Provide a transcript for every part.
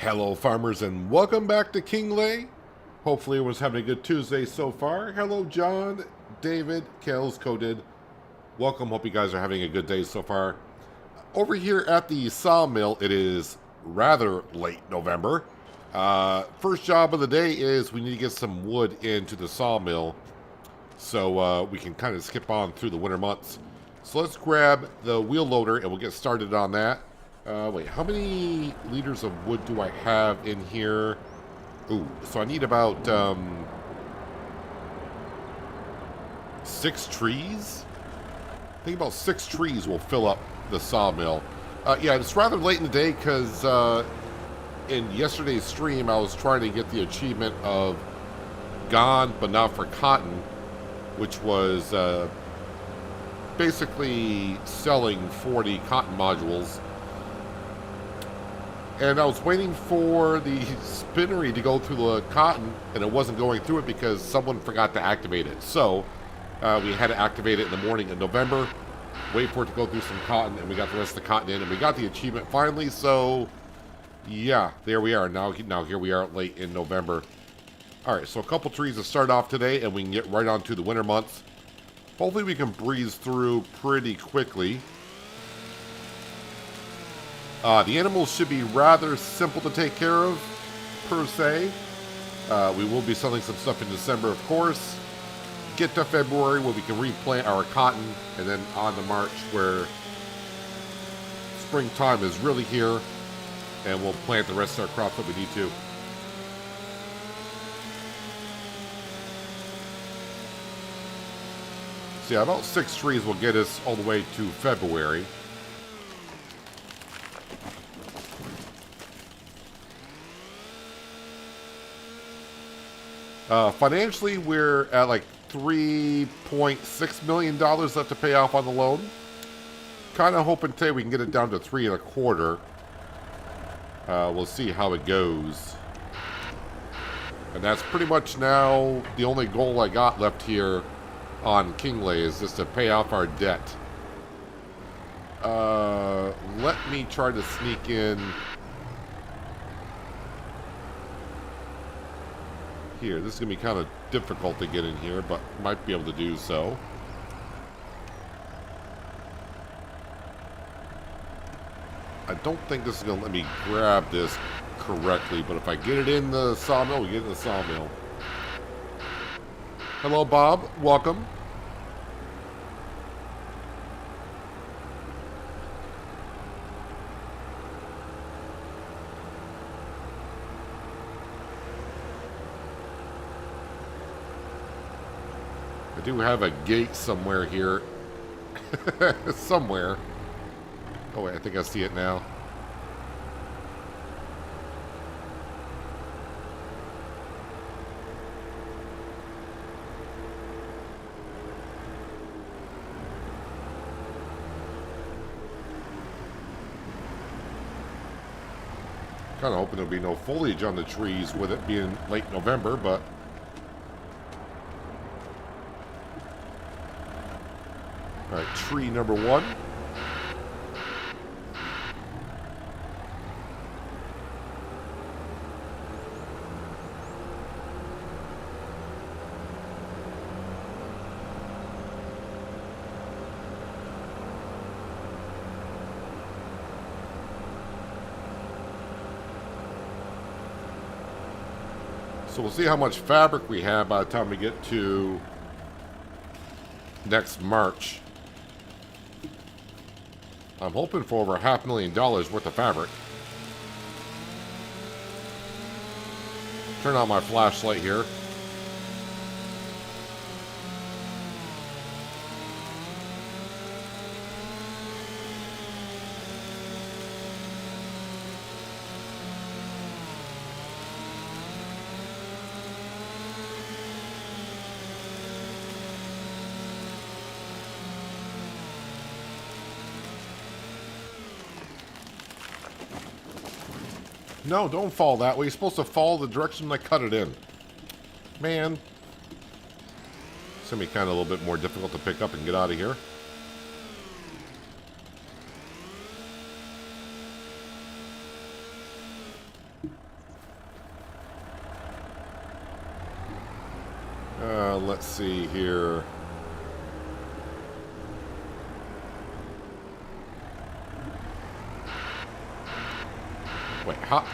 Hello farmers and welcome back to Kinlaig. Hopefully everyone's having a good Tuesday so far. Hello John, David, Kels, Coded. Welcome, hope you guys are having a good day so far. Over here at the sawmill, it is rather late November. First job of the day is we need to get some wood into the sawmill so we can kind of skip on through the winter months. So let's grab the wheel loader and we'll get started on that. Wait, how many liters of wood do I have in here? Ooh, so I need about 6 trees? I think about 6 trees will fill up the sawmill. Yeah, it's rather late in the day because in yesterday's stream I was trying to get the achievement of Gone But Not Forgotten, which was basically selling 40 cotton modules. And I was waiting for the spinnery to go through the cotton, and it wasn't going through it because someone forgot to activate it. So we had to activate it in the morning in November, wait for it to go through some cotton, and we got the rest of the cotton in, and we got the achievement finally. So yeah, there we are. Now here we are late in November. All right, so a couple trees to start off today, and we can get right on to the winter months. Hopefully we can breeze through pretty quickly. The animals should be rather simple to take care of, per se. We will be selling some stuff in December, of course. Get to February where we can replant our cotton, and then on to March where springtime is really here, and we'll plant the rest of our crops that we need to. So yeah, about 6 trees will get us all the way to February. Financially, we're at like $3.6 million left to pay off on the loan. Kind of hoping today we can get it down to 3.25. We'll see how it goes. And that's pretty much now the only goal I got left here on Kinlaig is just to pay off our debt. Let me try to sneak in here. This is going to be kind of difficult to get in here, but might be able to do so. I don't think this is going to let me grab this correctly, but if I get it in the sawmill, we get it in the sawmill. Hello, Bob. Welcome. I do have a gate somewhere here. Somewhere. Oh wait, I think I see it now. Kind of hoping there'll be no foliage on the trees with it being late November, but all right, tree number 1. So we'll see how much fabric we have by the time we get to next March. I'm hoping for over $500,000 worth of fabric. Turn on my flashlight here. No, don't fall that way. You're supposed to follow the direction I cut it in. Man. It's going to be kind of a little bit more difficult to pick up and get out of here. Let's see here. Wait, how?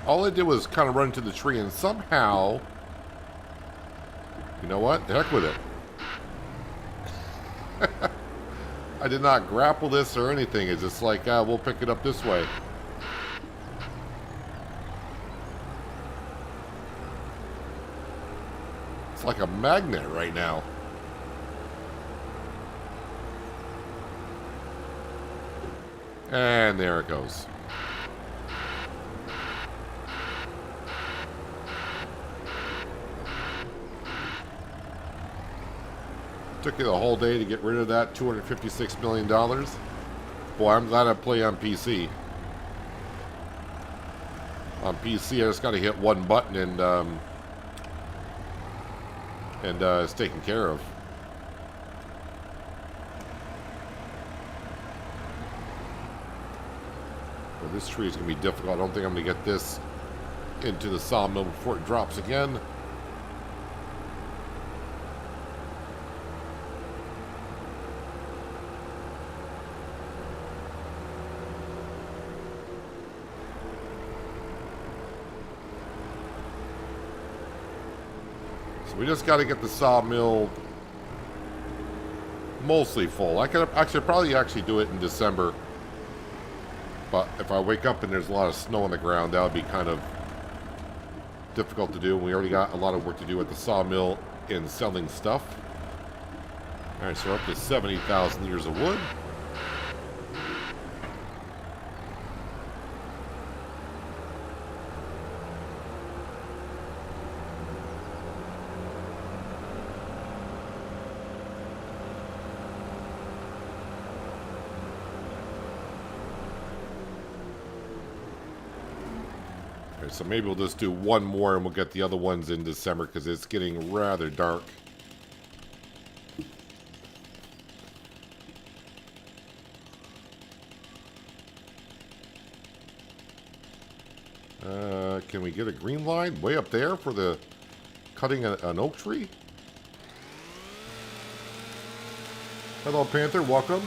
All I did was kind of run into the tree, and somehow, you know what? The heck with it. I did not grapple this or anything. It's just like, we'll pick it up this way. It's like a magnet right now. And there it goes. Took you the whole day to get rid of that $256 million. Boy, I'm glad I play on PC. On PC, I just got to hit one button and it's taken care of. Well, this tree is going to be difficult. I don't think I'm going to get this into the sawmill before it drops again. We just got to get the sawmill mostly full. I could probably do it in December. But if I wake up and there's a lot of snow on the ground, that would be kind of difficult to do. We already got a lot of work to do at the sawmill in selling stuff. Alright, so we're up to 70,000 years of wood. So maybe we'll just do one more and we'll get the other ones in December because it's getting rather dark. Can we get a green line way up there for the cutting an oak tree? Hello, Panther. Welcome.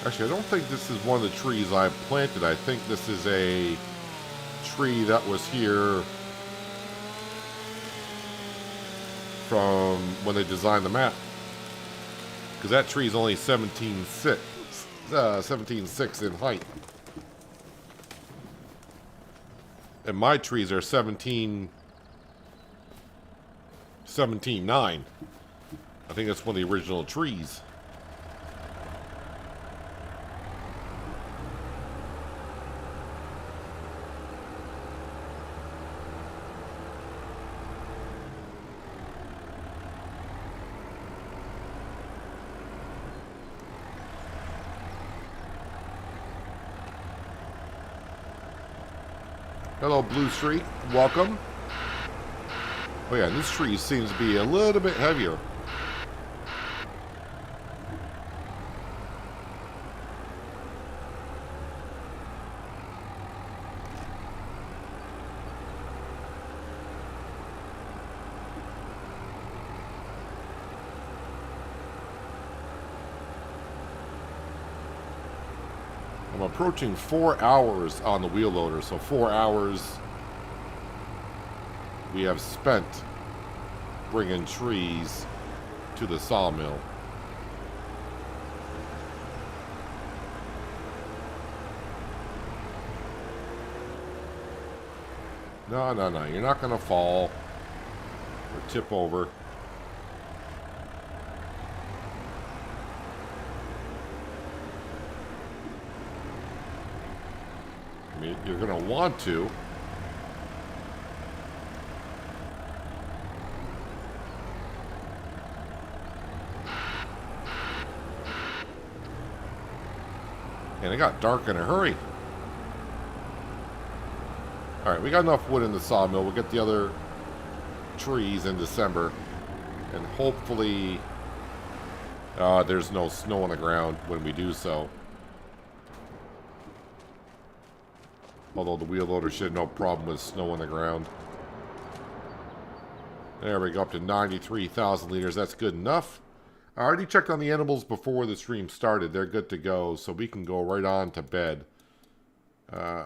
Actually, I don't think this is one of the trees I planted. I think this is a tree that was here from when they designed the map. Because that tree is only 17.6 in height. And my trees are 17.9. I think that's one of the original trees. Hello, Blue Street. Welcome. Oh yeah, this tree seems to be a little bit heavier. I'm approaching 4 hours on the wheel loader, so 4 hours we have spent bringing trees to the sawmill. No, no, no, you're not going to fall or tip over. You're going to want to. And it got dark in a hurry. Alright, we got enough wood in the sawmill. We'll get the other trees in December. And hopefully there's no snow on the ground when we do so. Although the wheel loader should have no problem with snow on the ground. There we go, up to 93,000 liters. That's good enough. I already checked on the animals before the stream started. They're good to go, so we can go right on to bed.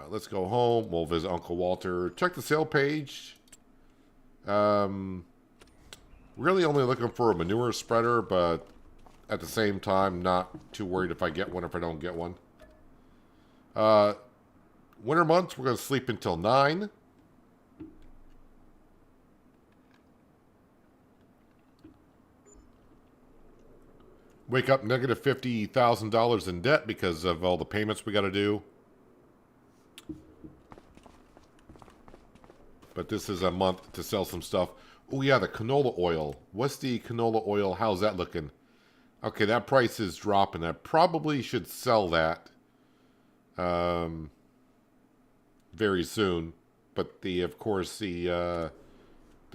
Let's go home. We'll visit Uncle Walter. Check the sale page. Really only looking for a manure spreader, but at the same time, not too worried if I get one, if I don't get one. Winter months, we're going to sleep until 9. Wake up negative $50,000 in debt because of all the payments we got to do. But this is a month to sell some stuff. Oh yeah, the canola oil. What's the canola oil? How's that looking? Okay, that price is dropping. I probably should sell that very soon. But of course, the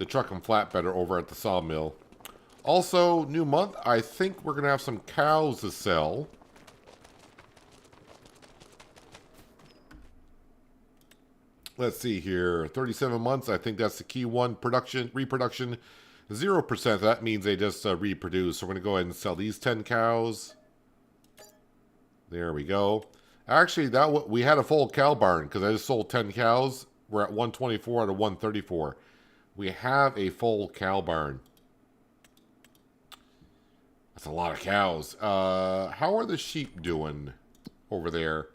truck and flatbed are over at the sawmill. Also, new month, I think we're going to have some cows to sell. Let's see here. 37 months, I think that's the key one. Reproduction, 0%. That means they just reproduce. So we're going to go ahead and sell these 10 cows. There we go. Actually, we had a full cow barn because I just sold 10 cows. We're at 124 out of 134. We have a full cow barn. That's a lot of cows. How are the sheep doing over there?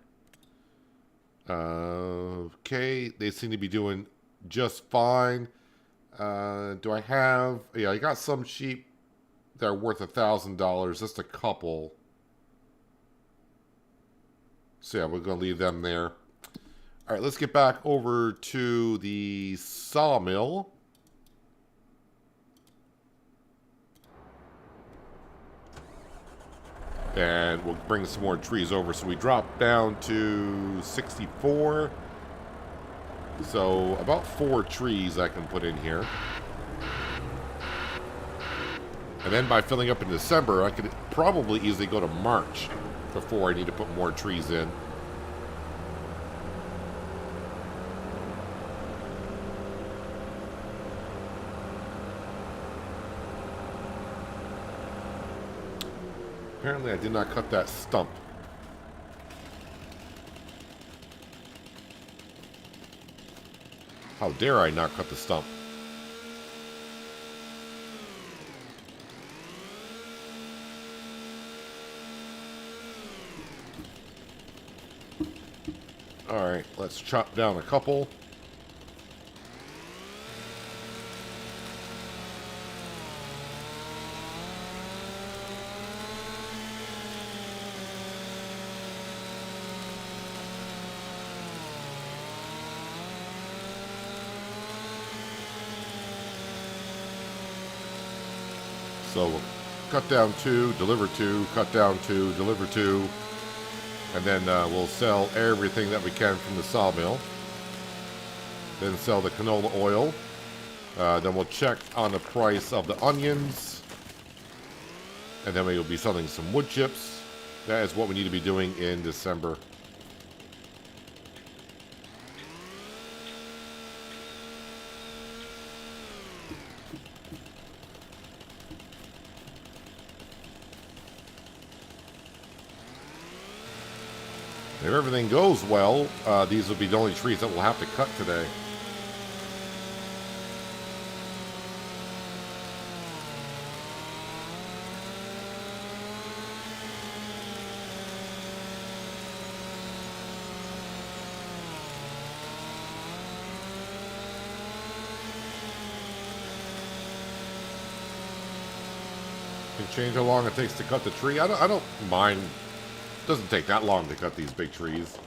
Okay, they seem to be doing just fine. Do I have... Yeah, I got some sheep that are worth $1,000. Just a couple. So yeah, we're going to leave them there. All right, let's get back over to the sawmill. And we'll bring some more trees over. So we drop down to 64. So about 4 trees I can put in here. And then by filling up in December, I could probably easily go to March before I need to put more trees in. Apparently I did not cut that stump. How dare I not cut the stump? Alright, let's chop down a couple. So we'll cut down 2, deliver 2, cut down 2, deliver 2, and then we'll sell everything that we can from the sawmill. Then sell the canola oil. Then we'll check on the price of the onions. And then we'll be selling some wood chips. That is what we need to be doing in December. If everything goes well, these will be the only trees that we'll have to cut today. Can change how long it takes to cut the tree. I don't mind. It doesn't take that long to cut these big trees.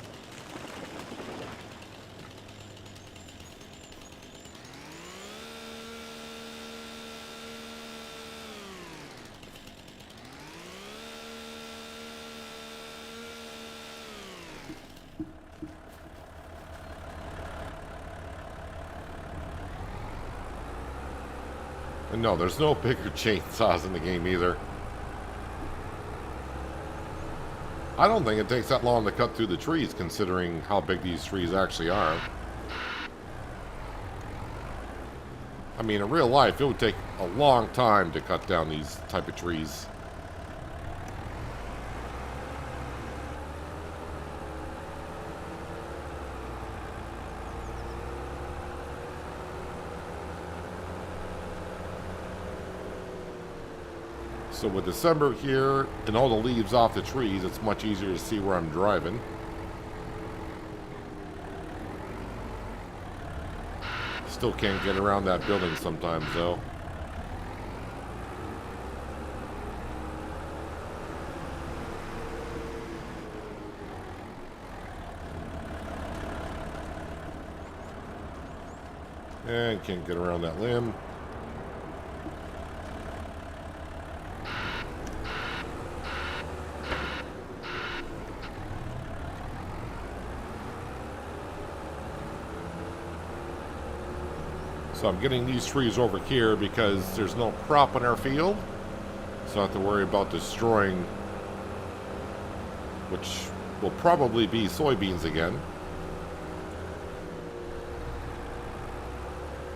And no, there's no bigger chainsaws in the game either. I don't think it takes that long to cut through the trees, considering how big these trees actually are. I mean, in real life, it would take a long time to cut down these type of trees. So with December here and all the leaves off the trees, it's much easier to see where I'm driving. Still can't get around that building sometimes though. And can't get around that limb. So I'm getting these trees over here because there's no crop in our field. So I don't have to worry about destroying, which will probably be soybeans again.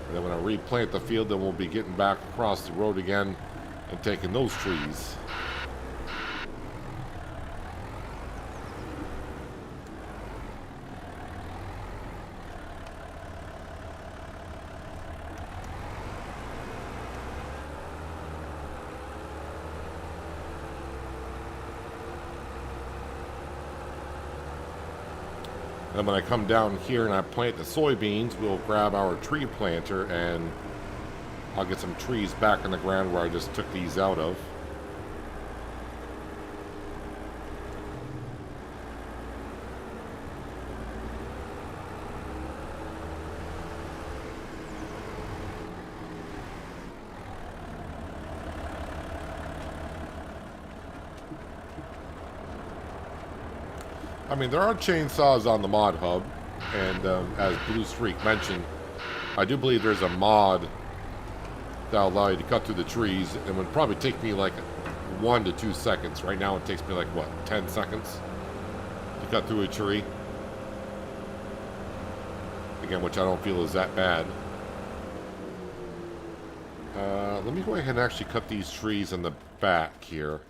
And then when I replant the field, then we'll be getting back across the road again and taking those trees. And when I come down here and I plant the soybeans, we'll grab our tree planter and I'll get some trees back in the ground where I just took these out of. I mean, there are chainsaws on the mod hub, and as Blue Streak mentioned, I do believe there's a mod that'll allow you to cut through the trees. It would probably take me like 1 to 2 seconds. Right now it takes me like, what, 10 seconds to cut through a tree? Again, which I don't feel is that bad. Let me go ahead and actually cut these trees in the back here.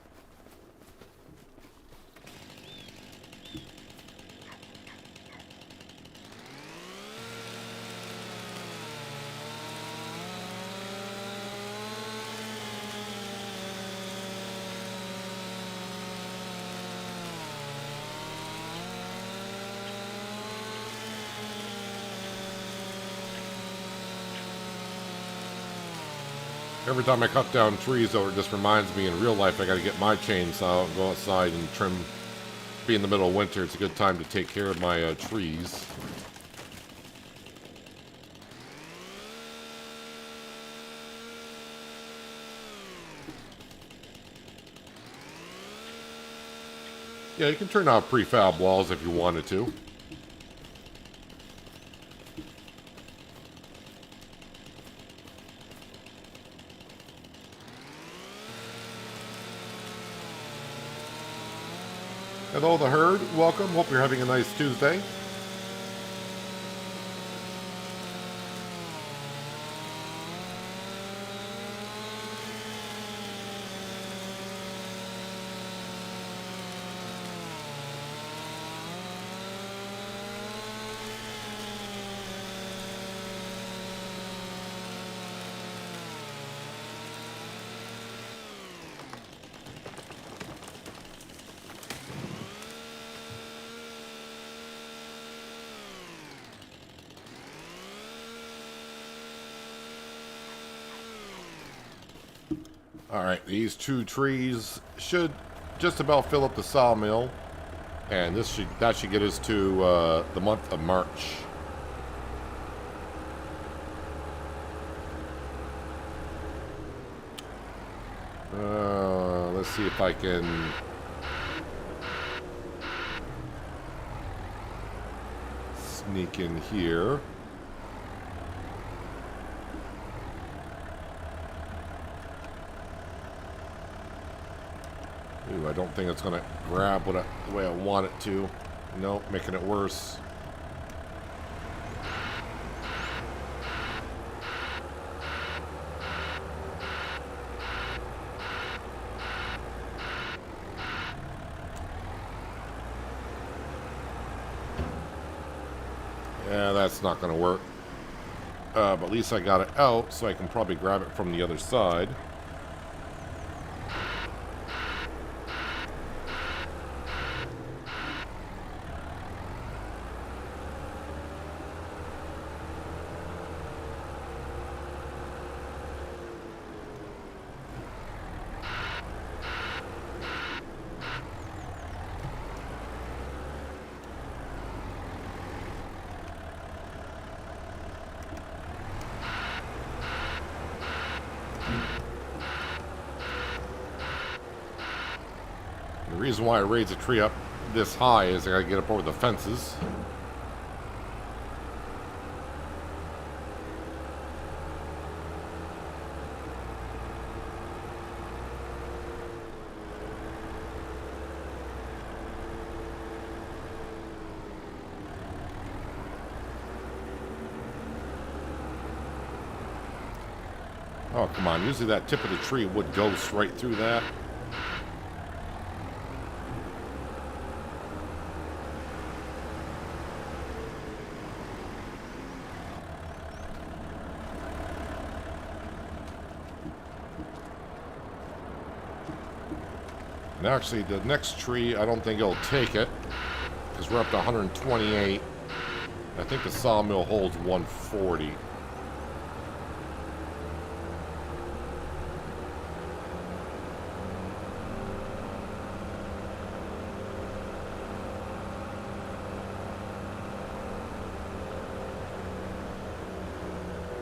Every time I cut down trees, though, it just reminds me in real life I got to get my chainsaw and go outside and trim. Be in the middle of winter, it's a good time to take care of my trees. Yeah, you can turn out prefab walls if you wanted to. Hello, the herd. Welcome. Hope you're having a nice Tuesday. Alright, these 2 trees should just about fill up the sawmill. And that should get us to the month of March. Let's see if I can sneak in here. don't think it's going to grab the way I want it to. Nope, making it worse. Yeah, that's not going to work. But at least I got it out, so I can probably grab it from the other side. The reason why I raised the tree up this high is I gotta get up over the fences. Oh, come on. Usually that tip of the tree would go right through that. And actually, the next tree, I don't think it'll take it, because we're up to 128. I think the sawmill holds 140.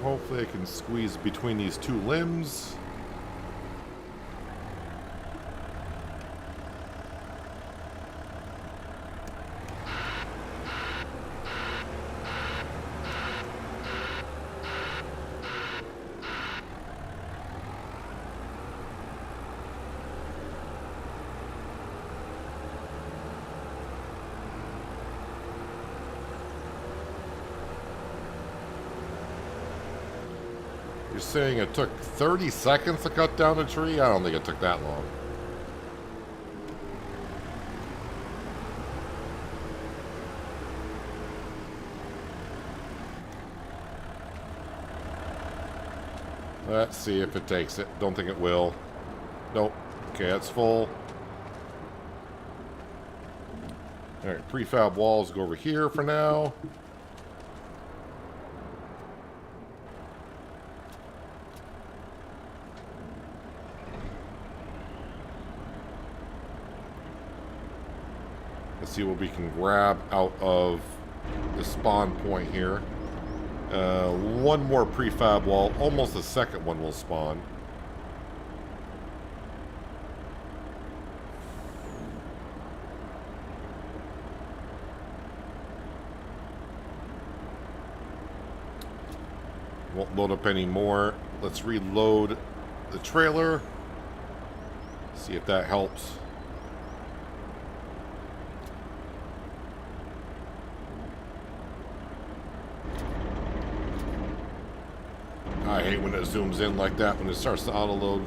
Hopefully I can squeeze between these two limbs. You're saying it took 30 seconds to cut down a tree? I don't think it took that long. Let's see if it takes it. Don't think it will. Nope. Okay, that's full. Alright, prefab walls go over here for now. Let's see what we can grab out of the spawn point here. One more prefab wall. Almost a second one will spawn. Won't load up any more. Let's reload the trailer. See if that helps. I hate when it zooms in like that when it starts to auto-load.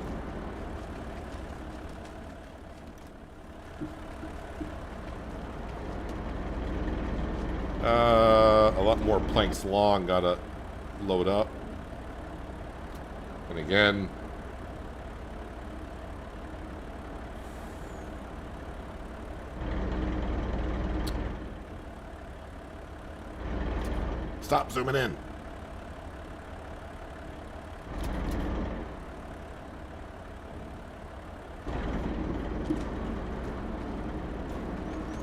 A lot more planks long gotta load up. And again, stop zooming in.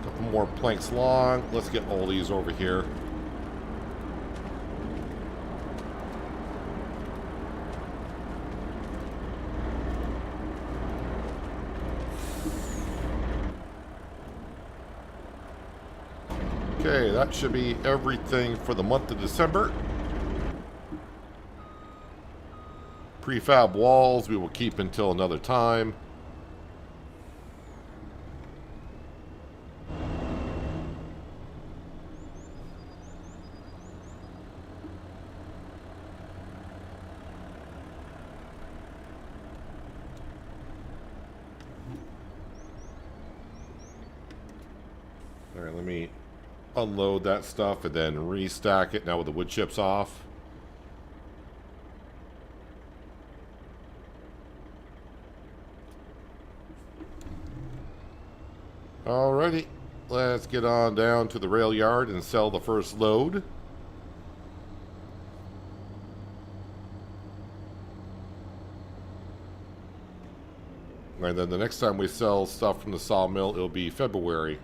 Couple more planks long. Let's get all these over here. Okay, that should be everything for the month of December. Prefab walls we will keep until another time. unload that stuff and then restack it now with the wood chips off. Alrighty, let's get on down to the rail yard and sell the first load. And then the next time we sell stuff from the sawmill, it'll be February.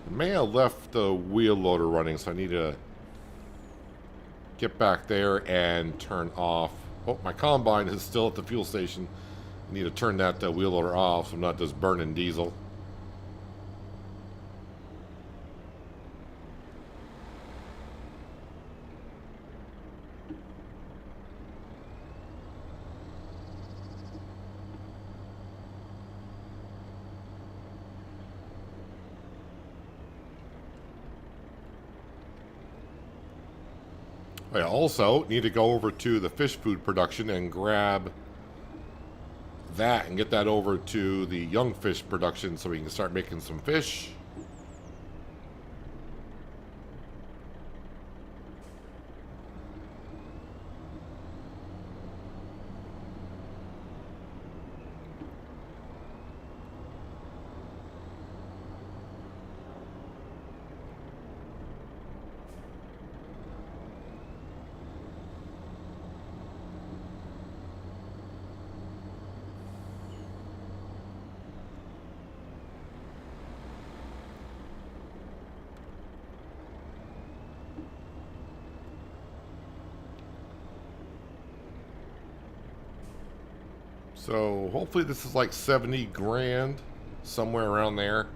I may have left the wheel loader running, so I need to get back there and turn off. Oh, my combine is still at the fuel station. I need to turn that wheel loader off so I'm not just burning diesel. I also need to go over to the fish food production and grab that and get that over to the young fish production so we can start making some fish. So hopefully this is like 70 grand, somewhere around there.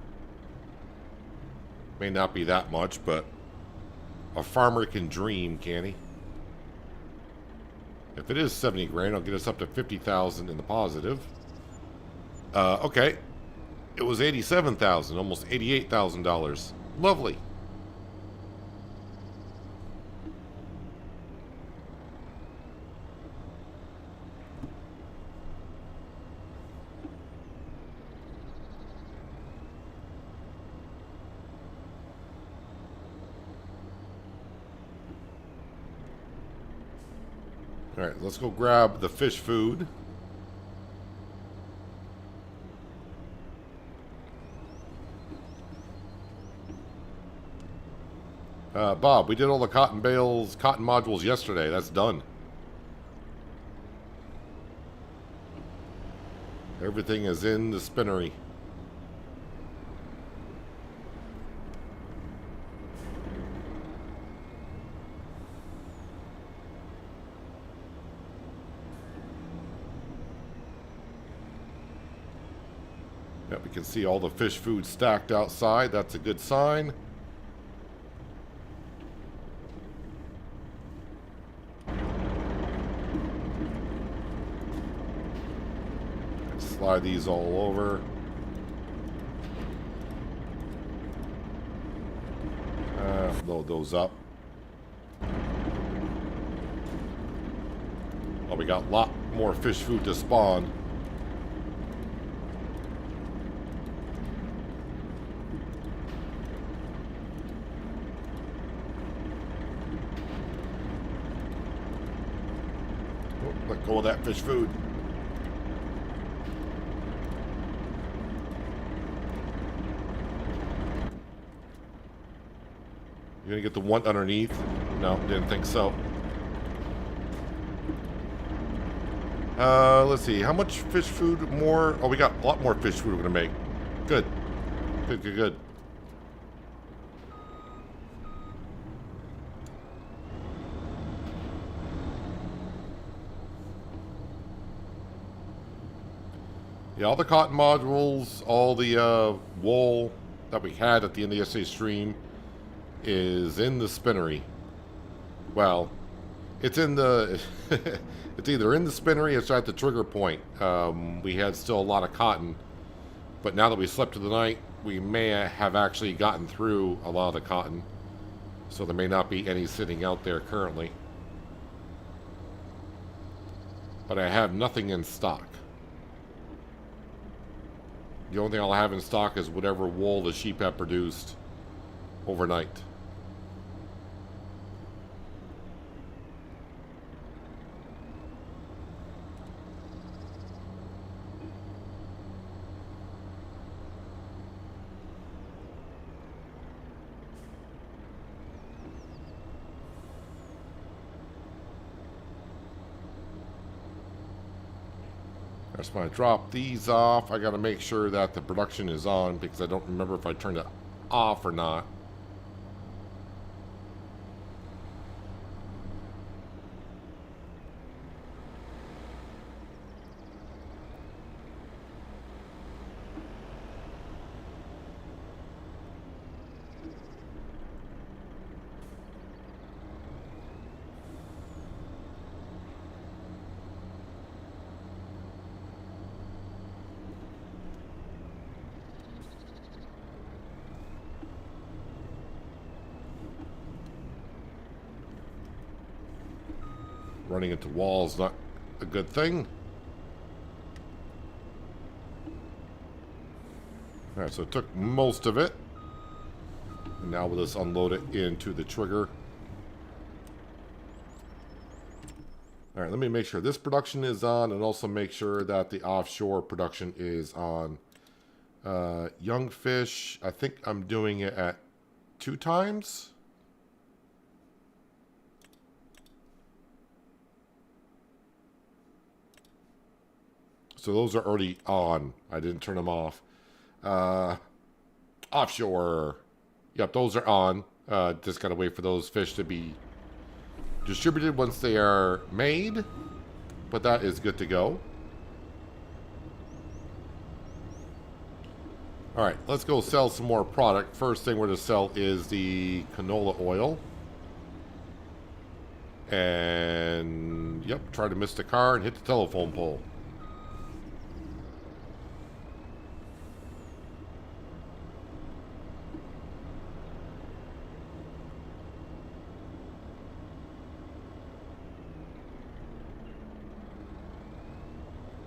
May not be that much, but a farmer can dream, can he? If it is 70 grand, I'll get us up to 50,000 in the positive. Okay. It was 87,000, almost $88,000. Lovely. Alright, let's go grab the fish food. Bob, we did all the cotton bales, cotton modules yesterday. That's done. Everything is in the spinnery. Yep, we can see all the fish food stacked outside. That's a good sign. Slide these all over. Load those up. Oh, we got a lot more fish food to spawn. Let go of that fish food. You're gonna get the one underneath? No, didn't think so. Let's see. How much fish food more? Oh, we got a lot more fish food we're gonna make. Good. Good, good, good. Yeah, all the cotton modules, all the wool that we had at the end of yesterday's stream is in the spinnery. Well, it's in the... it's either in the spinnery or it's at the trigger point. We had still a lot of cotton, but now that we slept through the night, we may have actually gotten through a lot of the cotton. So there may not be any sitting out there currently. But I have nothing in stock. The only thing I'll have in stock is whatever wool the sheep have produced overnight. That's when I drop these off. I got to make sure that the production is on because I don't remember if I turned it off or not. Running into walls, not a good thing. Alright, so it took most of it. And now we'll just unload it into the trigger. Alright, let me make sure this production is on and also make sure that the offshore production is on. Young fish, I think I'm doing it at 2 times. So those are already on. I didn't turn them off. Offshore. Yep, those are on. Just gotta wait for those fish to be distributed once they are made. But that is good to go. Alright, let's go sell some more product. First thing we're going to sell is the canola oil. And, yep, try to miss the car and hit the telephone pole.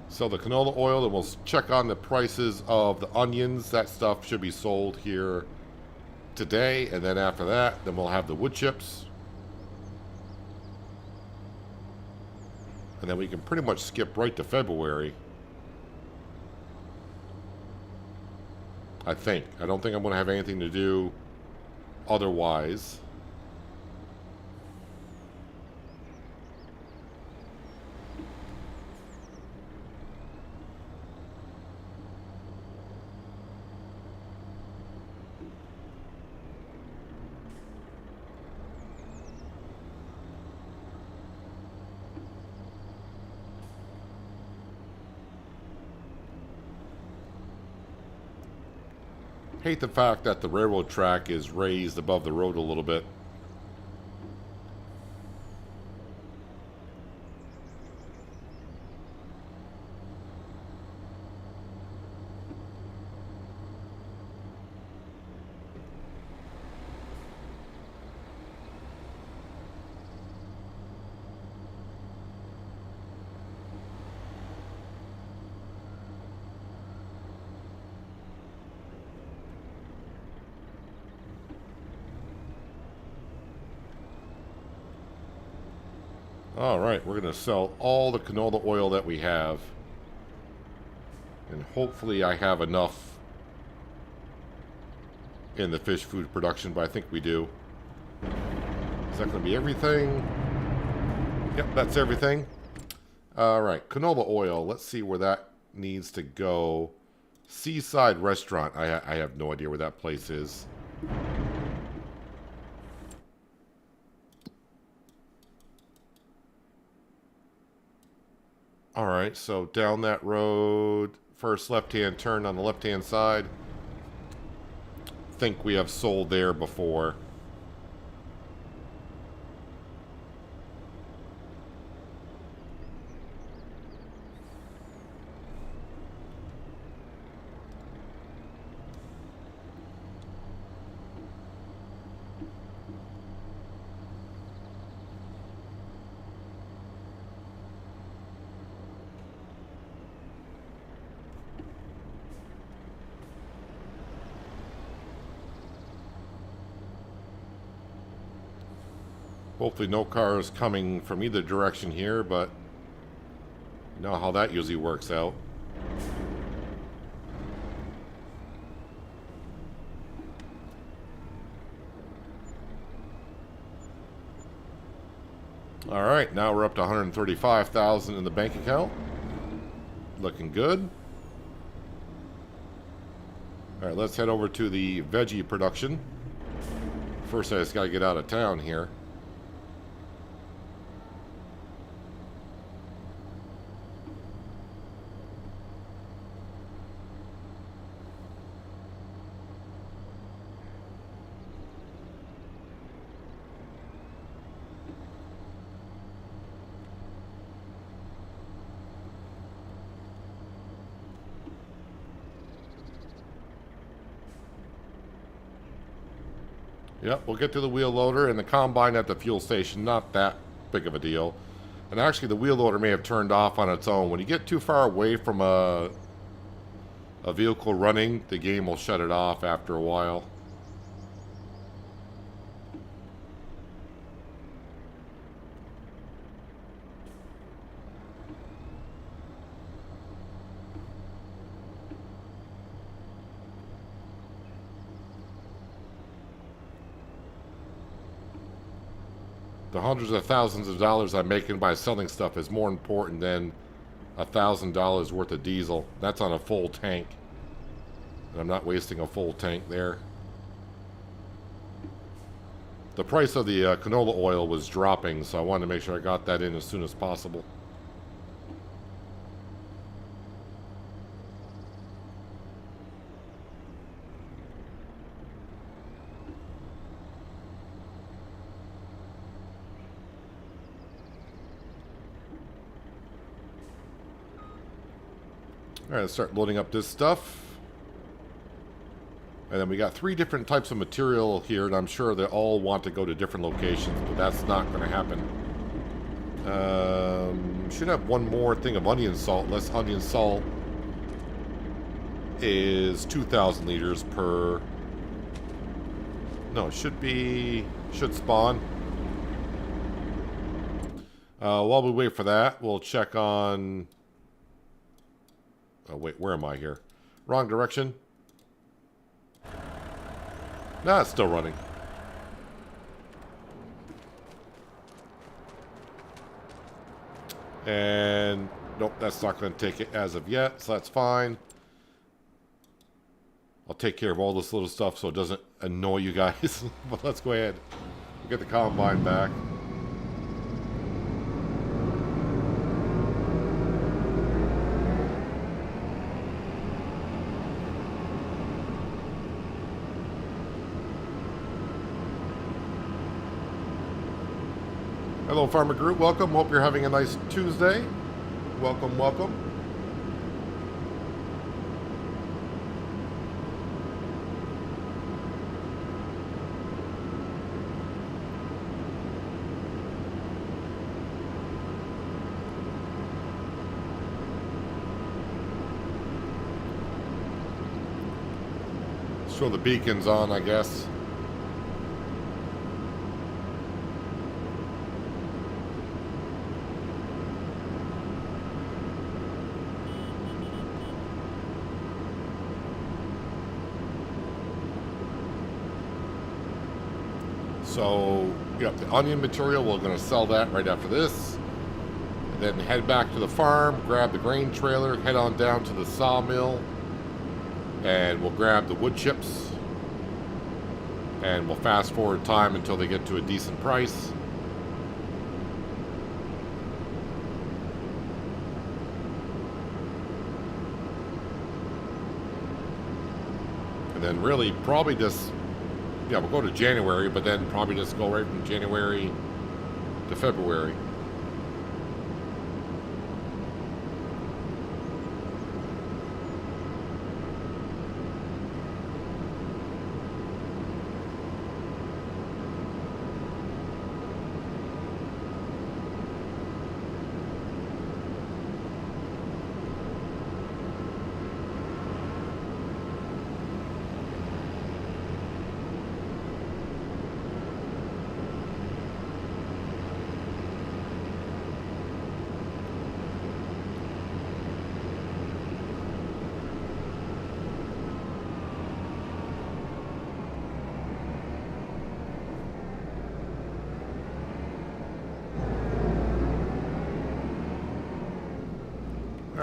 Sell the canola oil, and we'll check on the prices of the onions. That stuff should be sold here today, and then after that, then we'll have the wood chips. And then we can pretty much skip right to February. I think. I don't think I'm going to have anything to do otherwise. Hate the fact that the railroad track is raised above the road a little bit. Alright, we're going to sell all the canola oil that we have. And hopefully I have enough in the fish food production, but I think we do. Is that going to be everything? Yep, that's everything. Alright, canola oil. Let's see where that needs to go. Seaside Restaurant. I have no idea where that place is. Alright, so down that road, first left-hand turn on the left-hand side. Think we have sold there before. Hopefully no cars coming from either direction here, but you know how that usually works out. All right, now we're up to 135,000 in the bank account. Looking good. All right, let's head over to the veggie production. First, I just got to get out of town here. Yep, we'll get to the wheel loader and the combine at the fuel station. Not that big of a deal. And actually, the wheel loader may have turned off on its own. When you get too far away from a vehicle running, the game will shut it off after a while. The hundreds of thousands of dollars I'm making by selling stuff is more important than $1,000 worth of diesel. That's on a full tank. And I'm not wasting a full tank there. The price of the canola oil was dropping, so I wanted to make sure I got that in as soon as possible. All right, let's start loading up this stuff. And then we got 3 different types of material here, and I'm sure they all want to go to different locations, but that's not going to happen. Should have one more thing of onion salt. Less onion salt is 2,000 liters per... No, it should spawn. While we wait for that, we'll check on... Oh, wait, where am I here? Wrong direction. Nah, it's still running. And nope, that's not going to take it as of yet, so that's fine. I'll take care of all this little stuff so it doesn't annoy you guys. But let's go ahead and get the combine back. Hello, Farmer Group. Welcome. Hope you're having a nice Tuesday. Welcome, welcome. Show the beacons on, I guess. So, yeah, the onion material, we're going to sell that right after this. And then head back to the farm, grab the grain trailer, head on down to the sawmill, and we'll grab the wood chips. And we'll fast forward time until they get to a decent price. And then really probably just... Yeah, we'll go to January, but then probably just go right from January to February.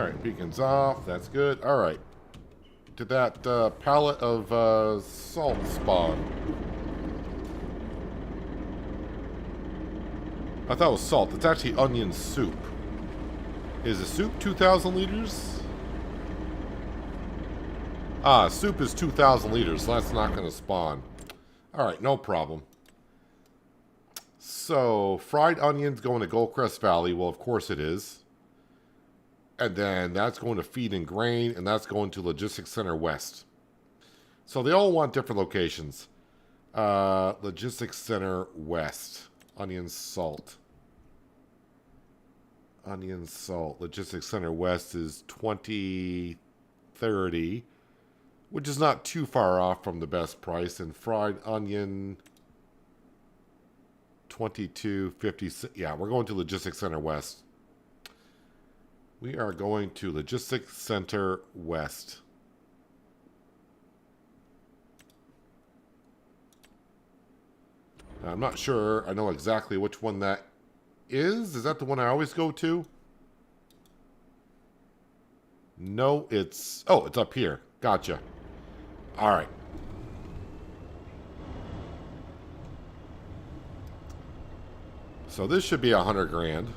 Alright, beacon's off. That's good. Alright. Did that pallet of salt spawn? I thought it was salt. It's actually onion soup. Is the soup 2,000 liters? Ah, soup is 2,000 liters, so that's not going to spawn. Alright, no problem. So, fried onions going to Goldcrest Valley. Well, of course it is. And then that's going to Feed and Grain, and that's going to Logistics Center West. So they all want different locations. Logistics Center West. Onion salt. Onion salt. Logistics Center West is 2030, which is not too far off from the best price. And fried onion, 22.56. Yeah, we're going to Logistics Center West. We are going to Logistics Center West. I'm not sure I know exactly which one that is. Is that the one I always go to? No, it's... Oh, it's up here. Gotcha. All right. So this should be 100 grand.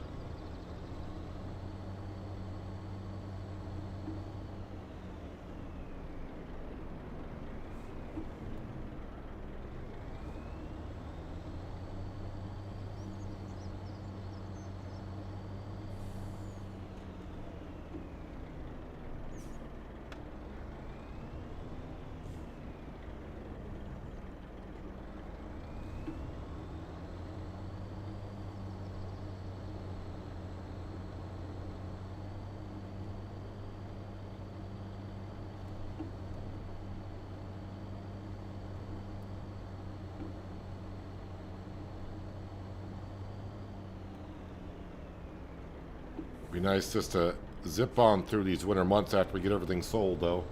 Be nice just to zip on through these winter months after we get everything sold, though.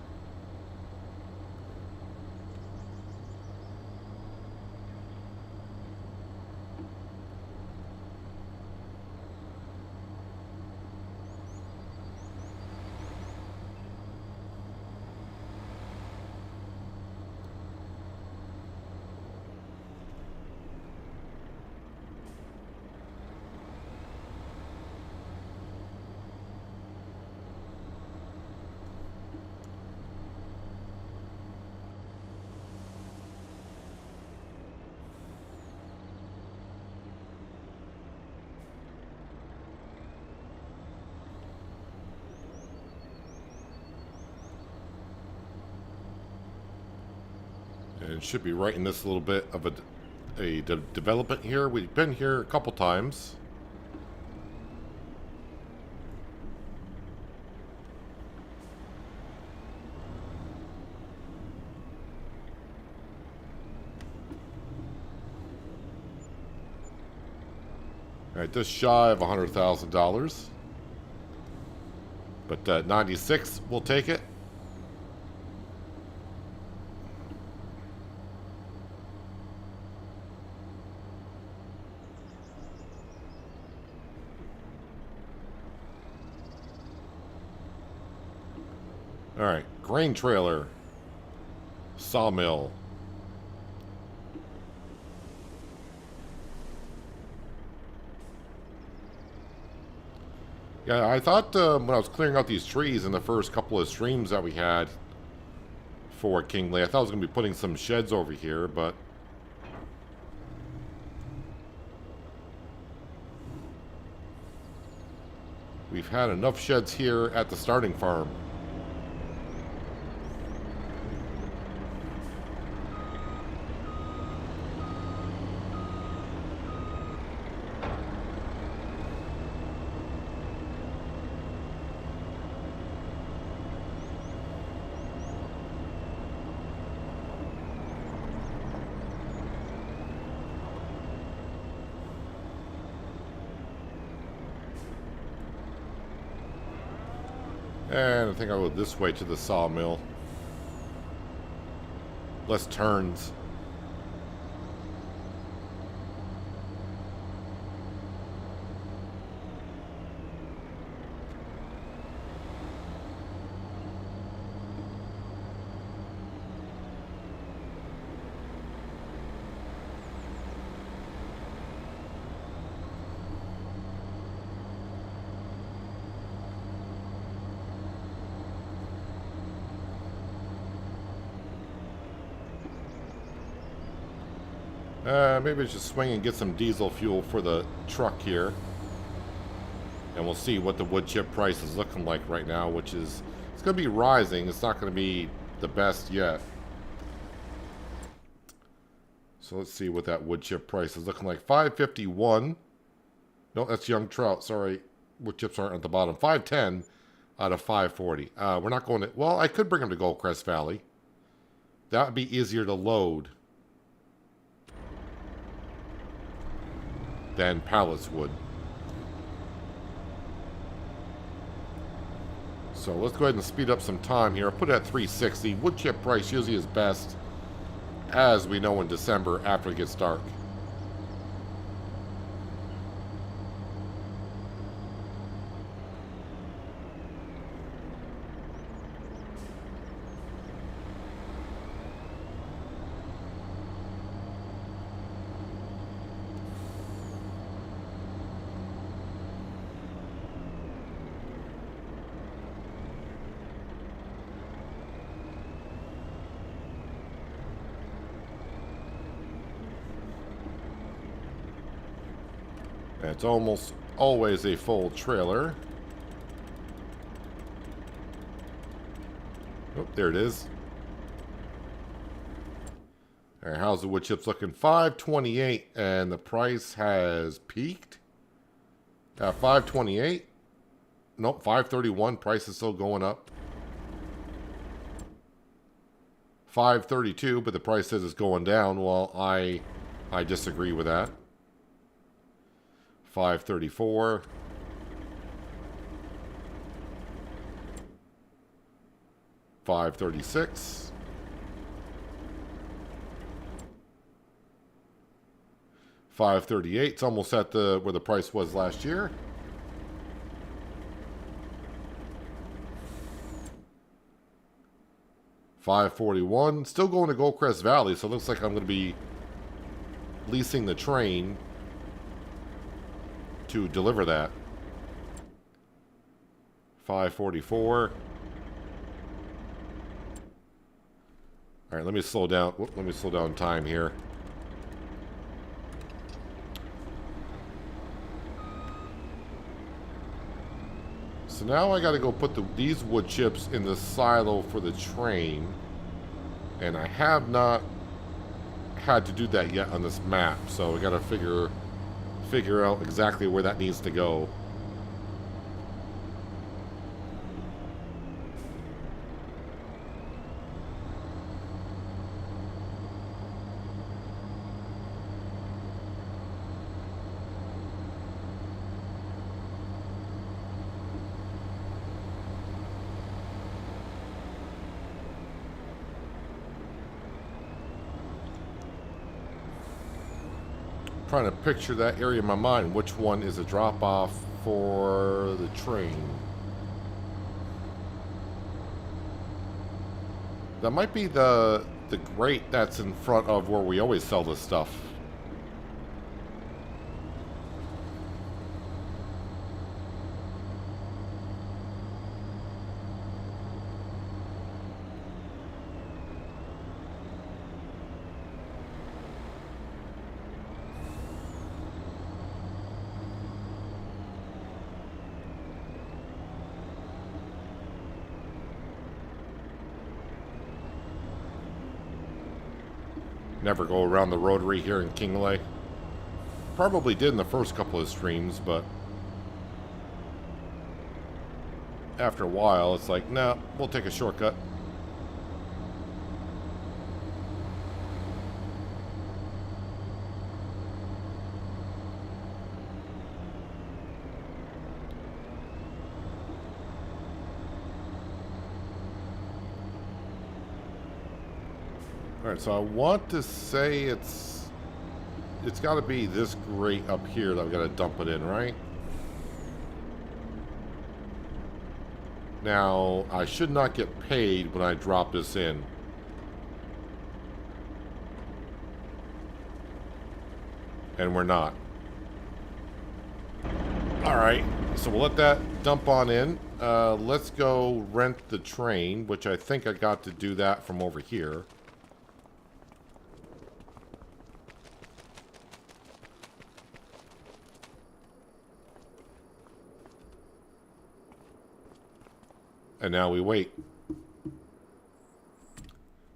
And it should be right in this little bit of a development here. We've been here a couple times. All right, just shy of $100,000. But 96, we'll take it. All right, grain trailer, sawmill. Yeah, I thought when I was clearing out these trees in the first couple of streams that we had for Kinlaig, I thought I was going to be putting some sheds over here, but we've had enough sheds here at the starting farm. And I think I'll go this way to the sawmill. Less turns. Maybe I should swing and get some diesel fuel for the truck here. And we'll see what the wood chip price is looking like right now, which is, it's going to be rising. It's not going to be the best yet. So let's see what that wood chip price is looking like. 551. No, that's young trout. Sorry, wood chips aren't at the bottom. 510 out of 540. We're not going to, well, I could bring them to Goldcrest Valley. That would be easier to load than pallets would. So let's go ahead and speed up some time here. I'll put it at 360. Wood chip price usually is best, as we know, in December after it gets dark. It's almost always a full trailer. Oh, there it is. All right, how's the wood chips looking? 528, and the price has peaked. 528. Nope, 531. Price is still going up. 532, but the price says it's going down. Well, I disagree with that. 534. 536. 538. It's almost at the where the price was last year. 541. Still going to Goldcrest Valley, so it looks like I'm going to be leasing the train to deliver that. 544. All right, let me slow down. Let me slow down time here. So now I got to go put these wood chips in the silo for the train, and I have not had to do that yet on this map. So we got to figure out exactly where that needs to go. Trying to picture that area in my mind. Which one is a drop off for the train? That might be the grate that's in front of where we always sell this stuff. Never go around the rotary here in Kinlaig. Probably did in the first couple of streams, but after a while, it's like, nah, we'll take a shortcut. Alright, so I want to say it's got to be this grate up here that I've got to dump it in, right? Now, I should not get paid when I drop this in. And we're not. Alright, so we'll let that dump on in. Let's go rent the train, which I think I got to do that from over here. And now we wait.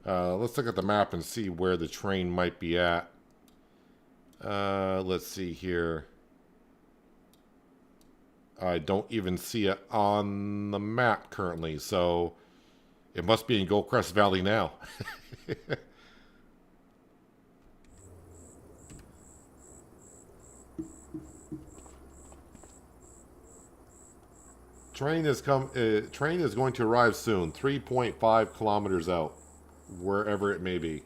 Let's look at the map and see where the train might be at. Let's see here. I don't even see it on the map currently, so it must be in Goldcrest Valley now. Train is going to arrive soon. 3.5 kilometers out, wherever it may be.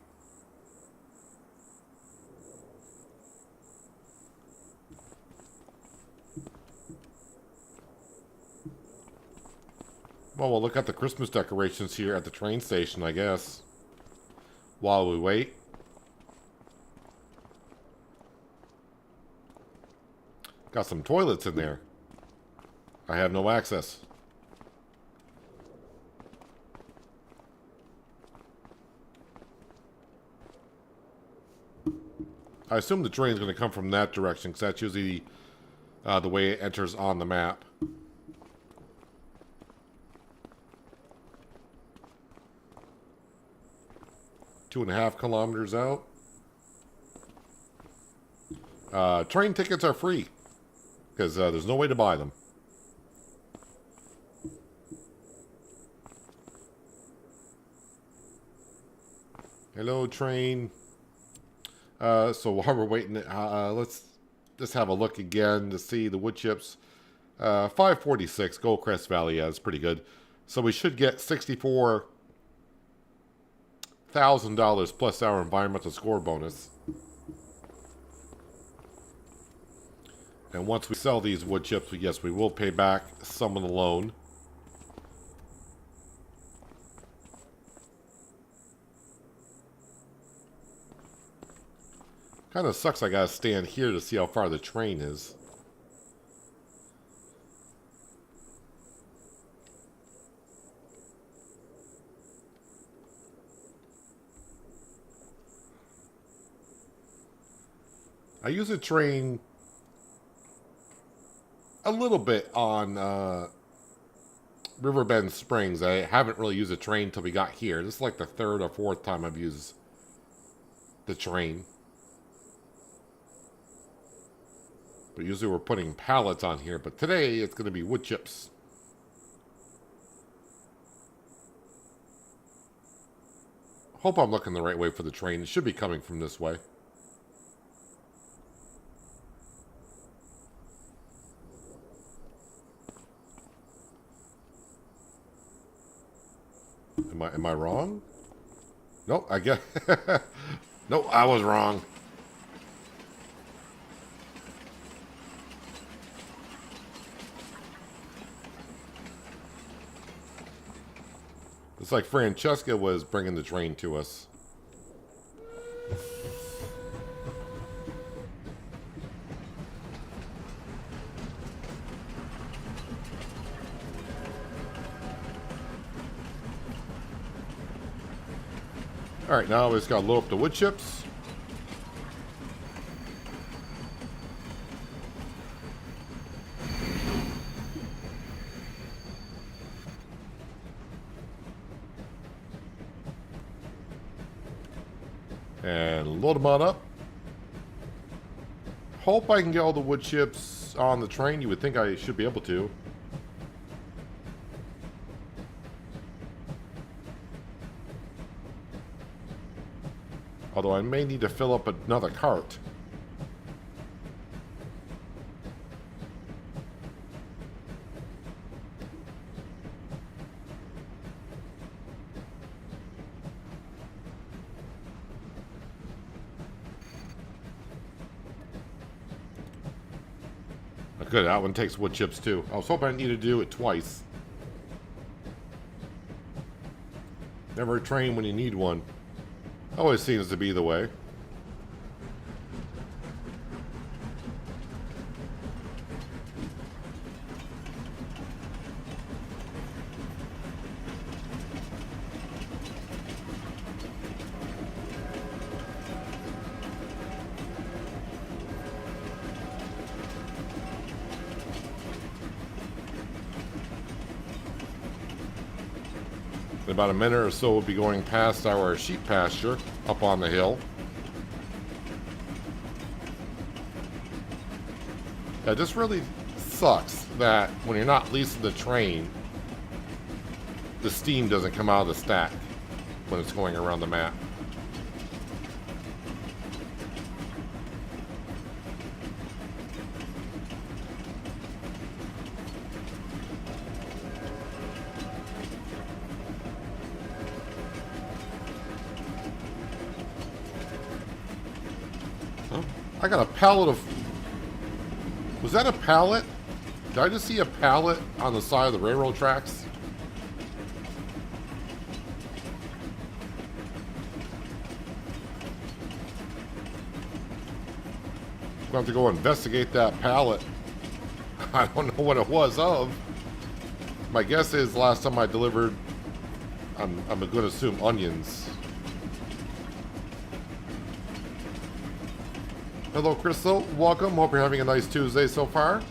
Well, we'll look at the Christmas decorations here at the train station, I guess, while we wait. Got some toilets in there. I have no access. I assume the train's going to come from that direction, because that's usually the way it enters on the map. Two and a half kilometers out. Train tickets are free, because there's no way to buy them. Hello, train. So while we're waiting, let's just have a look again to see the wood chips. 546 Goldcrest Valley. Yeah, it's pretty good. So we should get $64,000 plus our environmental score bonus. And once we sell these wood chips, yes, we will pay back some of the loan. Kind of sucks I gotta stand here to see how far the train is. I use a train a little bit on Riverbend Springs. I haven't really used a train until we got here. This is like the third or fourth time I've used the train. But usually we're putting pallets on here. But today it's going to be wood chips. Hope I'm looking the right way for the train. It should be coming from this way. Am I wrong? Nope, I guess. Nope, I was wrong. It's like Francesca was bringing the train to us. Alright, now we just gotta load up the wood chips. And load them on up. Hope I can get all the wood chips on the train. You would think I should be able to. Although I may need to fill up another cart. Good, that one takes wood chips too. I was hoping I needed to do it twice. Never a train when you need one. Always seems to be the way. In about a minute or so, we'll be going past our sheep pasture up on the hill. Yeah, it just really sucks that when you're not leasing the train, the steam doesn't come out of the stack when it's going around the map. Oh, I got a pallet of... Was that a pallet? Did I just see a pallet on the side of the railroad tracks? I'm going to have to go investigate that pallet. I don't know what it was of. My guess is last time I delivered, I'm going to assume onions. Hello, Crystal. Welcome. Hope you're having a nice Tuesday so far.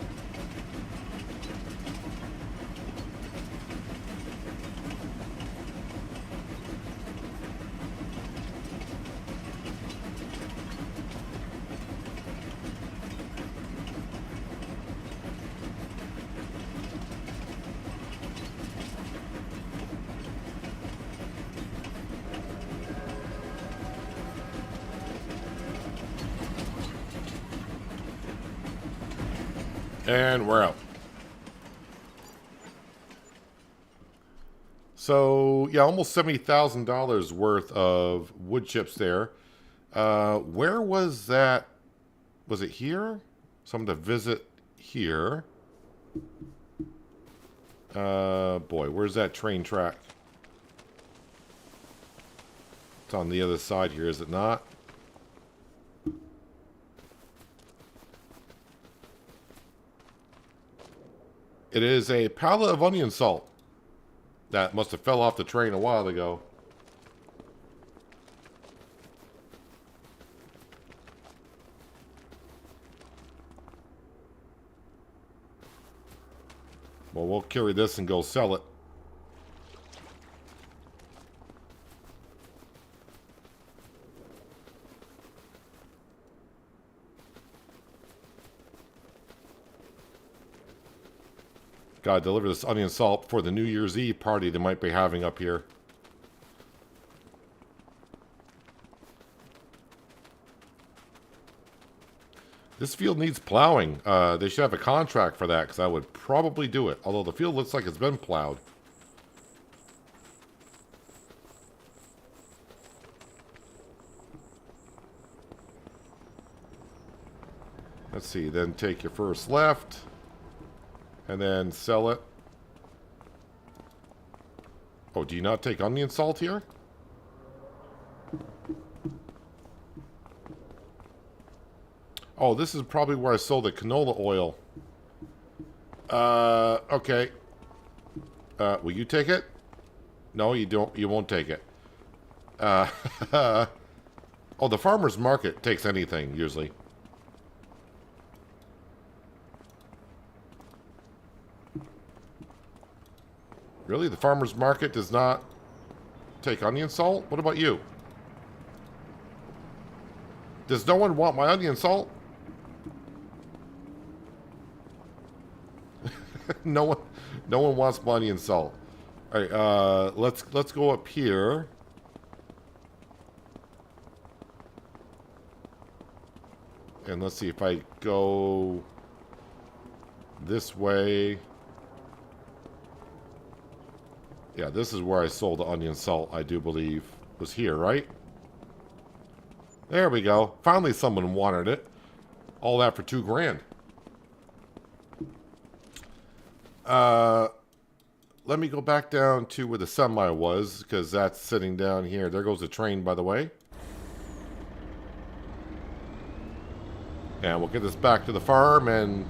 And we're out. So, yeah, almost $70,000 worth of wood chips there. Where was that? Was it here? Something to visit here. Boy, where's that train track? It's on the other side here, is it not? It is a pallet of onion salt. That must have fell off the train a while ago. Well, we'll carry this and go sell it. Gotta deliver this onion salt for the New Year's Eve party they might be having up here. This field needs plowing. They should have a contract for that, because I would probably do it. Although the field looks like it's been plowed. Let's see, then take your first left. And then sell it. Oh, do you not take onion salt here? Oh, this is probably where I sold the canola oil. Okay. Will you take it? No, you don't. You won't take it. Oh, the farmer's market takes anything, usually. Really? The farmer's market does not take onion salt? What about you? Does no one want my onion salt? No one wants my onion salt. All right, let's go up here. And let's see if I go this way. Yeah, this is where I sold the onion salt, I do believe. Was here, right? There we go. Finally someone wanted it. All that for $2 grand. Let me go back down to where the semi was, because that's sitting down here. There goes the train, by the way. And we'll get this back to the farm, and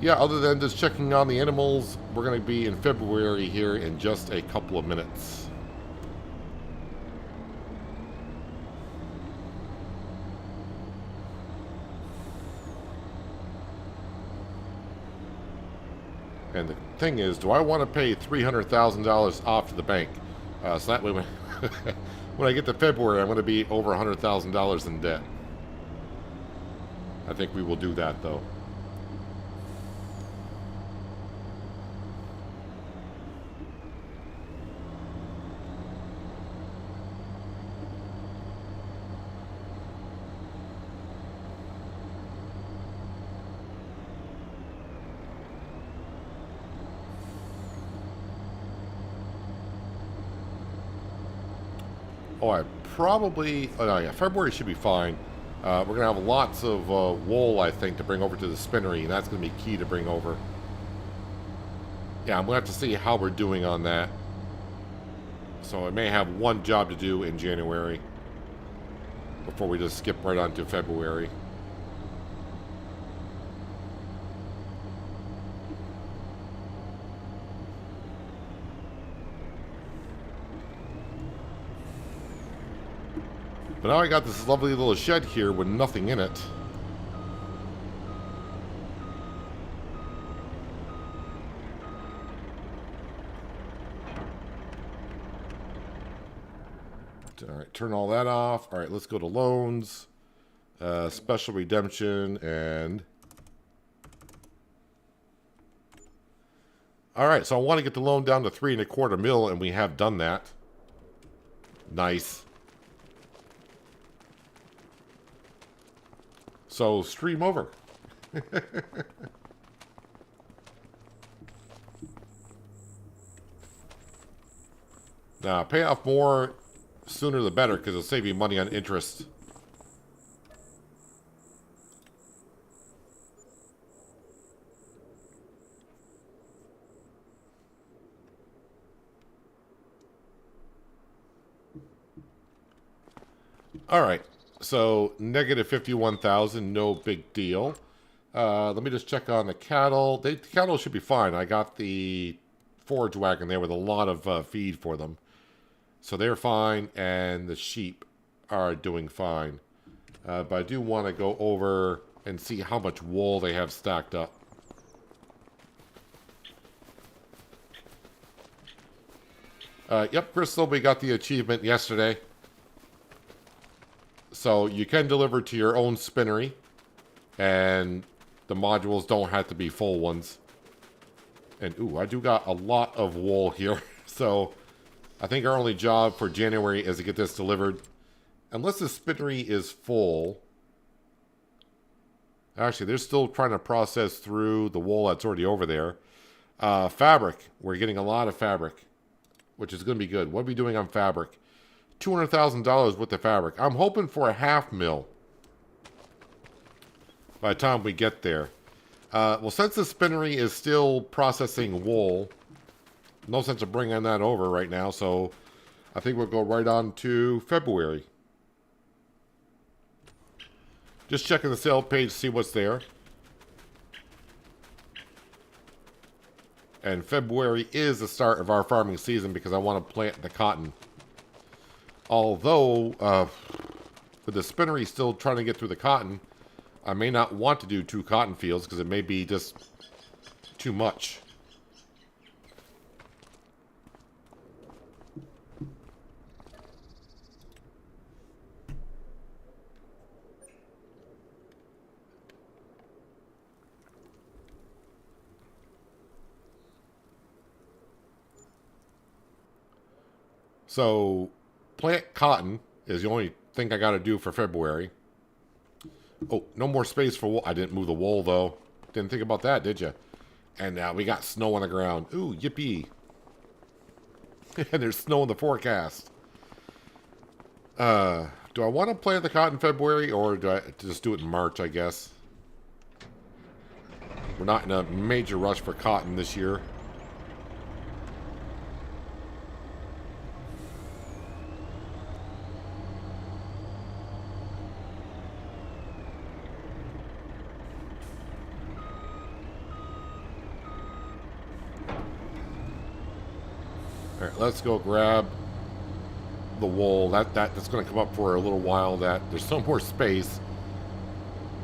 yeah, other than just checking on the animals, we're going to be in February here in just a couple of minutes. And the thing is, do I want to pay $300,000 off to the bank? So that way, when I get to February, I'm going to be over $100,000 in debt. I think we will do that, though. Oh, I probably... Oh, no, yeah, February should be fine. We're going to have lots of wool, I think, to bring over to the spinnery, and that's going to be key to bring over. Yeah, I'm going to have to see how we're doing on that. So I may have one job to do in January before we just skip right on to February. But now I got this lovely little shed here with nothing in it. Alright, turn all that off. Alright, let's go to loans. Special redemption and... Alright, so I want to get the loan down to 3.25 mil, and we have done that. Nice. So, stream over. Now, pay off more sooner the better, because it'll save you money on interest. All right. So, negative 51,000, no big deal. Let me just check on the cattle. The cattle should be fine. I got the forage wagon there with a lot of feed for them. So they're fine, and the sheep are doing fine. But I do want to go over and see how much wool they have stacked up. Yep, Crystal, we got the achievement yesterday. So you can deliver to your own spinnery, and the modules don't have to be full ones. And ooh, I do got a lot of wool here. So I think our only job for January is to get this delivered. Unless the spinnery is full. Actually, they're still trying to process through the wool that's already over there. Fabric. We're getting a lot of fabric, which is going to be good. What are we doing on fabric? $200,000 worth of fabric. I'm hoping for a 1/2 mil by the time we get there. Well, since the spinnery is still processing wool, no sense of bringing that over right now, so I think we'll go right on to February. Just checking the sale page, see what's there. And February is the start of our farming season because I want to plant the cotton. Although, with the spinnery still trying to get through the cotton, I may not want to do 2 cotton fields because it may be just too much. So, plant cotton is the only thing I got to do for February. Oh, no more space for wool. I didn't move the wool, though. Didn't think about that, did you? And we got snow on the ground. Ooh, yippee. And there's snow in the forecast. Do I want to plant the cotton in February, or do I just do it in March, I guess? We're not in a major rush for cotton this year. All right, let's go grab the wool. That's going to come up for a little while. That there's no more space.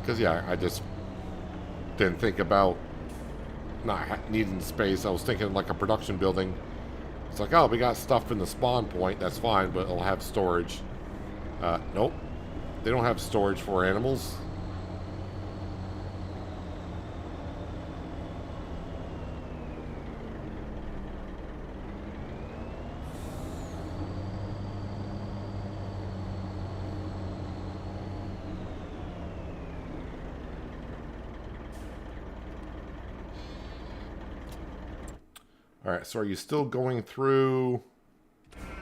Because, yeah, I just didn't think about not needing space. I was thinking like a production building. It's like, oh, we got stuff in the spawn point. That's fine, but it'll have storage. Nope. They don't have storage for animals. Alright, so are you still going through...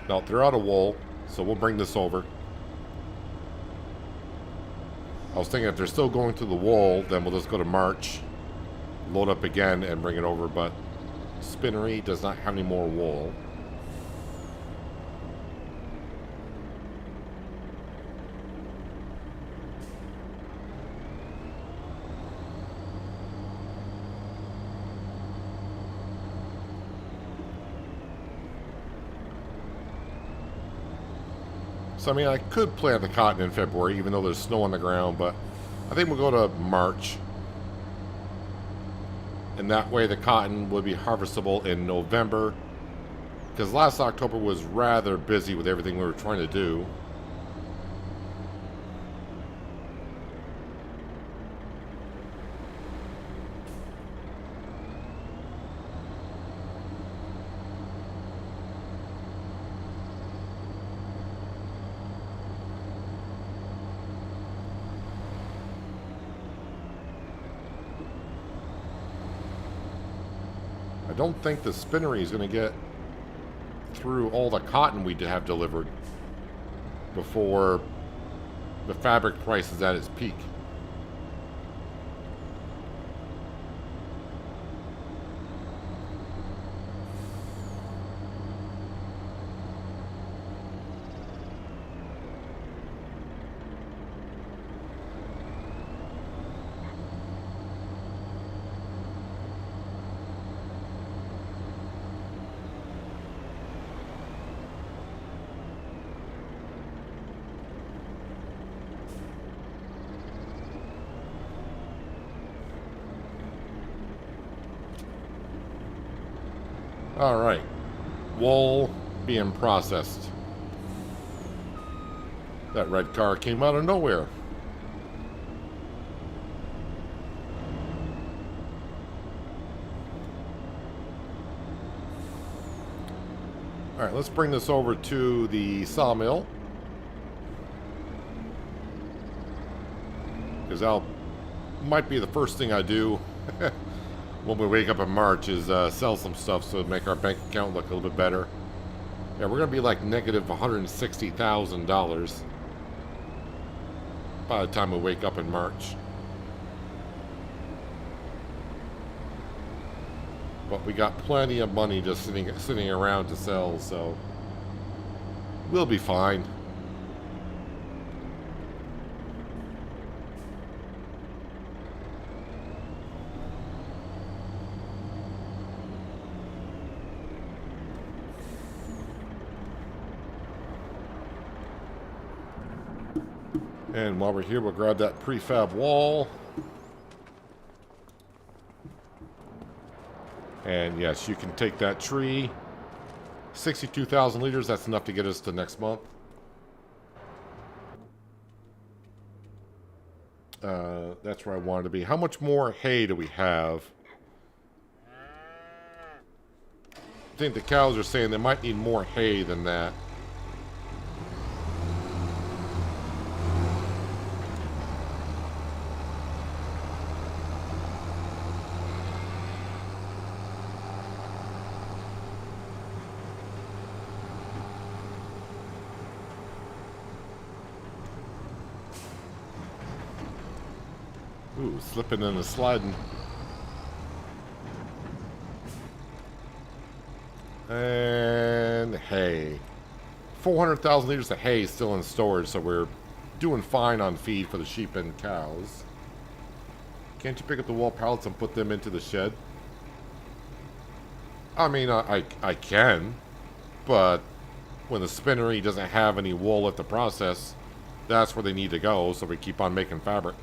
No, they're out of wool, so we'll bring this over. I was thinking if they're still going through the wool, then we'll just go to March, load up again, and bring it over, but Spinnery does not have any more wool. So, I mean, I could plant the cotton in February, even though there's snow on the ground, but I think we'll go to March. And that way the cotton would be harvestable in November. Because last October was rather busy with everything we were trying to do. I don't think the spinnery is going to get through all the cotton we have delivered before the fabric price is at its peak. Alright. Wool being processed. That red car came out of nowhere. Alright, let's bring this over to the sawmill. Because that might be the first thing I do when we wake up in March is sell some stuff so to make our bank account look a little bit better. Yeah, we're going to be like negative $160,000 by the time we wake up in March. But we got plenty of money just sitting around to sell, so we'll be fine. And while we're here, we'll grab that prefab wall. And yes, you can take that tree. 62,000 liters, that's enough to get us to next month. That's where I wanted to be. How much more hay do we have? I think the cows are saying they might need more hay than that. Ooh, slipping and sliding. And hay. 400,000 liters of hay is still in storage, so we're doing fine on feed for the sheep and cows. Can't you pick up the wall pallets and put them into the shed? I mean, I can, but when the spinnery doesn't have any wool left to process, that's where they need to go, so we keep on making fabric.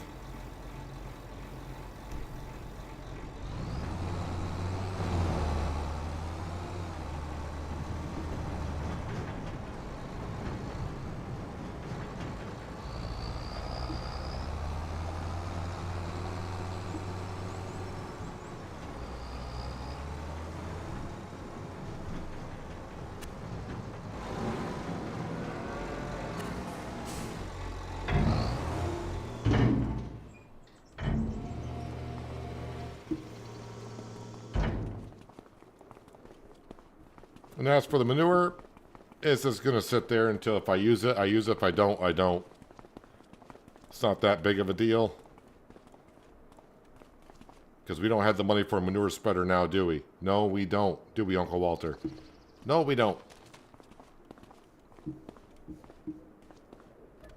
And as for the manure, it's just going to sit there until if I use it, I use it. If I don't, I don't. It's not that big of a deal. Because we don't have the money for a manure spreader now, do we? No, we don't. Do we, Uncle Walter? No, we don't.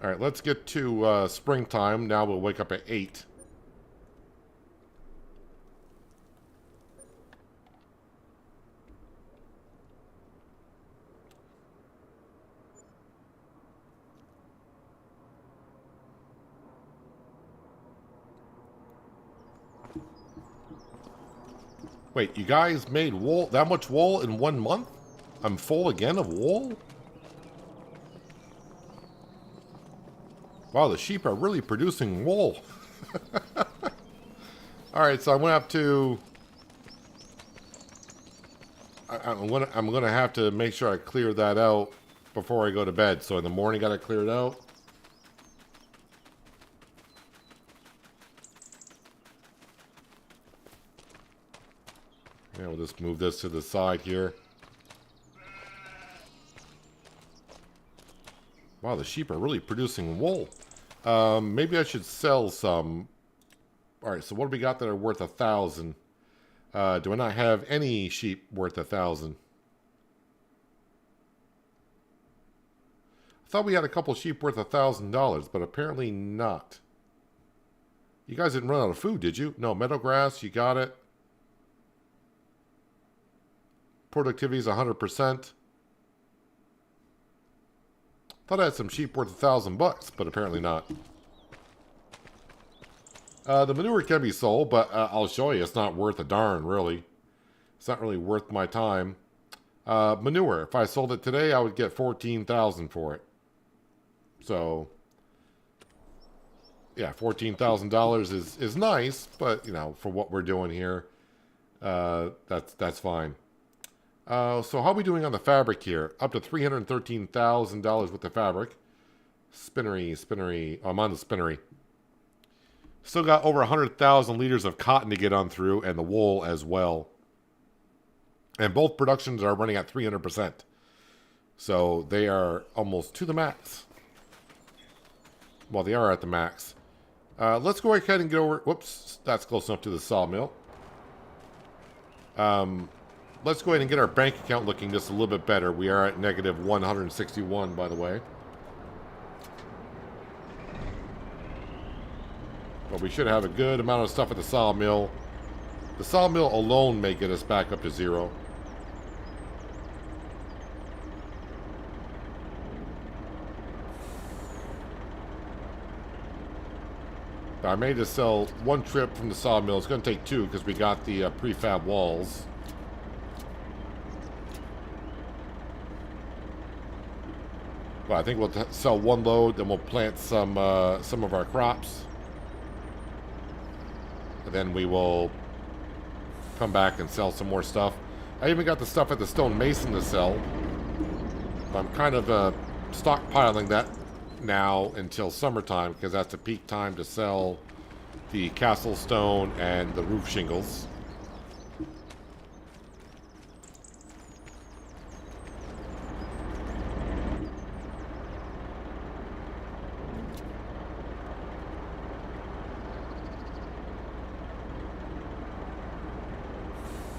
Alright, let's get to springtime. Now we'll wake up at 8. Wait, you guys made wool, that much wool in 1 month? I'm full again of wool? Wow, the sheep are really producing wool. Alright, so I'm gonna have to... I'm gonna have to make sure I clear that out before I go to bed. So in the morning, gotta clear it out. Yeah, we'll just move this to the side here. Wow, the sheep are really producing wool. Maybe I should sell some. Alright, so what do we got that are worth 1,000? Do I not have any sheep worth 1,000? I thought we had a couple sheep worth $1,000, but apparently not. You guys didn't run out of food, did you? No, meadow grass, you got it. Productivity is 100%. Thought I had some sheep worth $1,000, but apparently not. The manure can be sold, but I'll show you. It's not worth a darn, really. It's not really worth my time. Manure. If I sold it today, I would get $14,000 for it. So, yeah, $14,000 is nice, but you know, for what we're doing here, that's fine. So how are we doing on the fabric here? Up to $313,000 with the fabric. Spinnery. Oh, I'm on the spinnery. Still got over 100,000 liters of cotton to get on through, and the wool as well. And both productions are running at 300%. So they are almost to the max. Well, they are at the max. Let's go ahead and get over... Whoops, that's close enough to the sawmill. Let's go ahead and get our bank account looking just a little bit better. We are at negative 161, by the way. But we should have a good amount of stuff at the sawmill. The sawmill alone may get us back up to 0. I may just sell 1 trip from the sawmill. It's going to take 2 because we got the prefab walls. But I think we'll sell 1 load, then we'll plant some of our crops. And then we will come back and sell some more stuff. I even got the stuff at the stone mason to sell. I'm kind of stockpiling that now until summertime because that's the peak time to sell the castle stone and the roof shingles.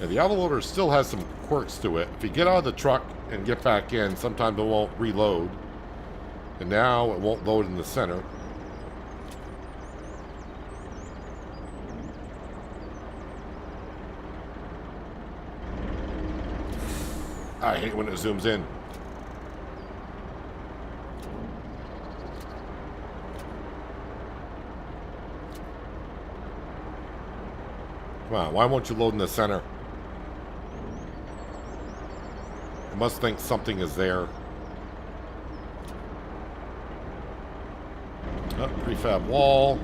Yeah, the autoloader still has some quirks to it. If you get out of the truck and get back in, sometimes it won't reload. And now it won't load in the center. I hate when it zooms in. Come on, why won't you load in the center? It must think something is there. Oh, prefab wall.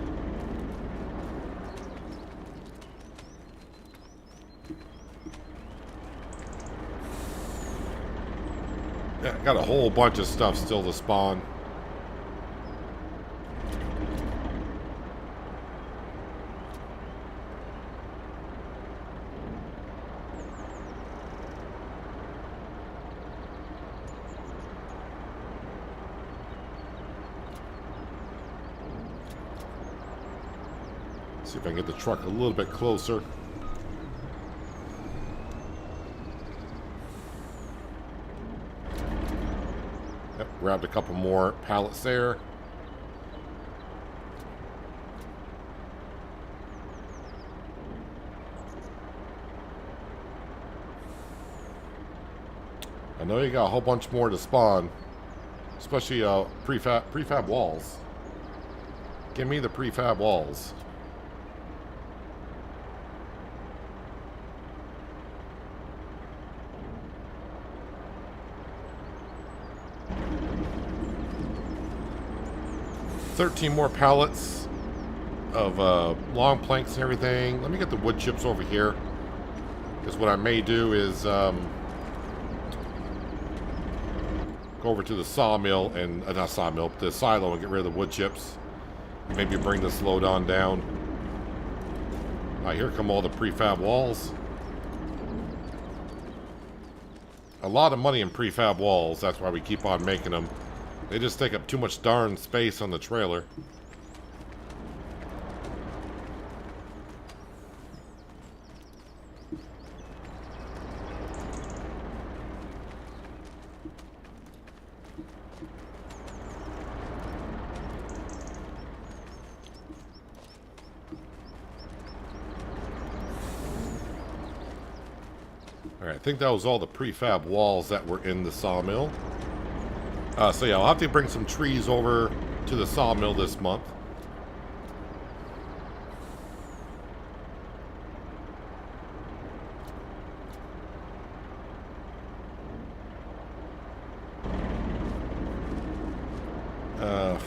Yeah, got a whole bunch of stuff still to spawn. See if I can get the truck a little bit closer. Yep, grabbed a couple more pallets there. I know you got a whole bunch more to spawn, especially prefab walls. Give me the prefab walls. $13 more pallets of long planks and everything. Let me get the wood chips over here, because what I may do is go over to the sawmill and not sawmill, the silo, and get rid of the wood chips. Maybe bring this load on down. Alright, here come all the prefab walls. A lot of money in prefab walls. That's why we keep on making them. They just take up too much darn space on the trailer. Alright, I think that was all the prefab walls that were in the sawmill. So yeah, I'll have to bring some trees over to the sawmill this month.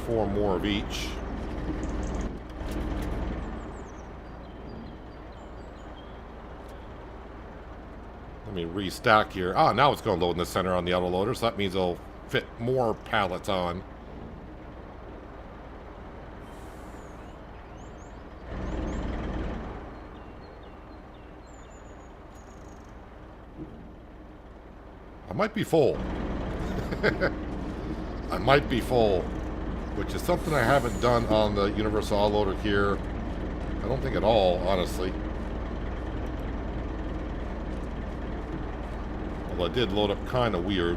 Four more of each. Let me restack here. Ah, now it's going to load in the center on the autoloader, so that means it'll fit more pallets on. I might be full. I might be full, which is something I haven't done on the universal autoloader here. I don't think at all, honestly. Well, I did load up kind of weird.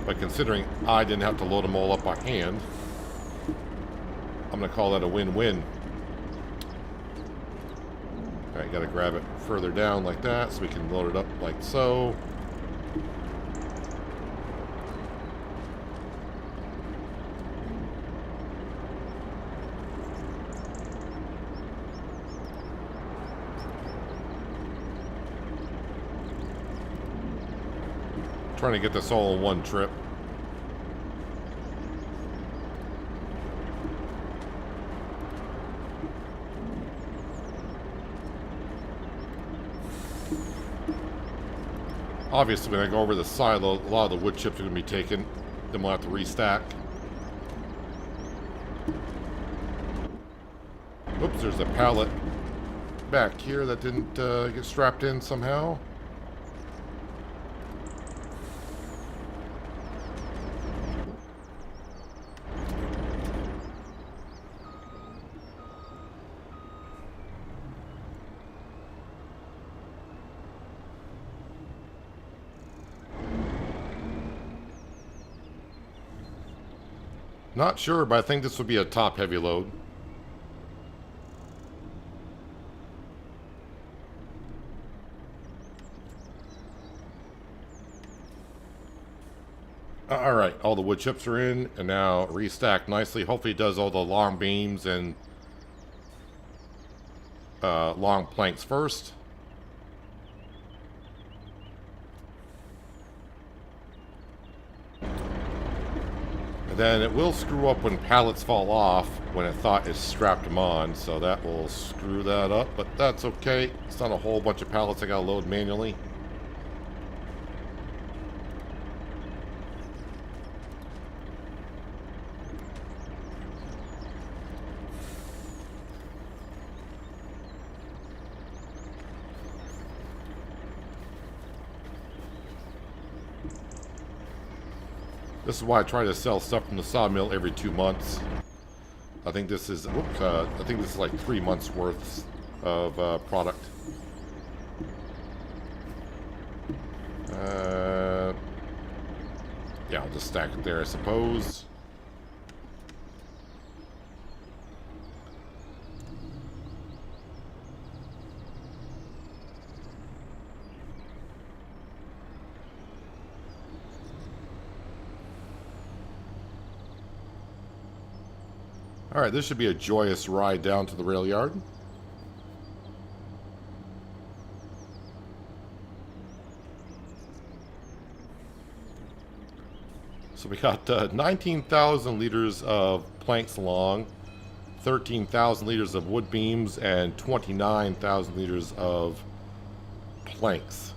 But considering I didn't have to load them all up by hand, I'm going to call that a win-win. Alright, got to grab it further down like that so we can load it up like so. Trying to get this all in one trip. Obviously, when I go over the silo, a lot of the wood chips are going to be taken. Then we'll have to restack. Oops, there's a pallet back here that didn't get strapped in somehow. Not sure, but I think this would be a top heavy load. Alright, all the wood chips are in, and now restacked nicely. Hopefully it does all the long beams and long planks first. Then it will screw up when pallets fall off when it thought it strapped them on, so that will screw that up, but that's okay. It's not a whole bunch of pallets I gotta load manually. This is why I try to sell stuff from the sawmill every 2 months. I think this is, whoops, I think this is like 3 months worth of product. Yeah, I'll just stack it there, I suppose. Alright, this should be a joyous ride down to the rail yard. So we got 19,000 liters of planks along, 13,000 liters of wood beams, and 29,000 liters of planks.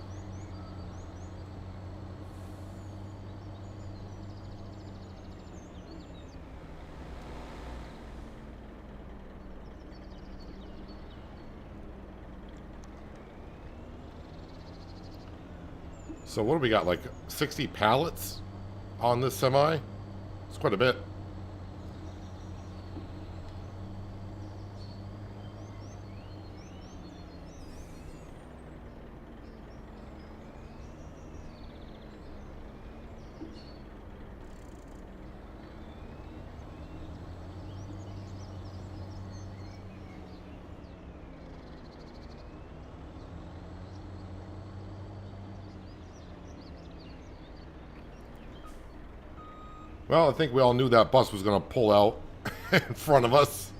So what do we got, like 60 pallets on this semi? It's quite a bit. Well, I think we all knew that bus was going to pull out in front of us.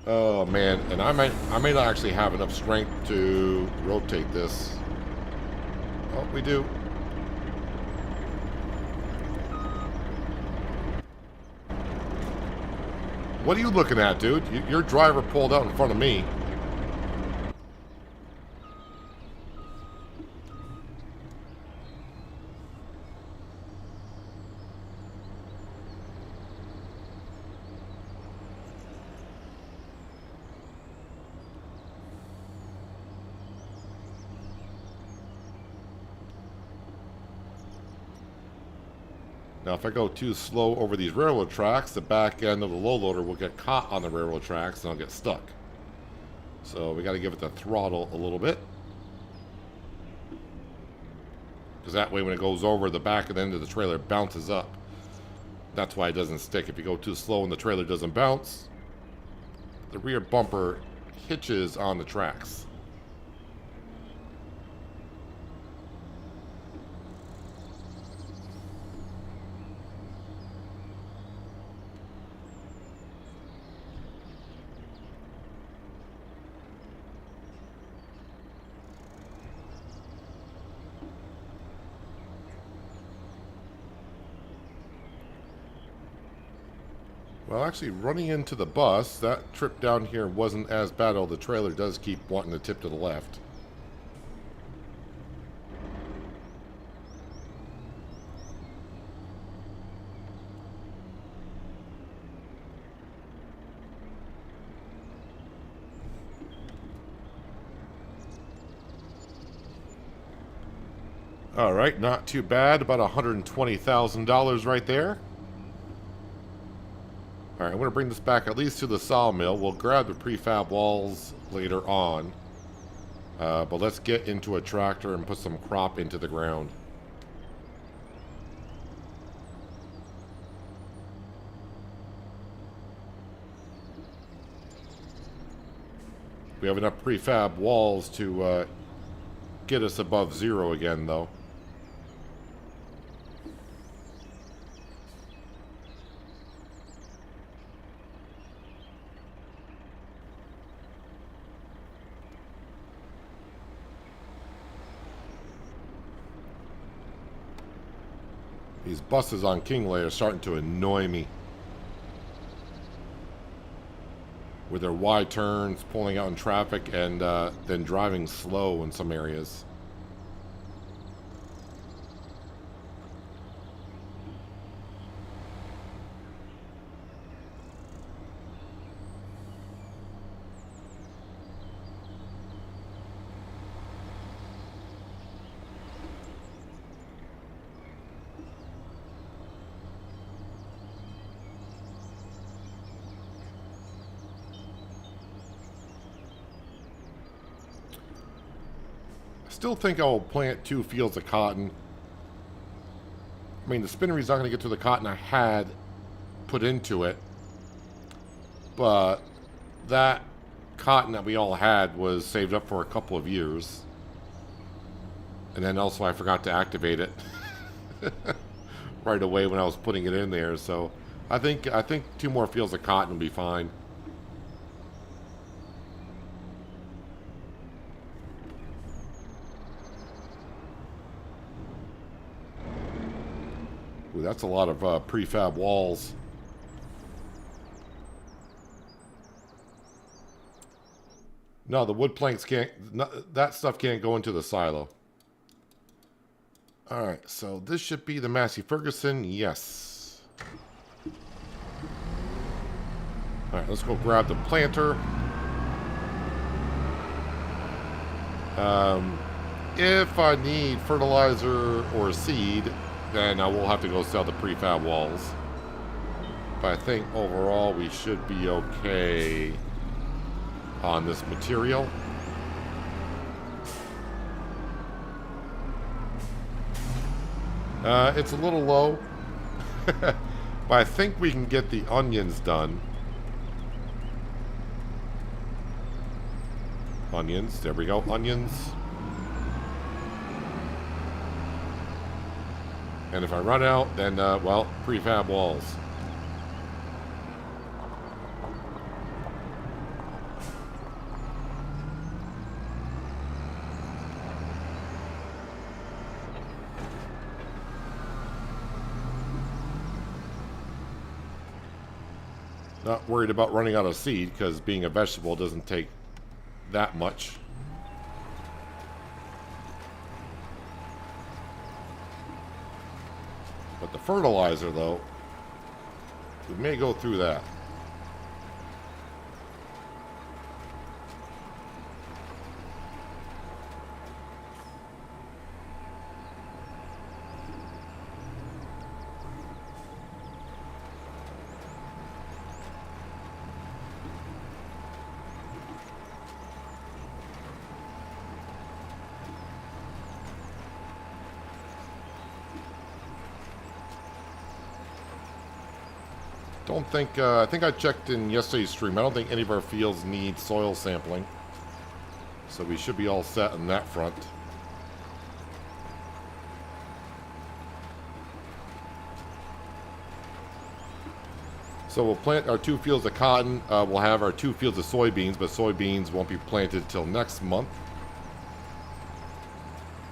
Oh man, and I may not actually have enough strength to rotate this. Oh, we do. What are you looking at, dude? Your driver pulled out in front of me. Now, if I go too slow over these railroad tracks, the back end of the low loader will get caught on the railroad tracks and I'll get stuck. So we got to give it the throttle a little bit. Because that way when it goes over, the back and end of the trailer bounces up. That's why it doesn't stick. If you go too slow and the trailer doesn't bounce, the rear bumper hitches on the tracks. Well, actually, running into the bus, that trip down here wasn't as bad, although the trailer does keep wanting to tip to the left. All right, not too bad. About $120,000 right there. Alright, I'm going to bring this back at least to the sawmill. We'll grab the prefab walls later on. But let's get into a tractor and put some crop into the ground. We have enough prefab walls to get us above zero again, though. These buses on Kinlaig are starting to annoy me. With their wide turns, pulling out in traffic, and then driving slow in some areas. Still think I'll plant 2 fields of cotton. I mean, the spinnery's not going to get to the cotton I had put into it. But that cotton that we all had was saved up for a couple of years. And then also I forgot to activate it right away when I was putting it in there. So I think 2 more fields of cotton will be fine. Ooh, that's a lot of prefab walls. No, the wood planks can't, that stuff can't go into the silo. Alright, so this should be the Massey Ferguson. Yes. Alright, let's go grab the planter. If I need fertilizer or seed, then I will have to go sell the prefab walls. But I think overall we should be okay on this material. It's a little low, but I think we can get the onions done. Onions, there we go, onions. And if I run out, then, well, prefab walls. Not worried about running out of seed, because being a vegetable doesn't take that much. But the fertilizer, though, we may go through that. Don't think, I think I checked in yesterday's stream. I don't think any of our fields need soil sampling. So we should be all set on that front. So we'll plant our 2 fields of cotton. We'll have our 2 fields of soybeans, but soybeans won't be planted till next month.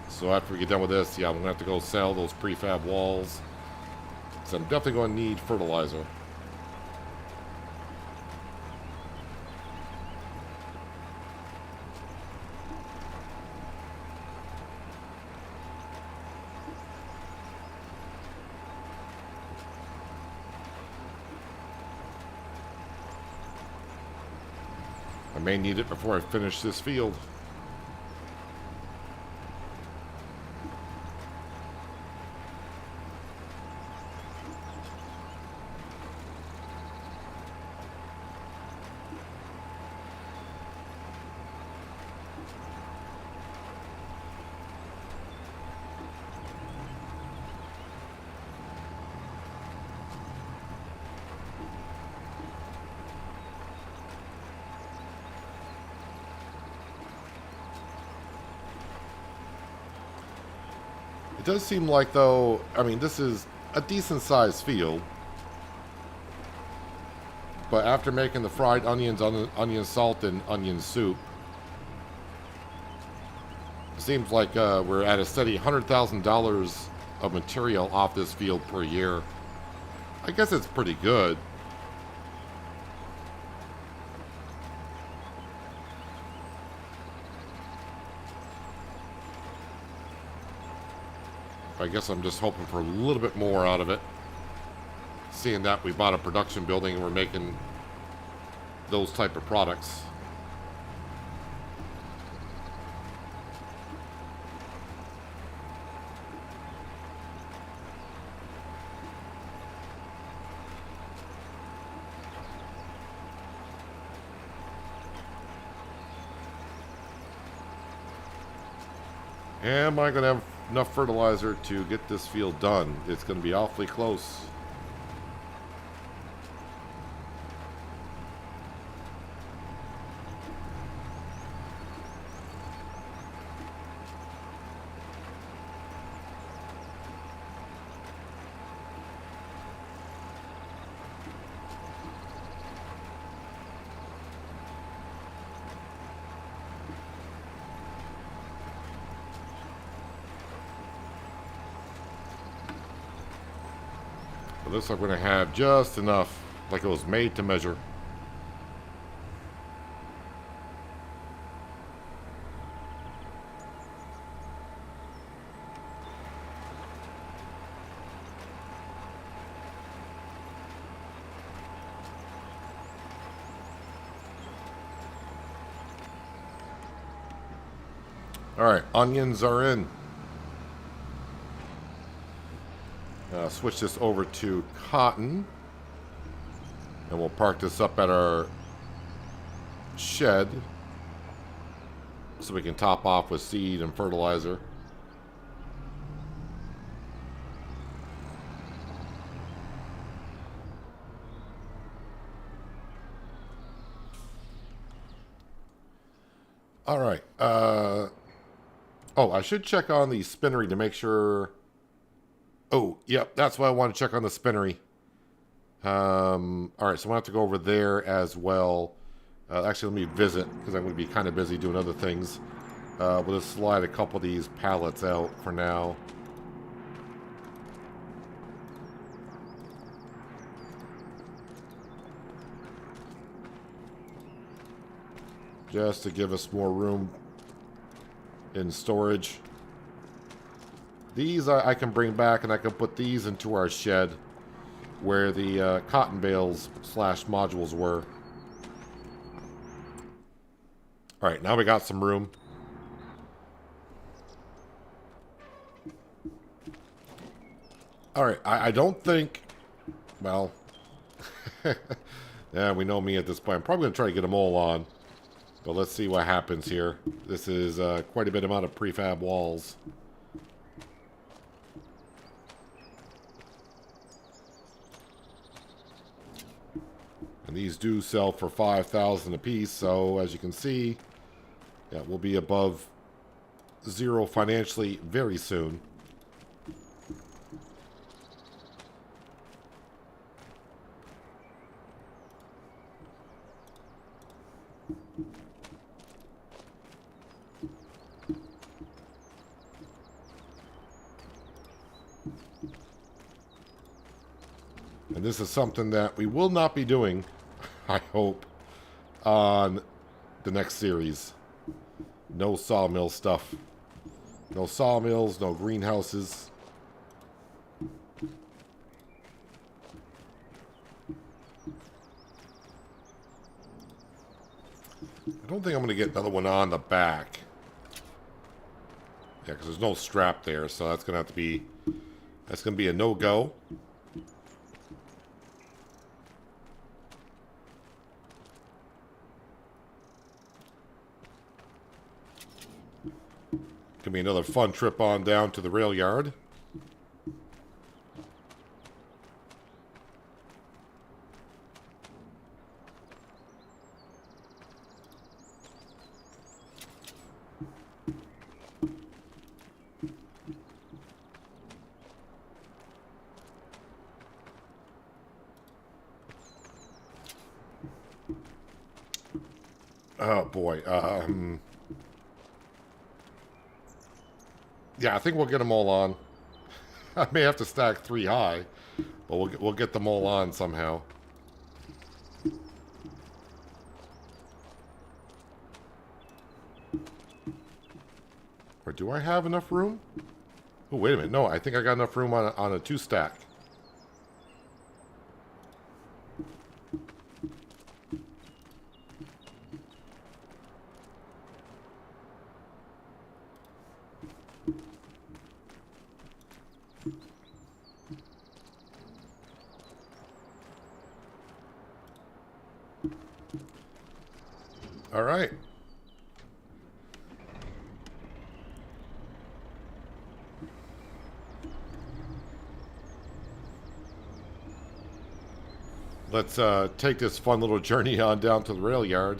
So after we get done with this, yeah, I'm going to have to go sell those prefab walls. So I'm definitely going to need fertilizer. I may need it before I finish this field. It does seem like, though, I mean, this is a decent-sized field. But after making the fried onions, onion salt, and onion soup, it seems like we're at a steady $100,000 of material off this field per year. I guess it's pretty good. I guess I'm just hoping for a little bit more out of it. Seeing that we bought a production building and we're making those type of products. Am I going to have enough fertilizer to get this field done? It's going to be awfully close. It looks like we're going to have just enough, like it was made to measure. Alright, onions are in. Switch this over to cotton. And we'll park this up at our shed so we can top off with seed and fertilizer. Alright. Oh, I should check on the spinnery to make sure... Oh, yep, that's why I want to check on the spinnery. Alright, so I'm going to have to go over there as well. Actually, let me visit, because I'm going to be kind of busy doing other things. We'll just slide a couple of these pallets out for now. Just to give us more room in storage. These I can bring back, and I can put these into our shed where the cotton bales / modules were. Alright, now we got some room. Alright, I don't think... Well... yeah, we know me at this point. I'm probably going to try to get them all on. But let's see what happens here. This is quite a bit amount of prefab walls. And these do sell for $5,000 a piece, so as you can see, yeah, we'll be above zero financially very soon. And this is something that we will not be doing, I hope, on the next series. No sawmill stuff. No sawmills, no greenhouses. I don't think I'm going to get another one on the back. Yeah, because there's no strap there, so that's going to have to be... That's going to be a no-go. Gonna be another fun trip on down to the rail yard. Oh boy. Yeah, I think we'll get them all on. I may have to stack 3 high, but we'll get them all on somehow. Or do I have enough room? Oh, wait a minute. No, I think I got enough room on a 2-stack. All right. Let's take this fun little journey on down to the rail yard.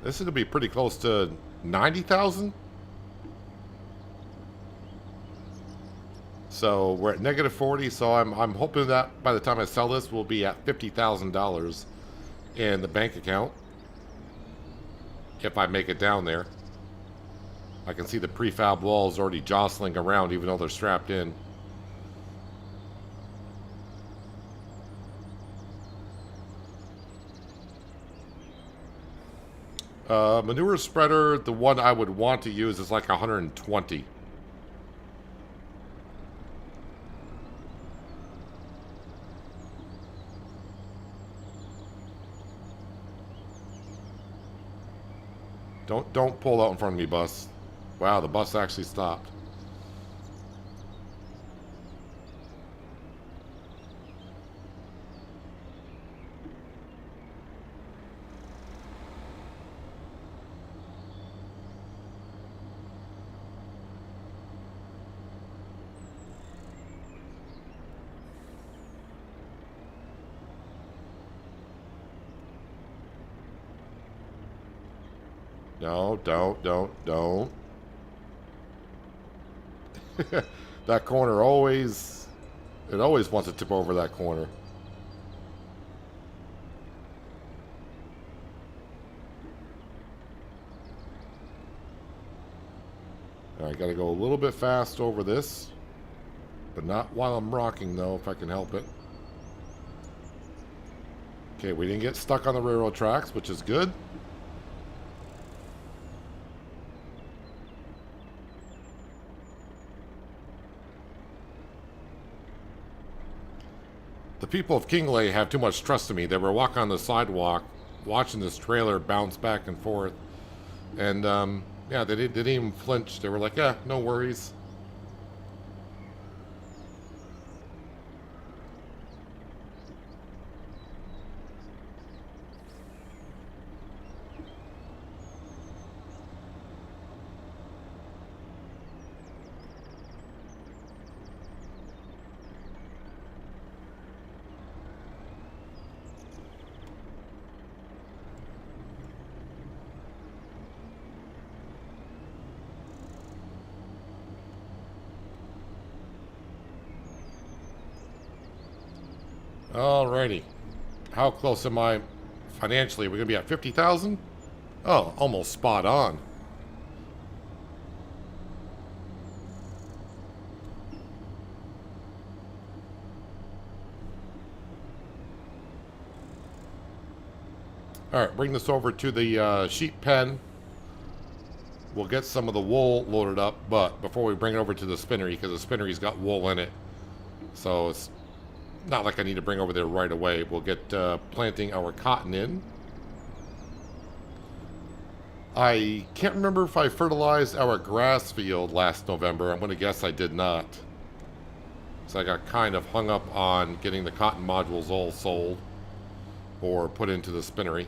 This is going to be pretty close to 90,000. So we're at negative 40. So I'm hoping that by the time I sell this, we'll be at $50,000 in the bank account. If I make it down there. I can see the prefab walls already jostling around even though they're strapped in. Manure spreader, the one I would want to use is like 120. Don't pull out in front of me, bus. Wow, the bus actually stopped. No, don't. That corner always... It always wants to tip over that corner. Alright, gotta go a little bit fast over this. But not while I'm rocking, though, if I can help it. Okay, we didn't get stuck on the railroad tracks, which is good. The people of Kinlaig have too much trust in me. They were walking on the sidewalk, watching this trailer bounce back and forth. And, yeah, they didn't even flinch. They were like, yeah, no worries. Alrighty. How close am I financially? We're going to be at 50,000? Oh, almost spot on. Alright, bring this over to the sheep pen. We'll get some of the wool loaded up, but before we bring it over to the spinnery, because the spinnery's got wool in it. So it's not like I need to bring over there right away. We'll get planting our cotton in. I can't remember if I fertilized our grass field last November. I'm going to guess I did not. So I got kind of hung up on getting the cotton modules all sold or put into the spinnery.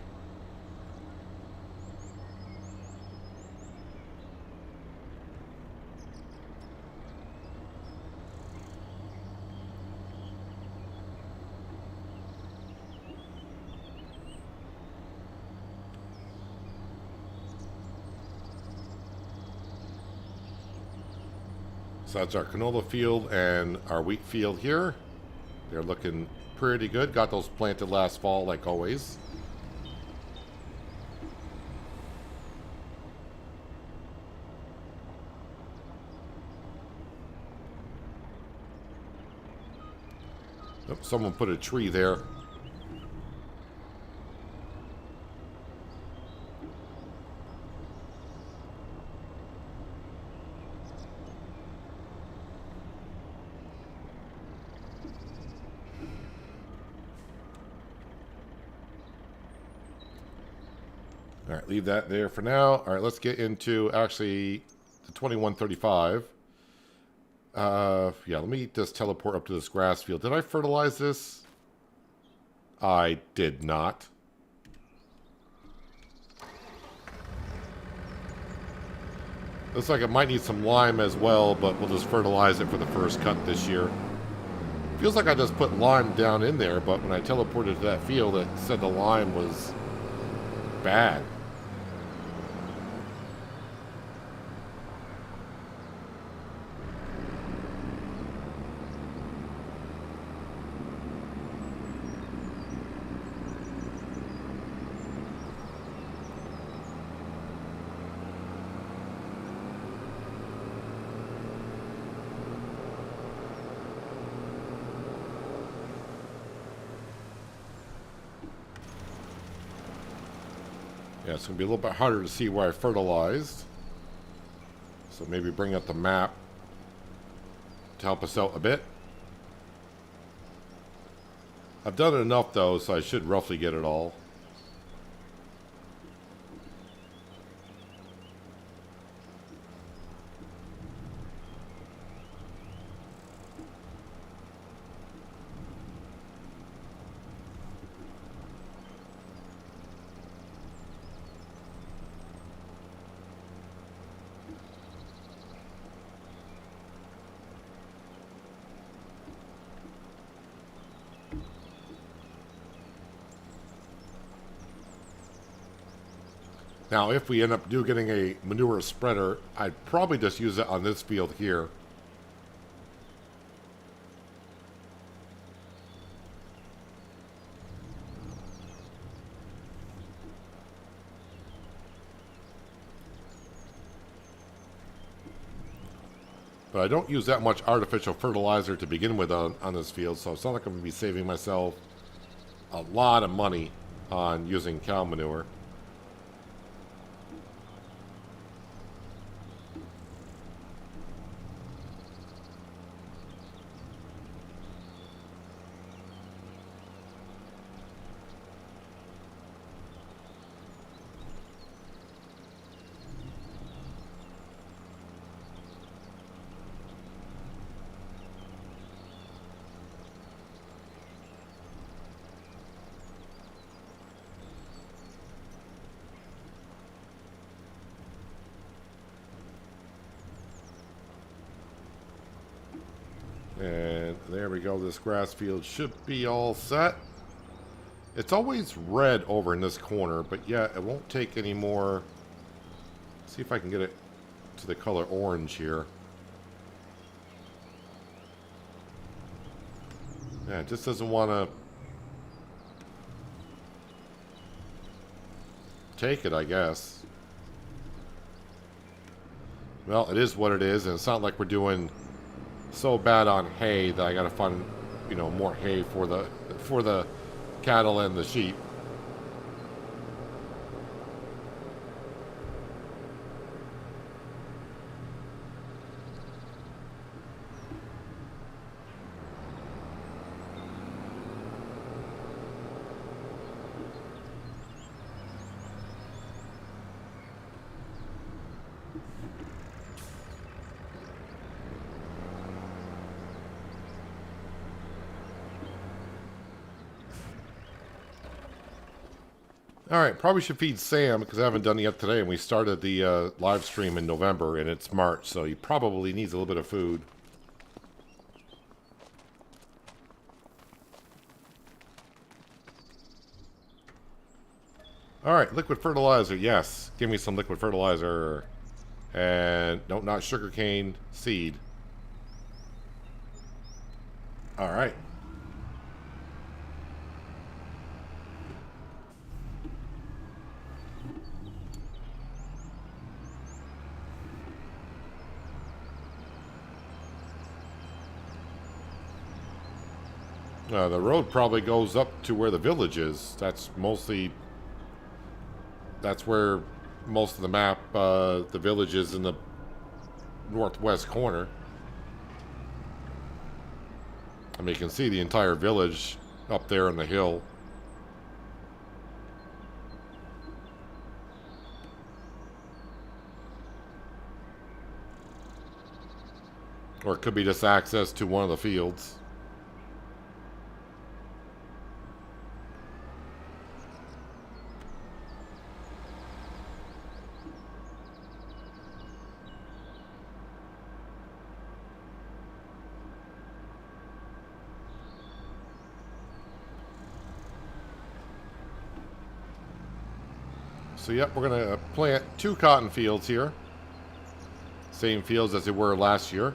So that's our canola field and our wheat field here. They're looking pretty good. Got those planted last fall like always. Oh, someone put a tree there. All right, leave that there for now. All right, let's get into actually the 2135. Yeah, let me just teleport up to this grass field. Did I fertilize this? I did not. Looks like it might need some lime as well, but we'll just fertilize it for the first cut this year. Feels like I just put lime down in there, but when I teleported to that field, it said the lime was bad. Yeah, it's going to be a little bit harder to see where I fertilized. So maybe bring up the map to help us out a bit. I've done it enough though, so I should roughly get it all. Now, if we end up getting a manure spreader, I'd probably just use it on this field here. But I don't use that much artificial fertilizer to begin with on this field, so it's not like I'm going to be saving myself a lot of money on using cow manure. And there we go. This grass field should be all set. It's always red over in this corner, but yeah, it won't take any more. See if I can get it to the color orange here. Yeah, it just doesn't want to take it, I guess. Well, it is what it is, and it's not like we're doing so bad on hay that I gotta find, you know, more hay for the cattle and the sheep. Alright, probably should feed Sam because I haven't done it yet today, and we started the live stream in November and it's March, so he probably needs a little bit of food. Alright, liquid fertilizer, yes. Give me some liquid fertilizer. And, no, not sugarcane, seed. Alright. The road probably goes up to where the village is. That's where most of the map, the village is in the northwest corner. I mean, you can see the entire village up there on the hill. Or it could be just access to one of the fields. So, yep, we're going to plant 2 cotton fields here. Same fields as they were last year.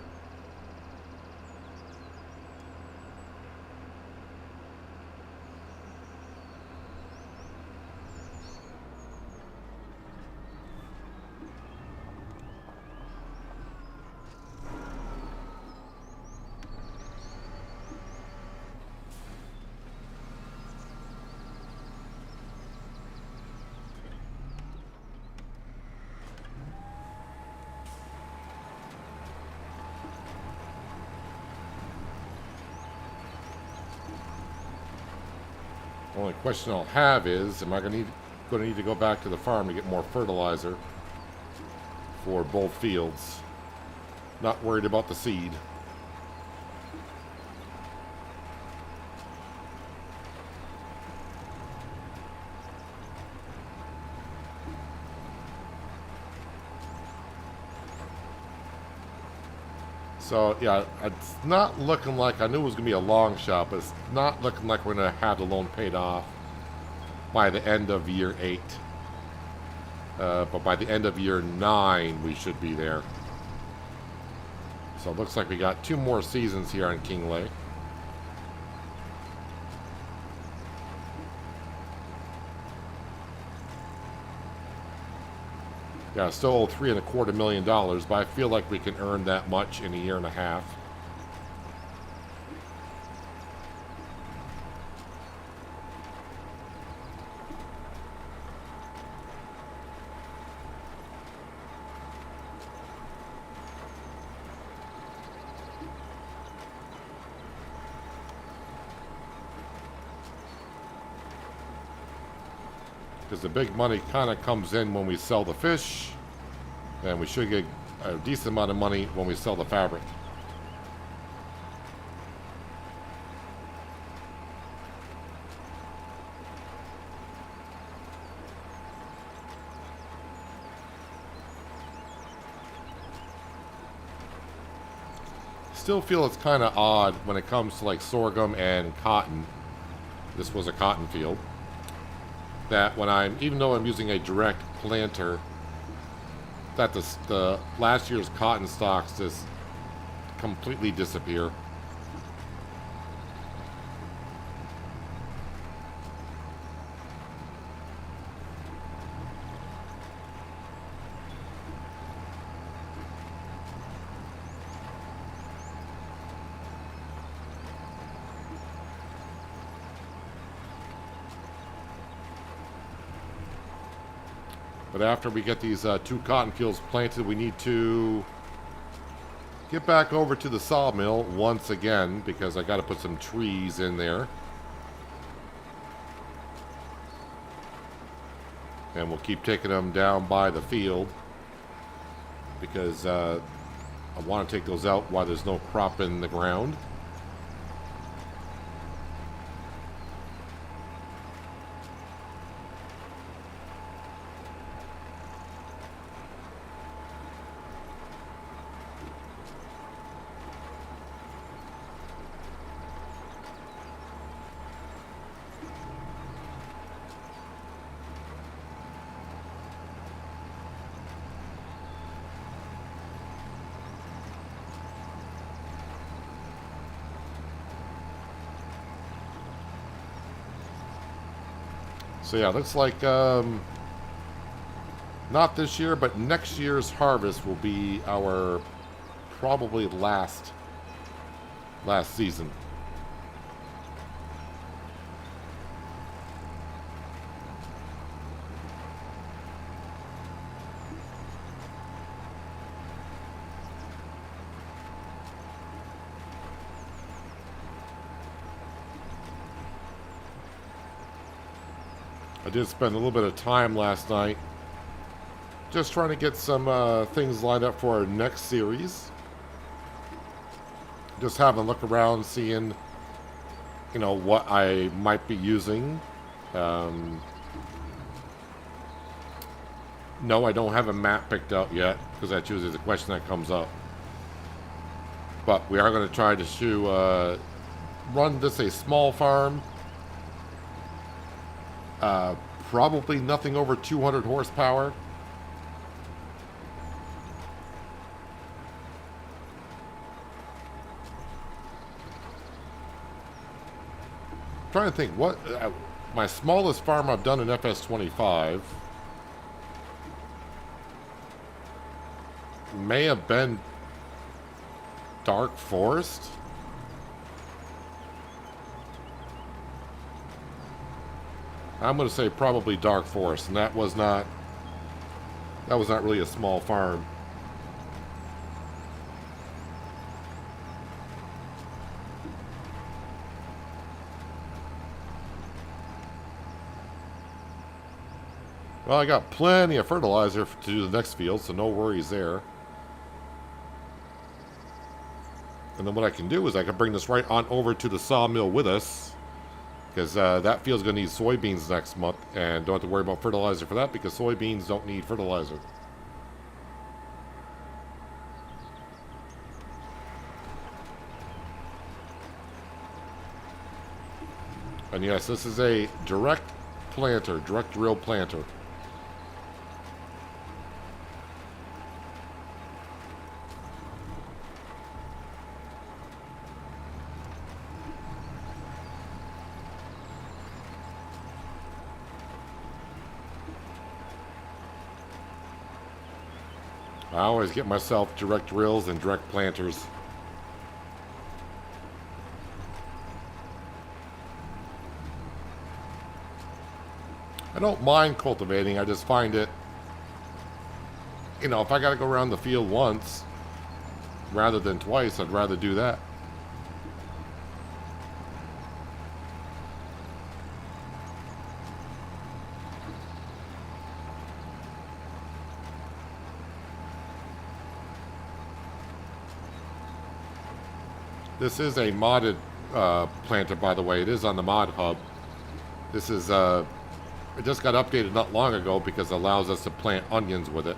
Only question I'll have is, am I going to need to go back to the farm to get more fertilizer for both fields? Not worried about the seed. So, yeah, it's not looking like, I knew it was going to be a long shot, but it's not looking like we're going to have the loan paid off by the end of year 8. But by the end of year 9, we should be there. So it looks like we got 2 more seasons here on Kinlaig. Yeah, still owe $3.25 million, but I feel like we can earn that much in a year and a half. Because the big money kind of comes in when we sell the fish, and we should get a decent amount of money when we sell the fabric. Still feel it's kind of odd when it comes to like sorghum and cotton. This was a cotton field. That when even though I'm using a direct planter, that the last year's cotton stalks just completely disappear. But after we get these 2 cotton fields planted, we need to get back over to the sawmill once again, because I got to put some trees in there. And we'll keep taking them down by the field, because I want to take those out while there's no crop in the ground. So yeah, looks like not this year, but next year's harvest will be our probably last season. I did spend a little bit of time last night just trying to get some things lined up for our next series. Just having a look around, seeing, you know, what I might be using. No, I don't have a map picked out yet, because that's usually the question that comes up. But we are going to try to run this a small farm. Probably nothing over 200 horsepower. Trying to think what my smallest farm I've done in FS25 may have been Dark Forest. I'm going to say probably Dark Forest, and that was not really a small farm. Well, I got plenty of fertilizer to do the next field, so no worries there. And then what I can do is I can bring this right on over to the sawmill with us, because that field's going to need soybeans next month, and don't have to worry about fertilizer for that because soybeans don't need fertilizer. And yes, this is a direct planter, direct drill planter. I always get myself direct drills and direct planters. I don't mind cultivating, I just find it, you know, if I gotta go around the field once rather than twice, I'd rather do that. This is a modded planter, by the way. It is on the mod hub. This is, it just got updated not long ago because it allows us to plant onions with it.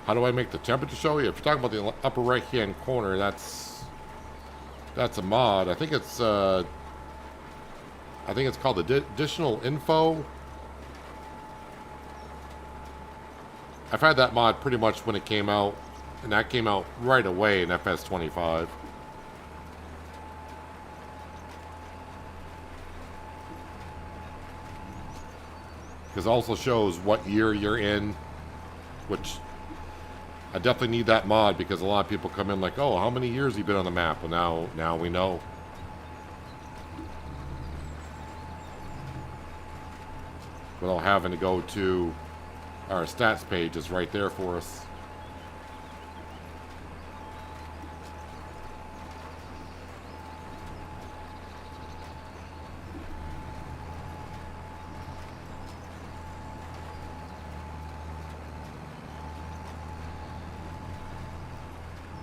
How do I make the temperature show? If you're talking about the upper right-hand corner, that's a mod. I think it's called additional info. I've had that mod pretty much when it came out, and that came out right away in FS25. Because it also shows what year you're in, which I definitely need that mod because a lot of people come in like, oh, how many years have you been on the map? Well, now we know. Without having to go to our stats page, is right there for us.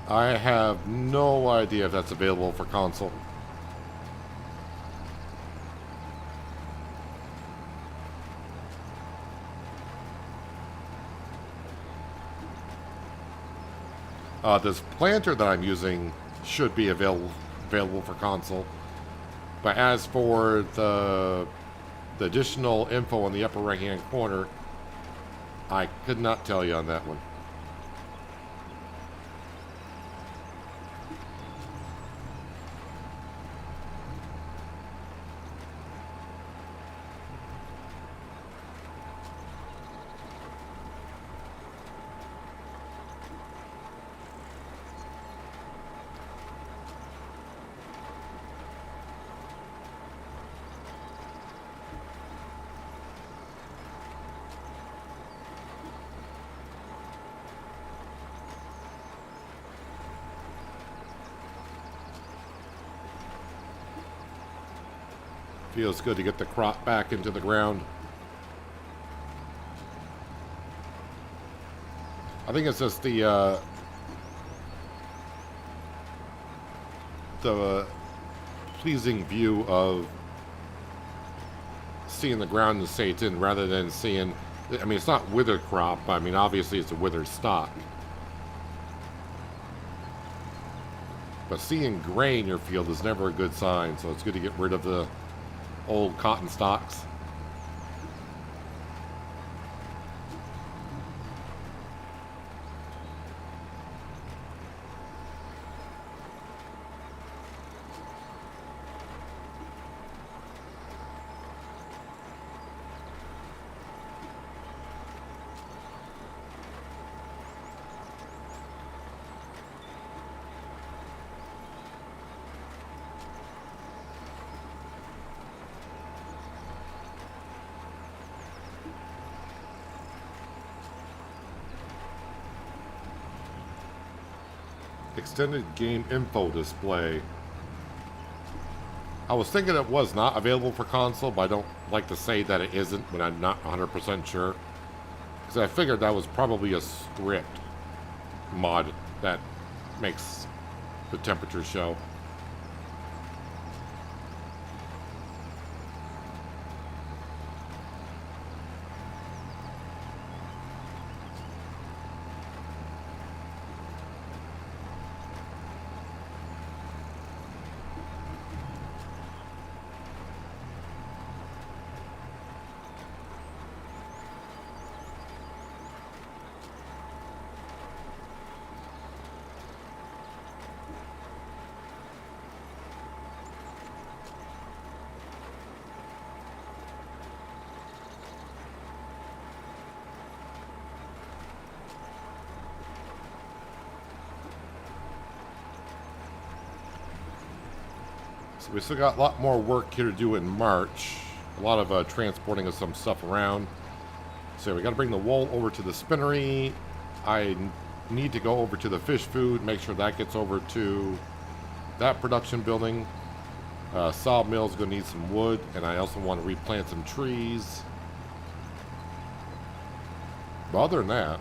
I have no idea if that's available for console. This planter that I'm using should be available for console. But as for the additional info in the upper right-hand corner, I could not tell you on that one. Feels good to get the crop back into the ground. I think it's just the pleasing view of seeing the ground and say it's in rather than seeing, I mean, it's not withered crop, but I mean, obviously it's a withered stock. But seeing gray in your field is never a good sign, so it's good to get rid of the old cotton stalks. Extended game info display. I was thinking it was not available for console, but I don't like to say that it isn't when I'm not 100% sure. Because I figured that was probably a script mod that makes the temperature show. So we still got a lot more work here to do in March. A lot of transporting of some stuff around. So we got to bring the wool over to the spinnery. I need to go over to the fish food, make sure that gets over to that production building. Sawmill's going to need some wood, and I also want to replant some trees. But other than that...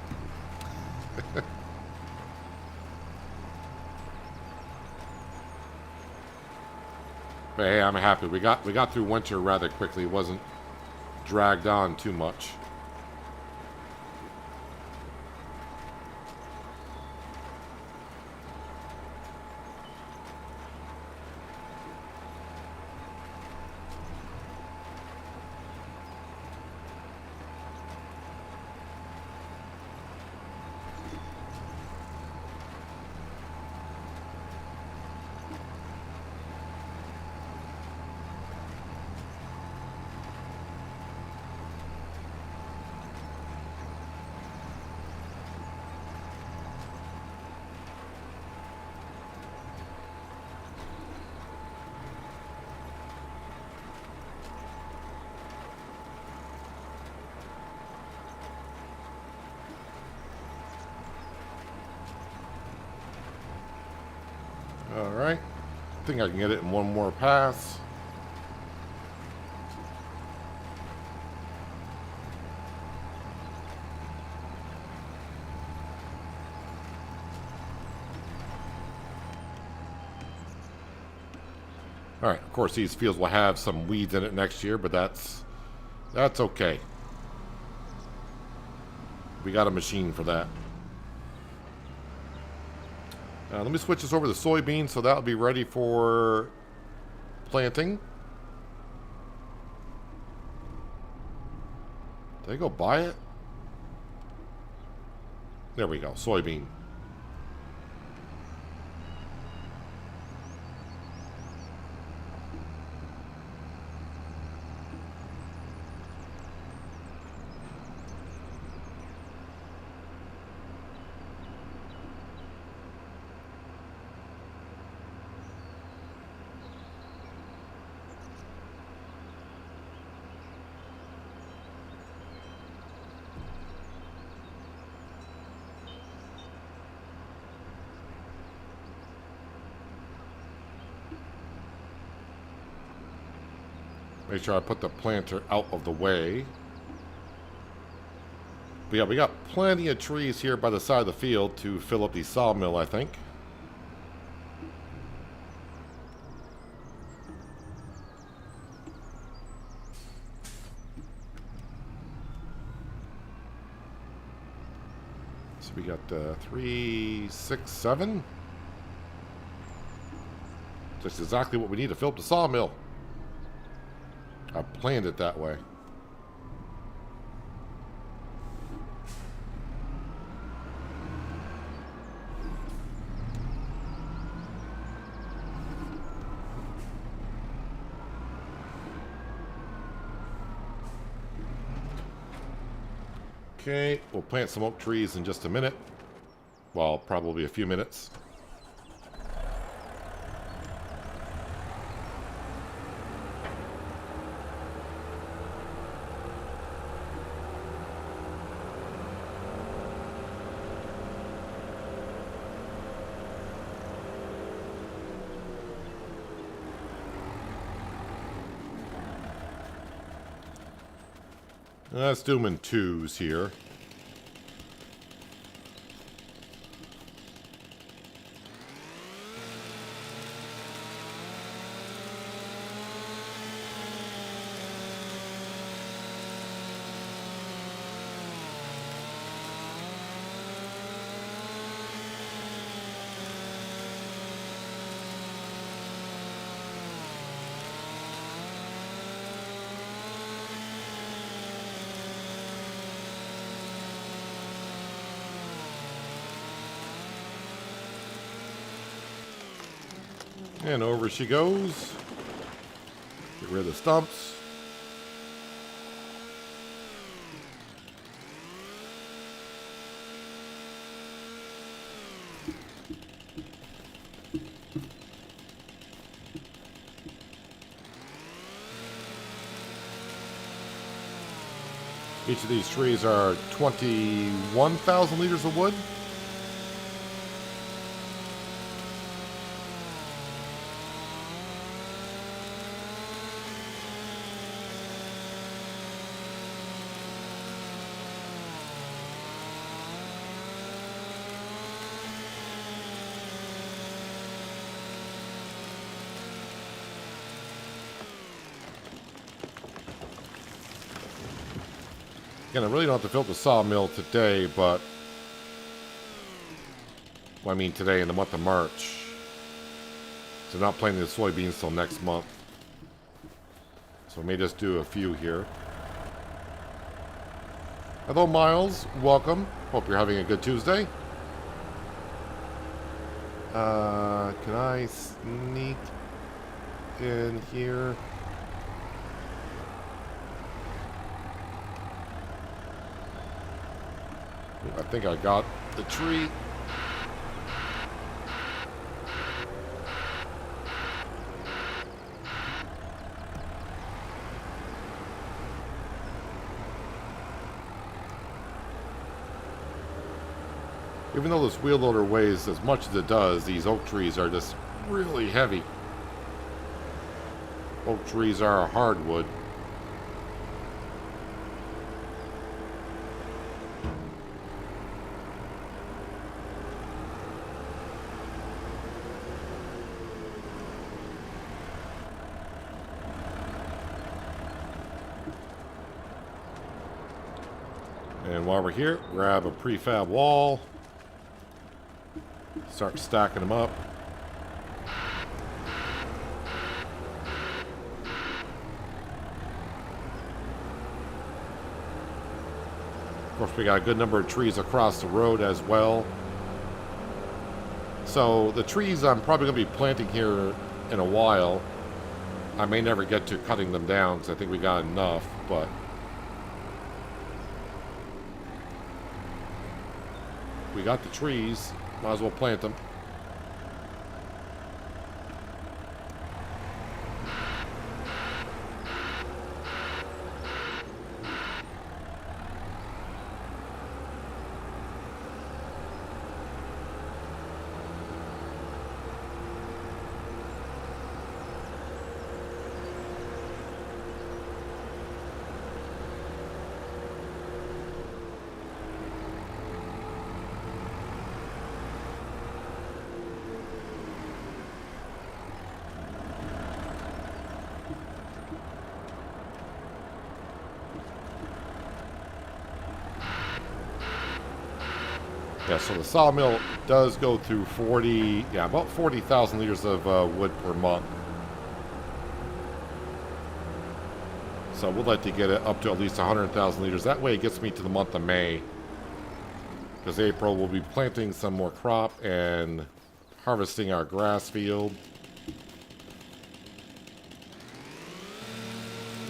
But hey, I'm happy. We got through winter rather quickly. It wasn't dragged on too much. Alright. I think I can get it in one more pass. Alright, of course these fields will have some weeds in it next year, but that's okay. We got a machine for that. Let me switch this over to soybeans, so that'll be ready for planting. Did I go buy it? There we go, soybean. Make sure I put the planter out of the way. But yeah, we got plenty of trees here by the side of the field to fill up the sawmill, I think. So we got 3, 6, 7. Just exactly what we need to fill up the sawmill. I planned it that way. Okay, we'll plant some oak trees in just a minute. Well, probably a few minutes. Let's do them in twos here. And over she goes. Get rid of the stumps. Each of these trees are 21,000 liters of wood. Again, I really don't have to fill the sawmill today, but... Well, I mean today in the month of March. So I'm not planting the soybeans till next month. So I may just do a few here. Hello, Miles. Welcome. Hope you're having a good Tuesday. Can I sneak in here? I think I got the tree. Even though this wheel loader weighs as much as it does, these oak trees are just really heavy. Oak trees are a hardwood. And while we're here, grab a prefab wall. Start stacking them up. Of course, we got a good number of trees across the road as well. So the trees I'm probably going to be planting here in a while. I may never get to cutting them down because I think we got enough, but... we got the trees. Might as well plant them. Yeah, so the sawmill does go through 40, yeah, about 40,000 liters of wood per month. So we'd like to get it up to at least 100,000 liters. That way it gets me to the month of May. Because April we'll be planting some more crop and harvesting our grass field.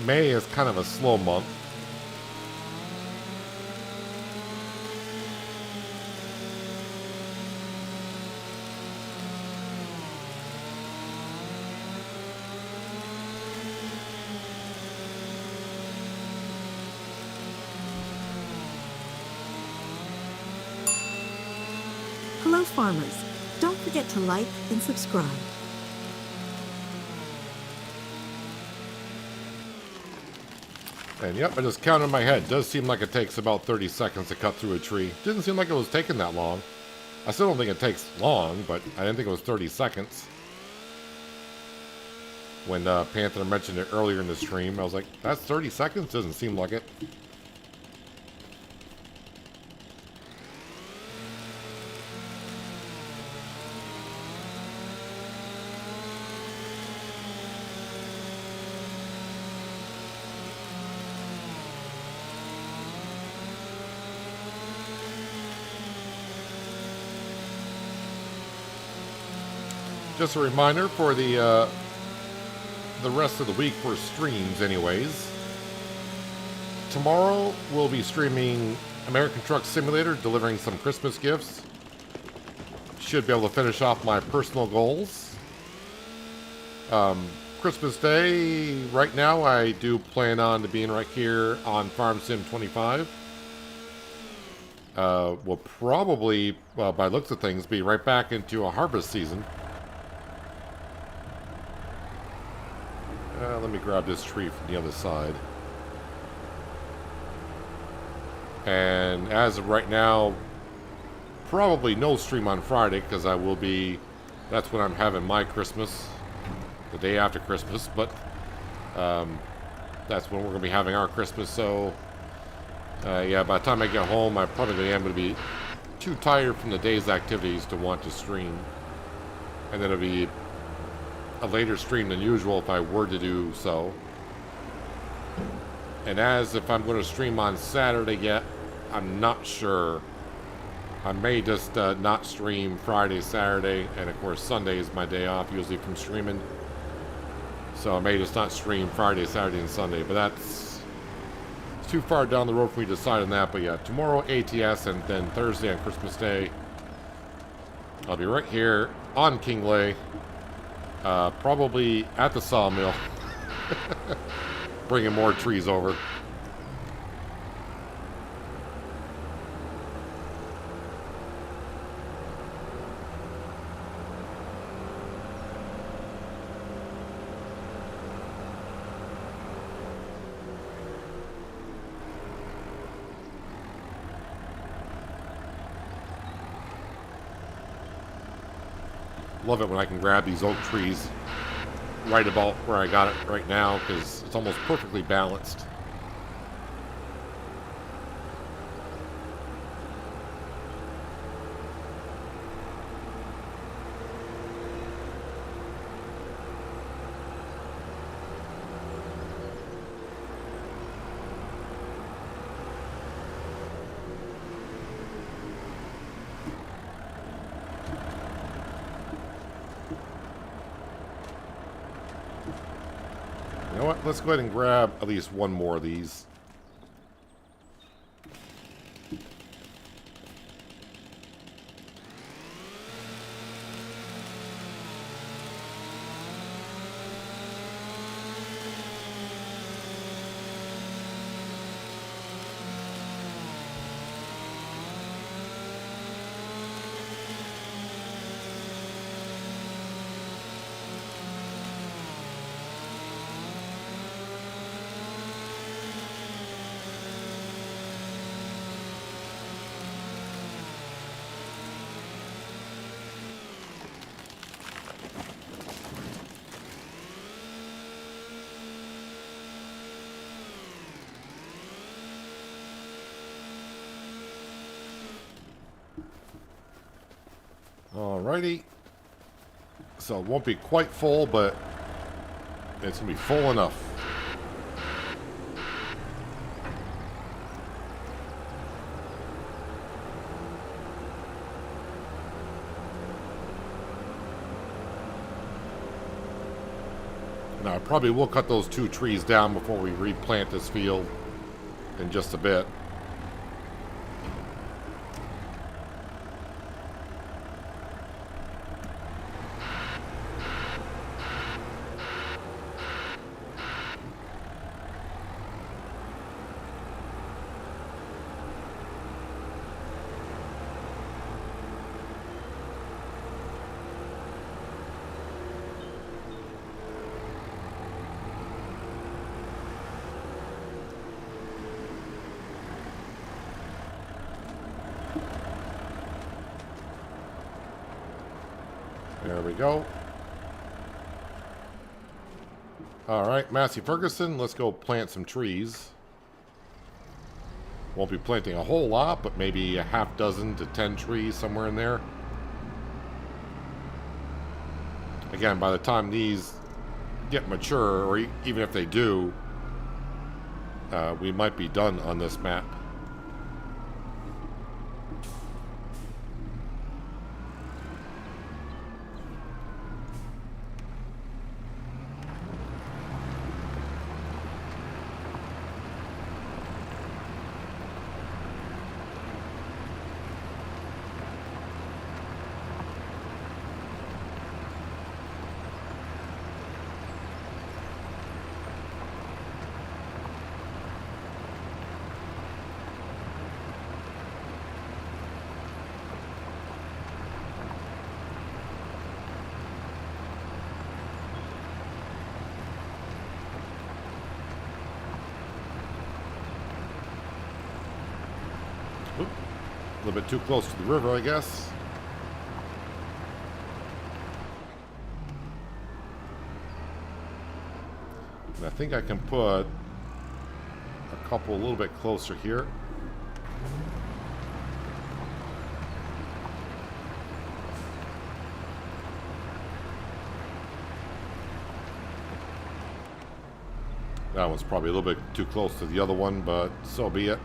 May is kind of a slow month. Hello, farmers. Don't forget to like and subscribe. And yep, I just counted in my head. It does seem like it takes about 30 seconds to cut through a tree. Didn't seem like it was taking that long. I still don't think it takes long, but I didn't think it was 30 seconds. When Panther mentioned it earlier in the stream, I was like, that's 30 seconds? Doesn't seem like it. Just a reminder for the rest of the week for streams anyways. Tomorrow we'll be streaming American Truck Simulator, delivering some Christmas gifts. Should be able to finish off my personal goals. Christmas Day, right now I do plan on to being right here on Farm Sim 25. We'll probably, by looks of things, be right back into a harvest season. Let me grab this tree from the other side. And as of right now, probably no stream on Friday because I will be, that's when I'm having my Christmas, the day after Christmas, but that's when we're going to be having our Christmas. So yeah, by the time I get home, I probably am going to be too tired from the day's activities to want to stream. And then it'll be a later stream than usual if I were to do so. And as if I'm going to stream on Saturday yet, I'm not sure. I may just not stream Friday, Saturday, and of course Sunday is my day off usually from streaming. So I may just not stream Friday, Saturday, and Sunday, but that's too far down the road for me to decide on that. But yeah, tomorrow ATS, and then Thursday on Christmas Day, I'll be right here on Kinlaig. Probably at the sawmill, bringing more trees over. Love it when I can grab these oak trees right about where I got it right now because it's almost perfectly balanced. You know what? Let's go ahead and grab at least one more of these. Alrighty. So it won't be quite full, but it's going to be full enough. Now, I probably will cut those 2 trees down before we replant this field in just a bit. There we go. All right, Massey Ferguson, let's go plant some trees. Won't be planting a whole lot, but maybe a half dozen to 10 trees, somewhere in there. Again, by the time these get mature, or even if they do, we might be done on this map. Oop, a little bit too close to the river, I guess. And I think I can put a couple a little bit closer here. That one's probably a little bit too close to the other one, but so be it.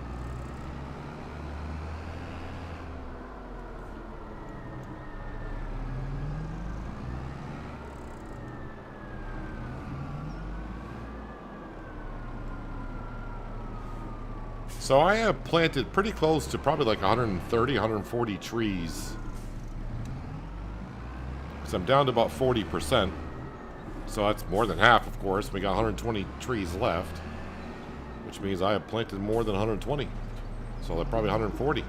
So I have planted pretty close to probably like 130, 140 trees. So I'm down to about 40%. So that's more than half, of course. We got 120 trees left, which means I have planted more than 120. So they're probably 140.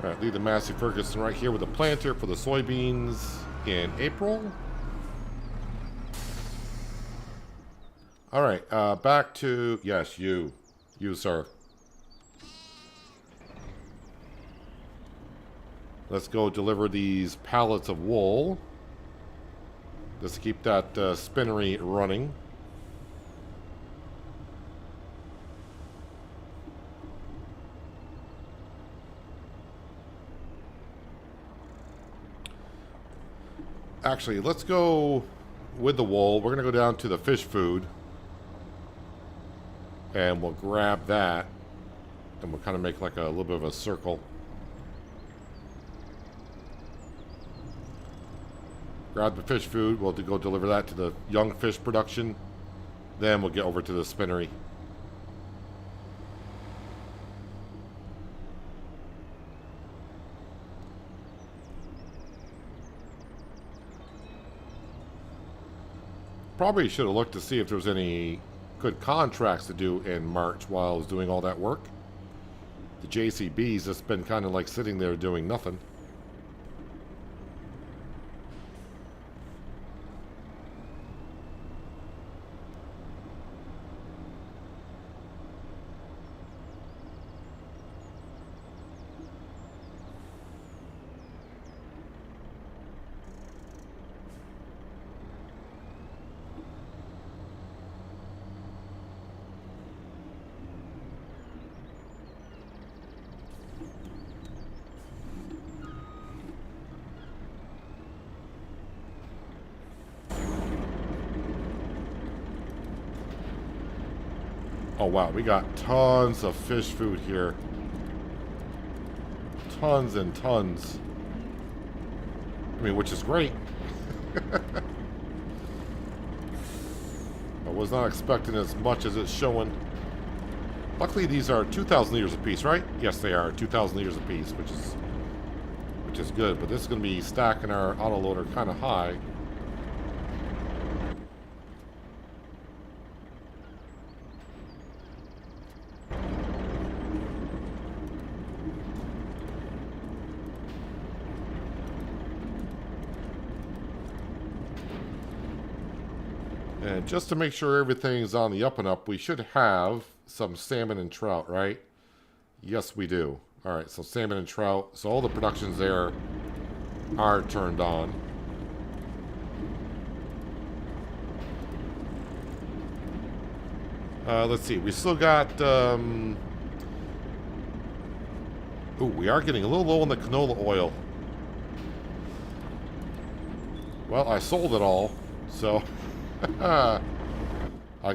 All right, leave the Massey Ferguson right here with a planter for the soybeans in April. All right, back to, yes, you, sir. Let's go deliver these pallets of wool. Just to keep that spinnery running. Actually, let's go with the wool. We're going to go down to the fish food. And we'll grab that. And we'll kind of make like a little bit of a circle. Grab the fish food. We'll go deliver that to the young fish production. Then we'll get over to the spinnery. Probably should have looked to see if there was any good contracts to do in March while I was doing all that work. The JCB's just been kind of like sitting there doing nothing. Oh wow, we got tons of fish food here. Tons and tons. I mean, which is great. I was not expecting as much as it's showing. Luckily, these are 2,000 liters apiece, right? Yes, they are 2,000 liters apiece, which is good. But this is going to be stacking our autoloader kind of high. And just to make sure everything's on the up and up, we should have some salmon and trout, right? Yes, we do. All right, so salmon and trout. So all the productions there are turned on. Let's see. We still got... Ooh, we are getting a little low on the canola oil. Well, I sold it all, so... I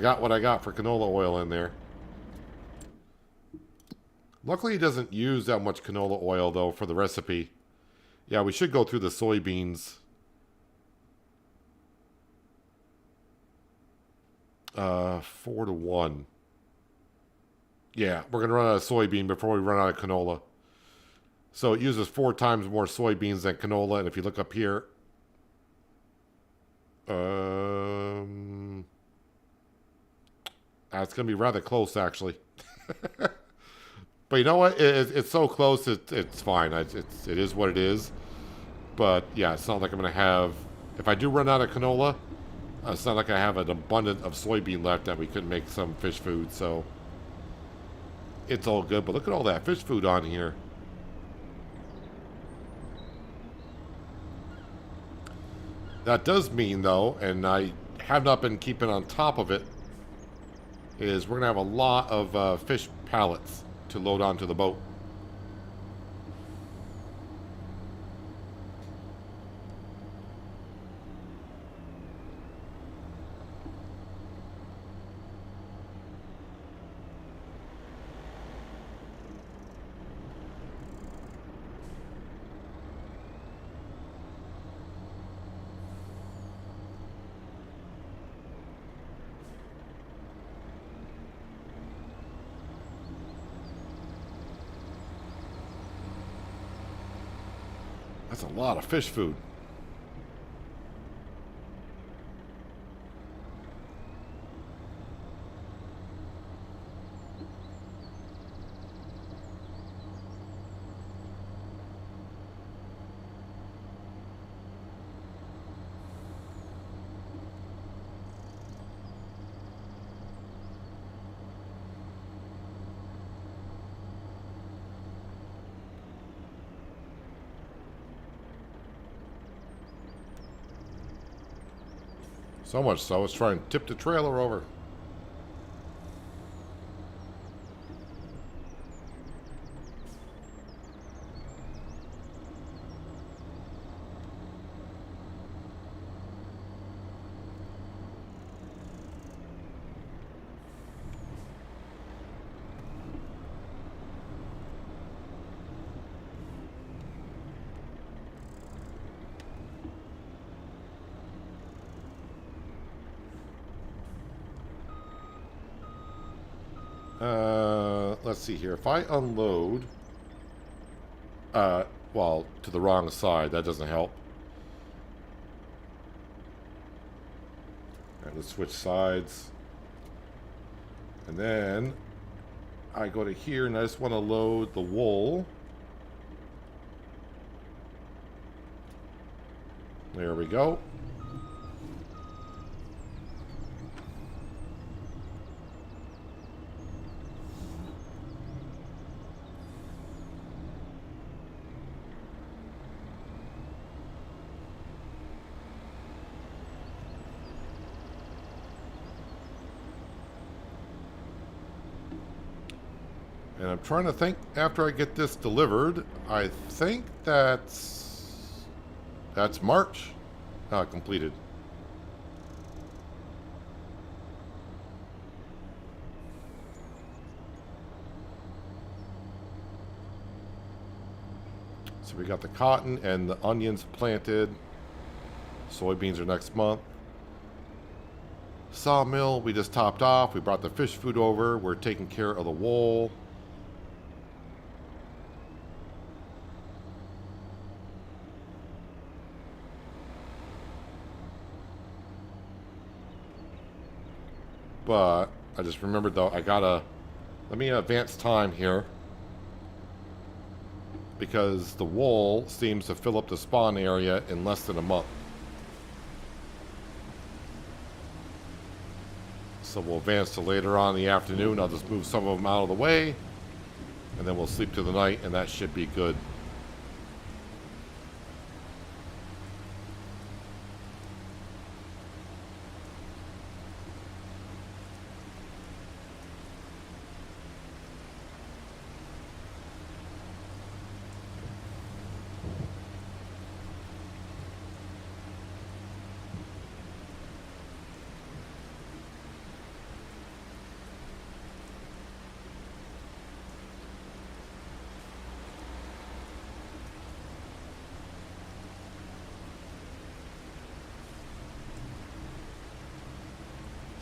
got what I got for canola oil in there. Luckily, it doesn't use that much canola oil, though, for the recipe. Yeah, we should go through the soybeans. 4-1. Yeah, we're going to run out of soybean before we run out of canola. So it uses 4 times more soybeans than canola. And if you look up here... That's going to be rather close, actually. But you know what? It's so close, it's fine. It is what it is. But, yeah, it's not like I'm going to have... If I do run out of canola, it's not like I have an abundance of soybean left that we could make some fish food. So, it's all good. But look at all that fish food on here. That does mean, though, and I have not been keeping on top of it, is we're going to have a lot of fish pallets to load onto the boat. That's a lot of fish food. So much so, I was trying to tip the trailer over. Let's see here. If I unload, well, to the wrong side, that doesn't help. All right, let's switch sides. And then I go to here and I just want to load the wool. There we go. And I'm trying to think, after I get this delivered, I think that's March completed. we got the cotton and the onions planted. Soybeans are next month. Sawmill, we just topped off. We brought the fish food over. We're taking care of the wool. But I just remembered though, let me advance time here. Because the wool seems to fill up the spawn area in less than a month. So we'll advance to later on in the afternoon. I'll just move some of them out of the way. And then we'll sleep through the night, and that should be good.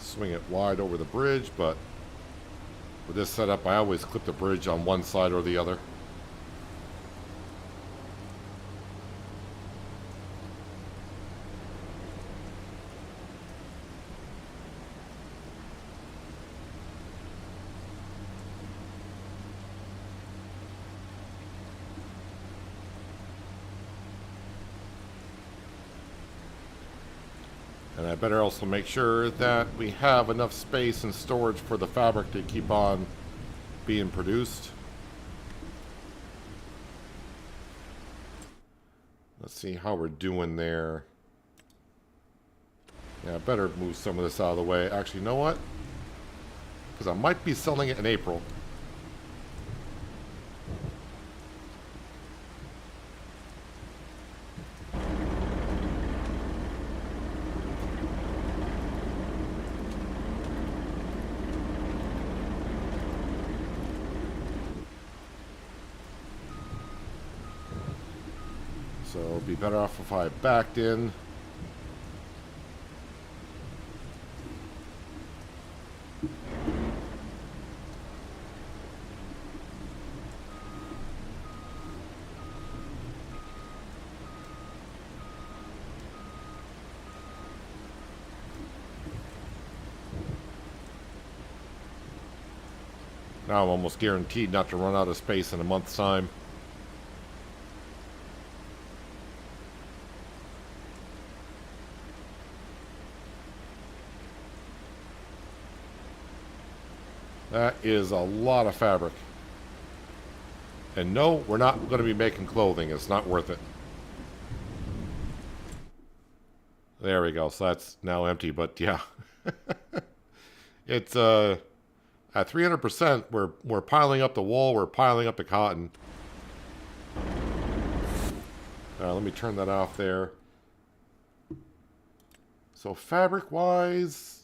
Swing it wide over the bridge, but with this setup, I always clip the bridge on one side or the other. And I better also make sure that we have enough space and storage for the fabric to keep on being produced. Let's see how we're doing there. Yeah, I better move some of this out of the way. Actually, you know what? Because I might be selling it in April. So it'd be better off if I backed in. Now I'm almost guaranteed not to run out of space in a month's time. That is a lot of fabric. And no, we're not going to be making clothing. It's not worth it. There we go. So that's now empty, but yeah. It's at 300%, we're piling up the wool, we're piling up the cotton. Let me turn that off there. So fabric-wise,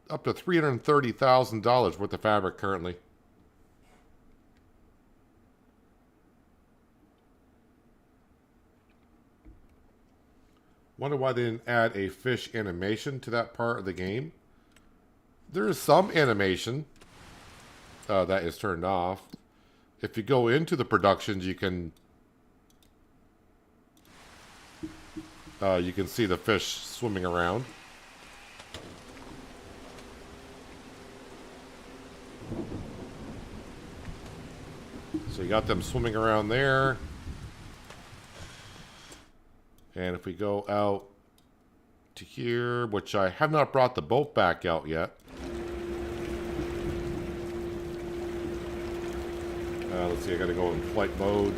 up to $330,000 worth of fabric currently. Wonder why they didn't add a fish animation to that part of the game. There is some animation that is turned off. If you go into the productions, you can see the fish swimming around. So you got them swimming around there. And if we go out to here, which I have not brought the boat back out yet. Let's see, I gotta go in flight mode.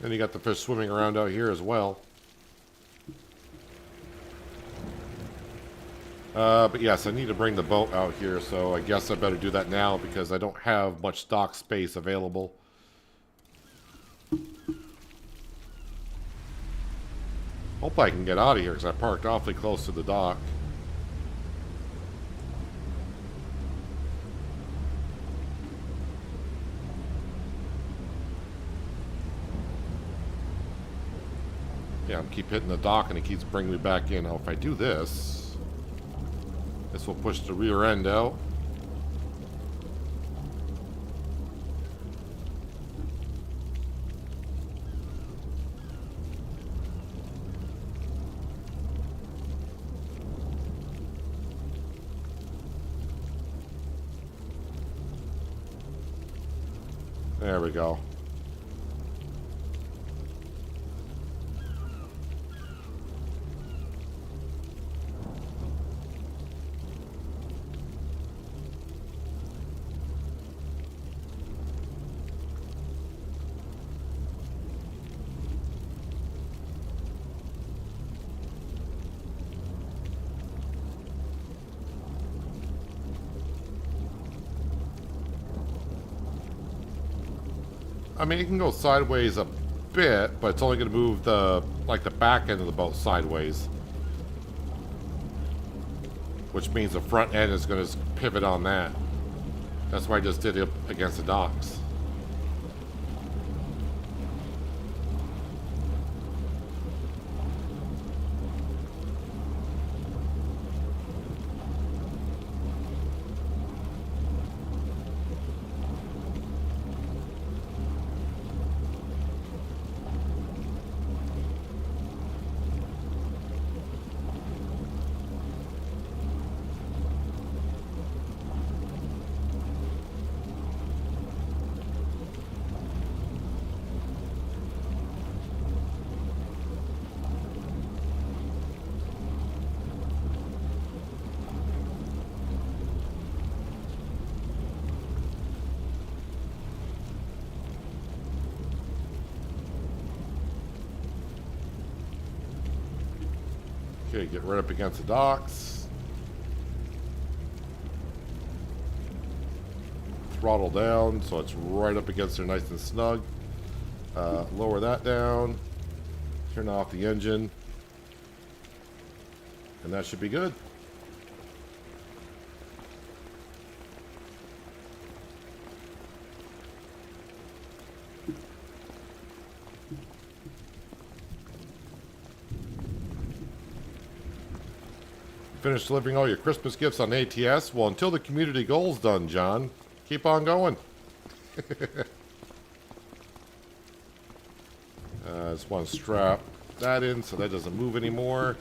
And you got the fish swimming around out here as well. But yes, I need to bring the boat out here, so I guess I better do that now because I don't have much dock space available. Hope I can get out of here because I parked awfully close to the dock. Yeah, I'm keep hitting the dock and it keeps bringing me back in. Now, if I do this, this will push the rear end out. There we go. I mean, it can go sideways a bit, but it's only going to move the back end of the boat sideways, which means the front end is going to pivot on that. That's why I just did it against the docks. Okay, get right up against the docks. Throttle down so it's right up against there nice and snug. Lower that down. Turn off the engine. And that should be good. Finish delivering all your Christmas gifts on ATS? Well, until the community goal's done, John. Keep on going. I just want to strap that in so that doesn't move anymore.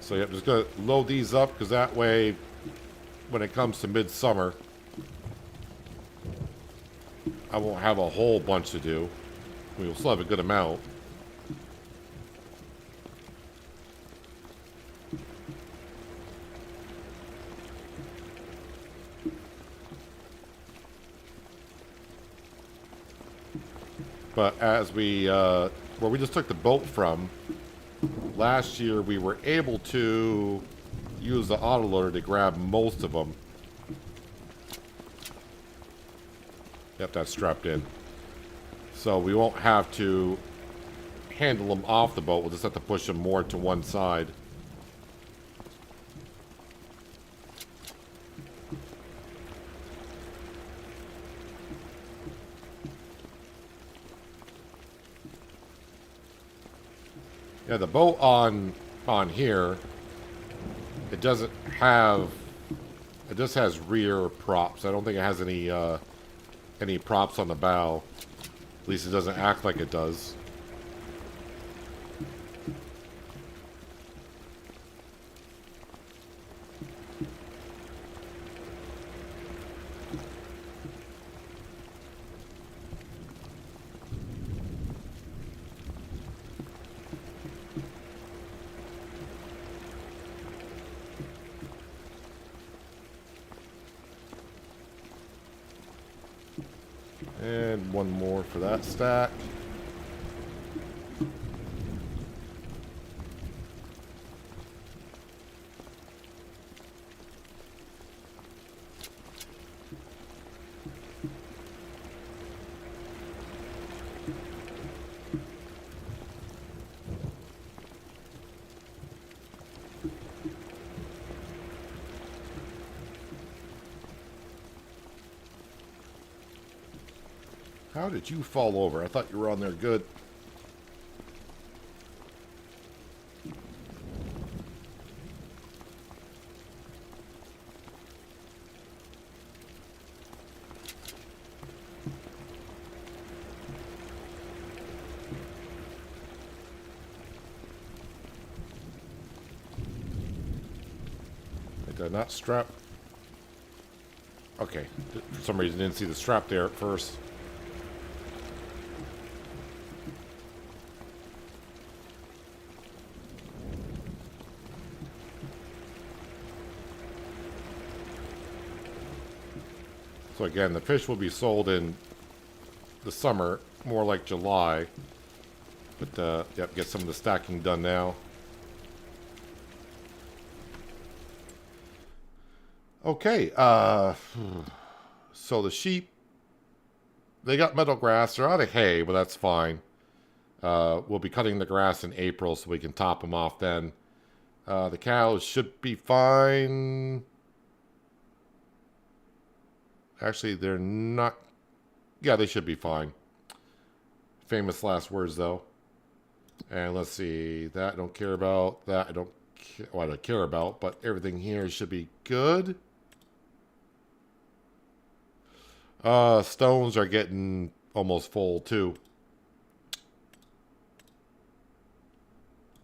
So yeah, I'm just going to load these up because that way, when it comes to midsummer, I won't have a whole bunch to do. We'll still have a good amount. But as we, where we just took the boat from, last year we were able to use the autoloader to grab most of them. Yep, that's strapped in. So we won't have to handle them off the boat. We'll just have to push them more to one side. Yeah, the boat on here, it doesn't have, it just has rear props. I don't think it has any props on the bow. At least it doesn't act like it does. And one more for that stack. How did you fall over? I thought you were on there good. Did I not strap? Okay. For some reason, I didn't see the strap there at first. So again, the fish will be sold in the summer, more like July. But, yep, get some of the stacking done now. Okay, so the sheep, they got meadow grass. They're out of hay, but that's fine. We'll be cutting the grass in April so we can top them off then. The cows should be fine. Actually, they're not. Yeah, they should be fine. Famous last words, though. And let's see. That I don't care about. That I don't. Well, I don't care about. But everything here should be good. Stones are getting almost full too.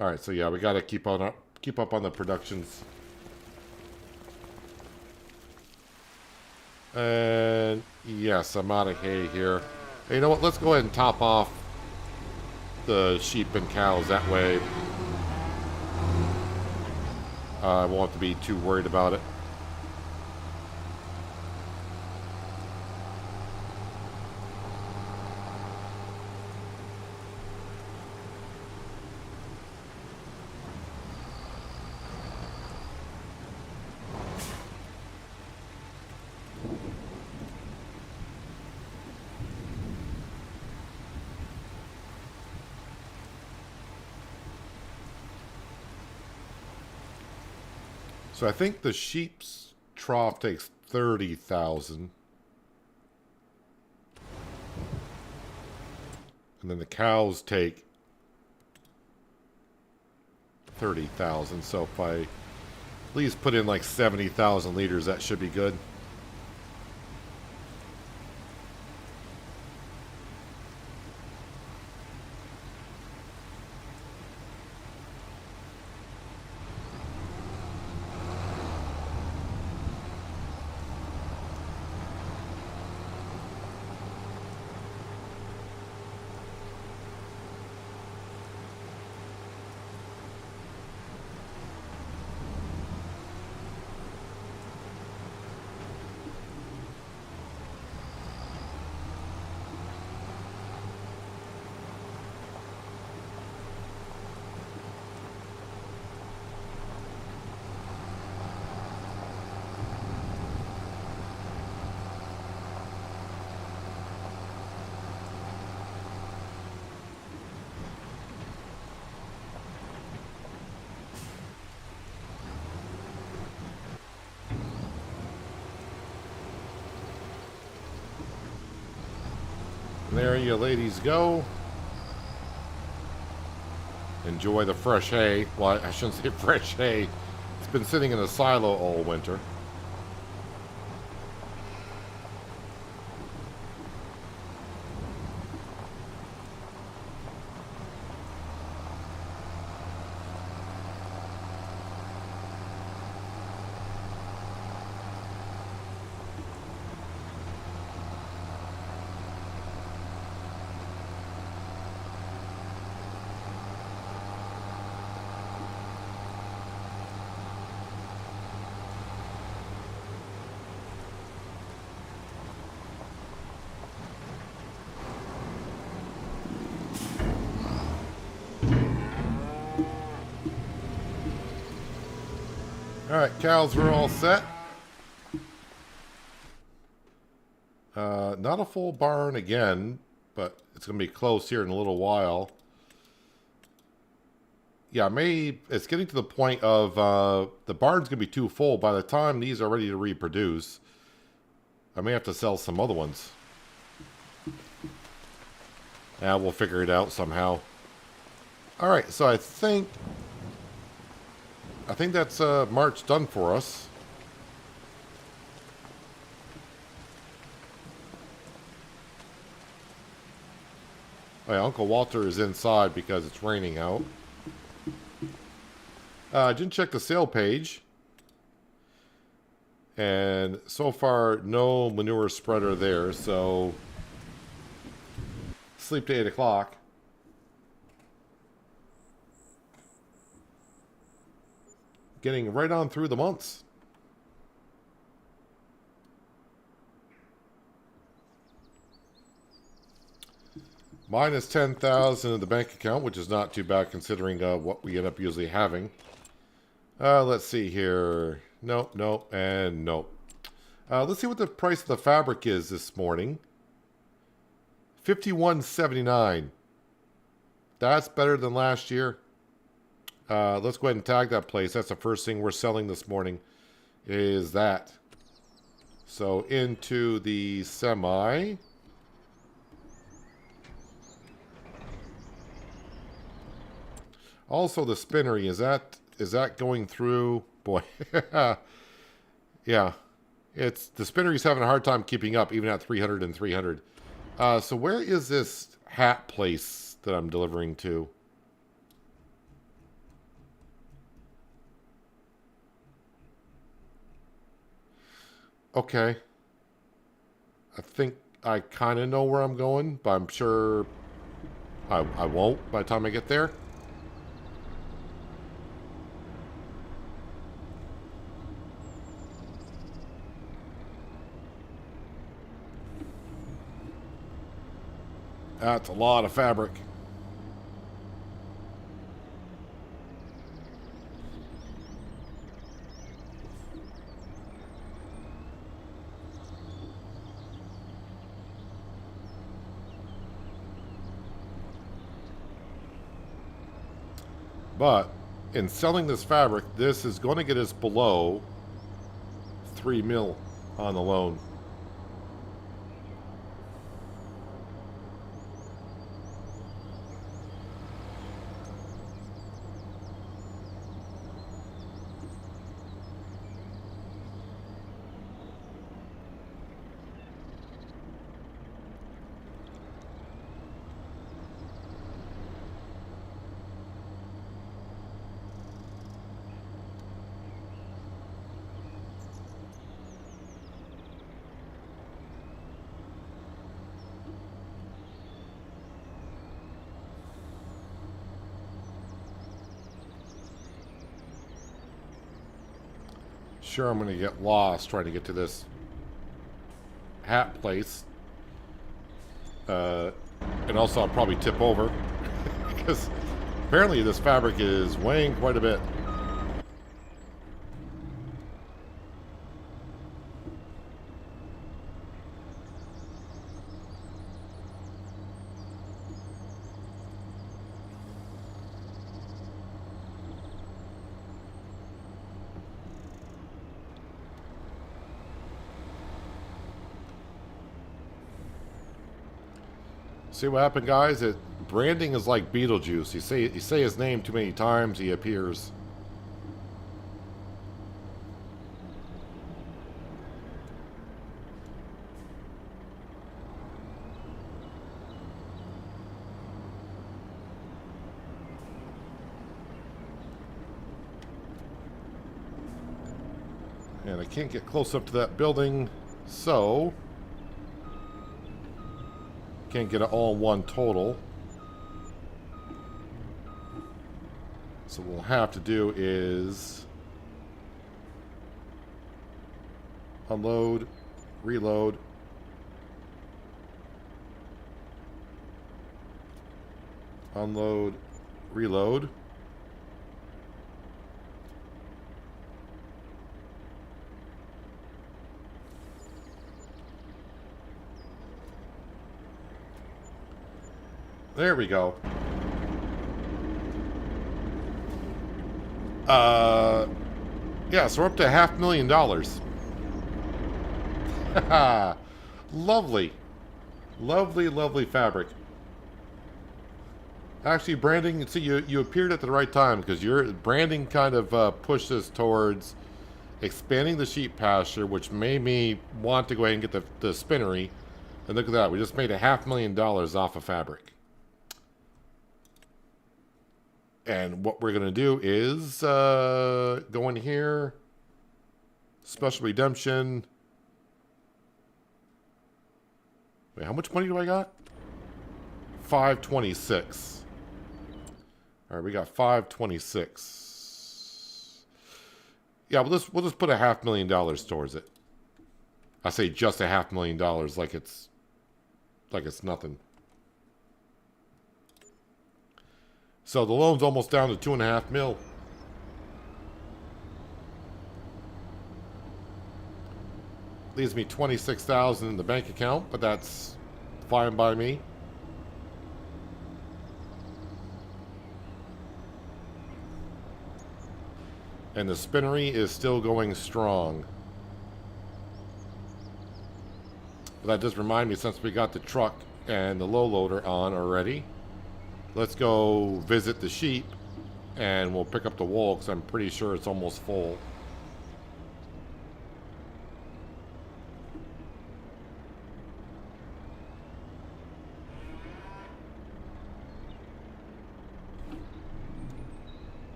All right, so yeah, we got to keep up on the productions. And yes, I'm out of hay here. Hey, you know what? Let's go ahead and top off the sheep and cows. That way, I won't have to be too worried about it. So I think the sheep's trough takes 30,000. And then the cows take 30,000. So if I at least put in like 70,000 liters, that should be good. There you ladies go. Enjoy the fresh hay. Well, I shouldn't say fresh hay. It's been sitting in a silo all winter. Alright, cows are all set. Not a full barn again, but it's going to be close here in a little while. Yeah, it's getting to the point of the barn's going to be too full. By the time these are ready to reproduce, I may have to sell some other ones. We'll figure it out somehow. All right, so I think that's March done for us. Oh, yeah, Uncle Walter is inside because it's raining out. I didn't check the sale page. And so far, no manure spreader there, so sleep to 8 o'clock. Getting right on through the months. Minus 10,000 in the bank account, which is not too bad considering what we end up usually having. Let's see here. Nope, nope, and nope. Let's see what the price of the fabric is this morning. $51.79. That's better than last year. Let's go ahead and tag that place. That's the first thing we're selling this morning. Is that. So into the semi. Also the spinnery, is that going through? Boy, yeah, it's the spinnery's having a hard time keeping up, even at 300 and 300. So where is this hat place that I'm delivering to? Okay, I think I kind of know where I'm going, but I'm sure I won't by the time I get there. That's a lot of fabric. But in selling this fabric, this is going to get us below 3 mil on the loan. Sure, I'm going to get lost trying to get to this hat place. And also I'll probably tip over. Because apparently this fabric is weighing quite a bit. See what happened, guys? Branding is like Beetlejuice. You say his name too many times, he appears. And I can't get close up to that building, so can't get it all in one total. So what we'll have to do is unload, reload, unload, reload. There we go. Yeah, so we're up to $500,000. Lovely. Lovely, lovely fabric. Actually, branding, see, you appeared at the right time because your branding kind of pushed us towards expanding the sheep pasture, which made me want to go ahead and get the spinnery. And look at that, we just made $500,000 off of fabric. And what we're going to do is go in here, special redemption. Wait, how much money do I got? 526. All right, we got 526. Yeah, we'll just put $500,000 towards it. I say just $500,000 like it's nothing. So the loan's almost down to $2.5 million. Leaves me $26,000 in the bank account, but that's fine by me. And the spinnery is still going strong. But that does remind me, since we got the truck and the low loader on already, let's go visit the sheep and we'll pick up the wool because I'm pretty sure it's almost full.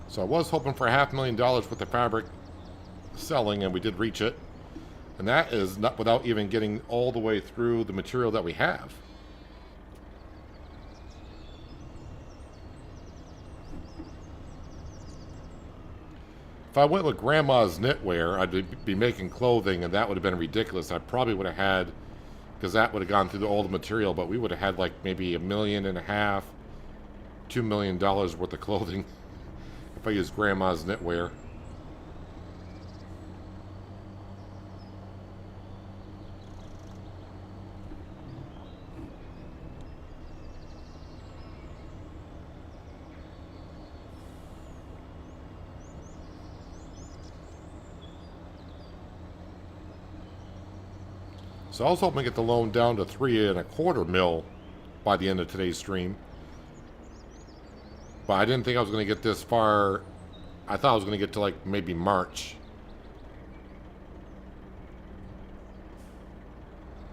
So I was hoping for $500,000 with the fabric selling, and we did reach it. And that is not without even getting all the way through the material that we have. If I went with Grandma's knitwear, I'd be making clothing, and that would have been ridiculous. I probably would have had, because that would have gone through all the material, but we would have had like maybe $1.5 million, $2 million worth of clothing. If I use Grandma's knitwear. So I was hoping to get the loan down to $3.25 million by the end of today's stream. But I didn't think I was going to get this far. I thought I was going to get to like maybe March.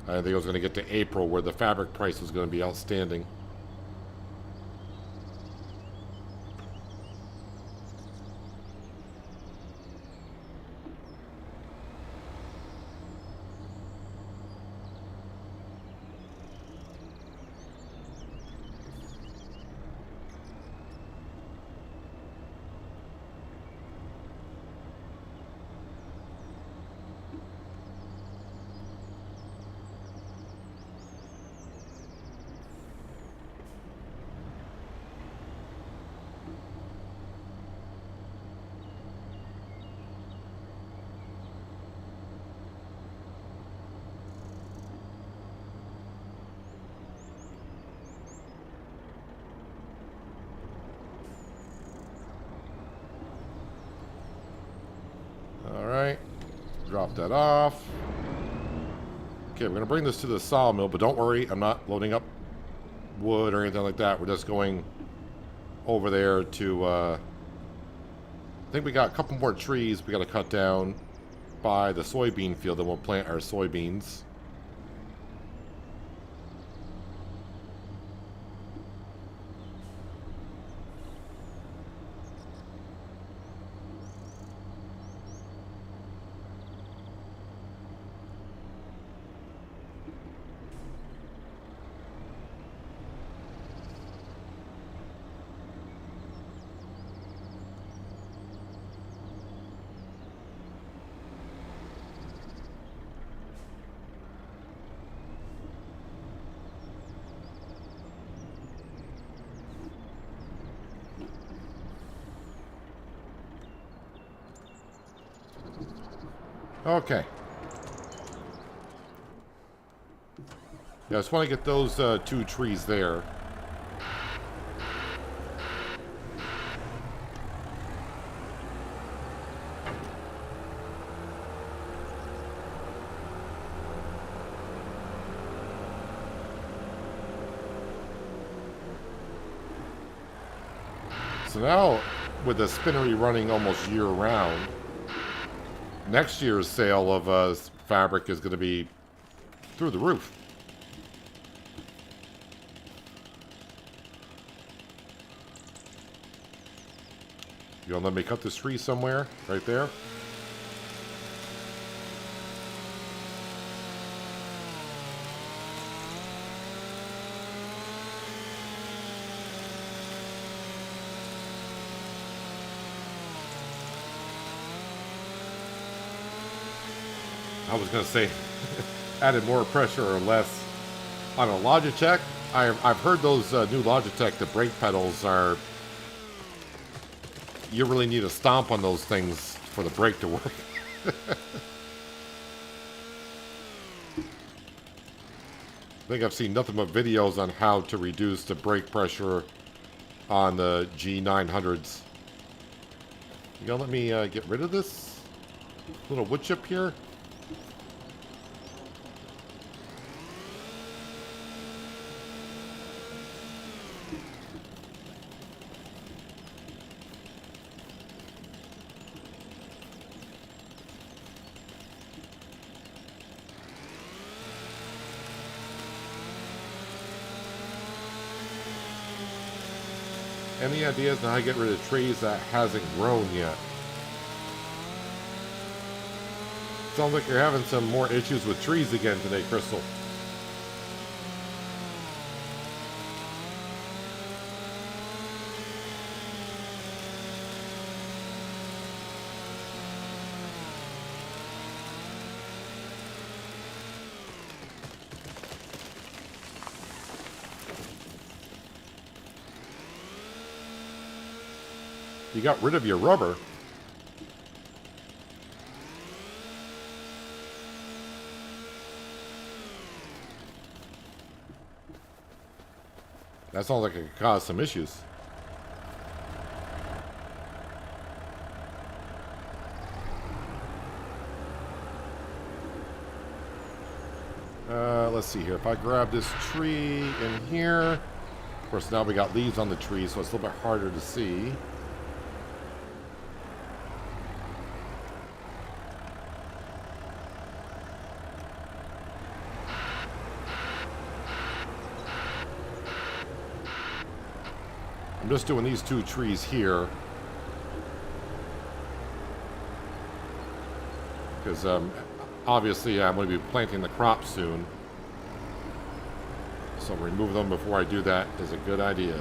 I didn't think I was going to get to April where the fabric price was going to be outstanding. Alright, drop that off. Okay, we're going to bring this to the sawmill, but don't worry, I'm not loading up wood or anything like that. We're just going over there to, I think we got a couple more trees we got to cut down by the soybean field, and we'll plant our soybeans. Okay. Yeah, I just want to get those 2 trees there. So now, with the spinnery running almost year-round, next year's sale of fabric is going to be through the roof. You want to let me cut this tree somewhere? Right there? I was going to say, added more pressure or less. On a Logitech, I've heard those new Logitech, the brake pedals are... You really need to stomp on those things for the brake to work. I think I've seen nothing but videos on how to reduce the brake pressure on the G900s. You gonna let me get rid of this little wood chip here? Any ideas on how to get rid of trees that hasn't grown yet? Sounds like you're having some more issues with trees again today, Crystal. You got rid of your rubber. That sounds like it could cause some issues. Let's see here. If I grab this tree in here, of course now we got leaves on the tree, so it's a little bit harder to see. I'm just doing these two trees here because obviously I'm going to be planting the crop soon, so remove them before I do that is a good idea.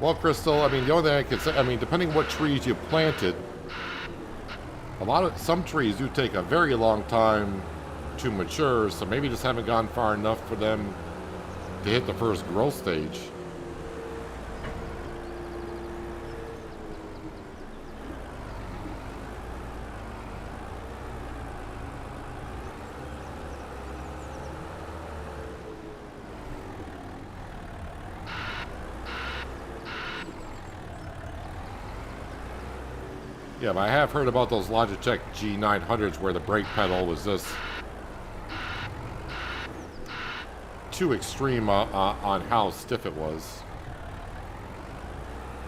Well, Crystal, I mean, the only thing I could say, I mean, depending what trees you planted, some trees do take a very long time to mature, so maybe just haven't gone far enough for them to hit the first growth stage. Yeah, but I have heard about those Logitech G900s where the brake pedal was just too extreme on how stiff it was.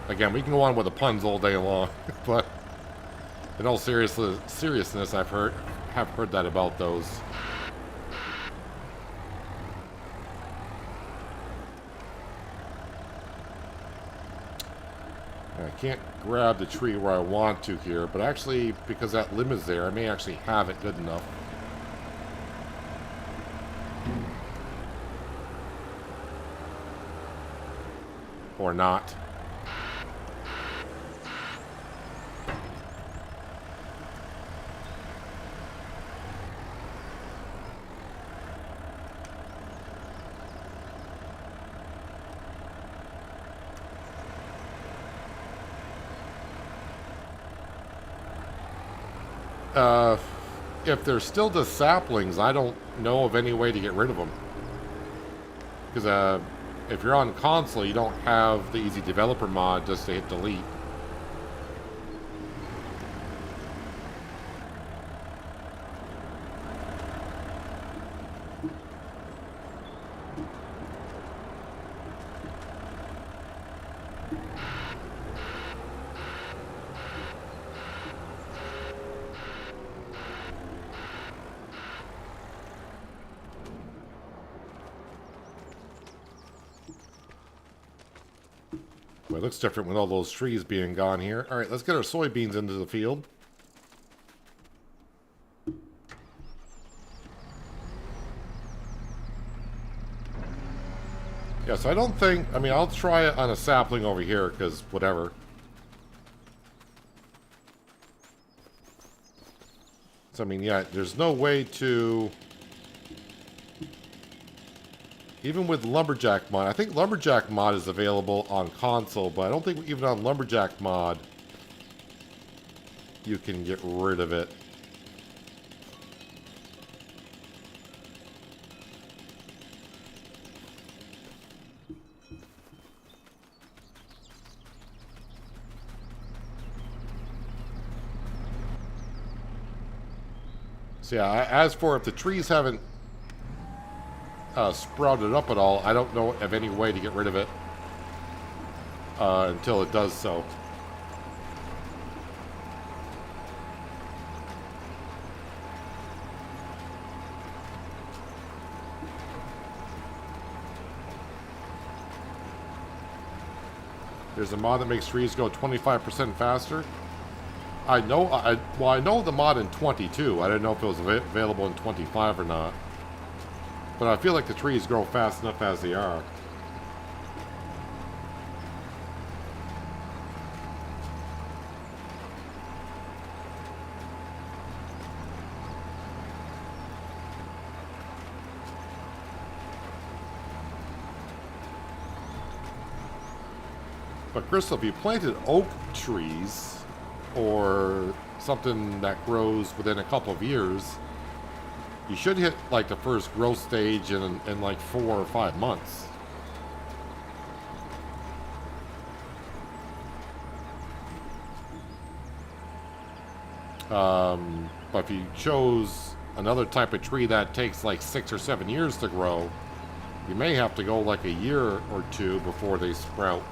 Again, we can go on with the puns all day long, but in all seriousness, have heard that about those. I can't grab the tree where I want to here, but actually, because that limb is there, I may actually have it good enough. Or not. If they're still the saplings, I don't know of any way to get rid of them. Because if you're on console, you don't have the easy developer mod just to hit delete. Well, it looks different with all those trees being gone here. All right, let's get our soybeans into the field. Yes, I don't think... I mean, I'll try it on a sapling over here, because whatever. So, I mean, yeah, there's no way to... Even with Lumberjack mod, I think Lumberjack mod is available on console, but I don't think even on Lumberjack mod you can get rid of it. So yeah, as for if the trees haven't sprouted up at all, I don't know of any way to get rid of it until it does so. There's a mod that makes trees go 25% faster. I know, well, I know the mod in 22. I didn't know if it was available in 25 or not. But I feel like the trees grow fast enough as they are. But Crystal, if you planted oak trees, or something that grows within a couple of years, you should hit like the first growth stage in like 4 or 5 months. But if you chose another type of tree that takes like 6 or 7 years to grow, you may have to go like a year or two before they sprout.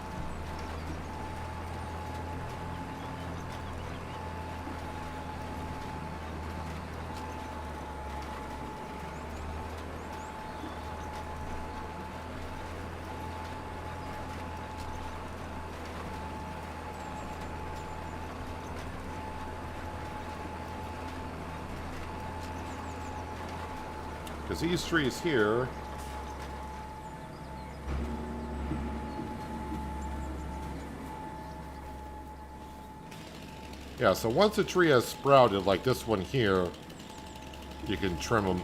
Because these trees here... Yeah, so once a tree has sprouted, like this one here, you can trim them.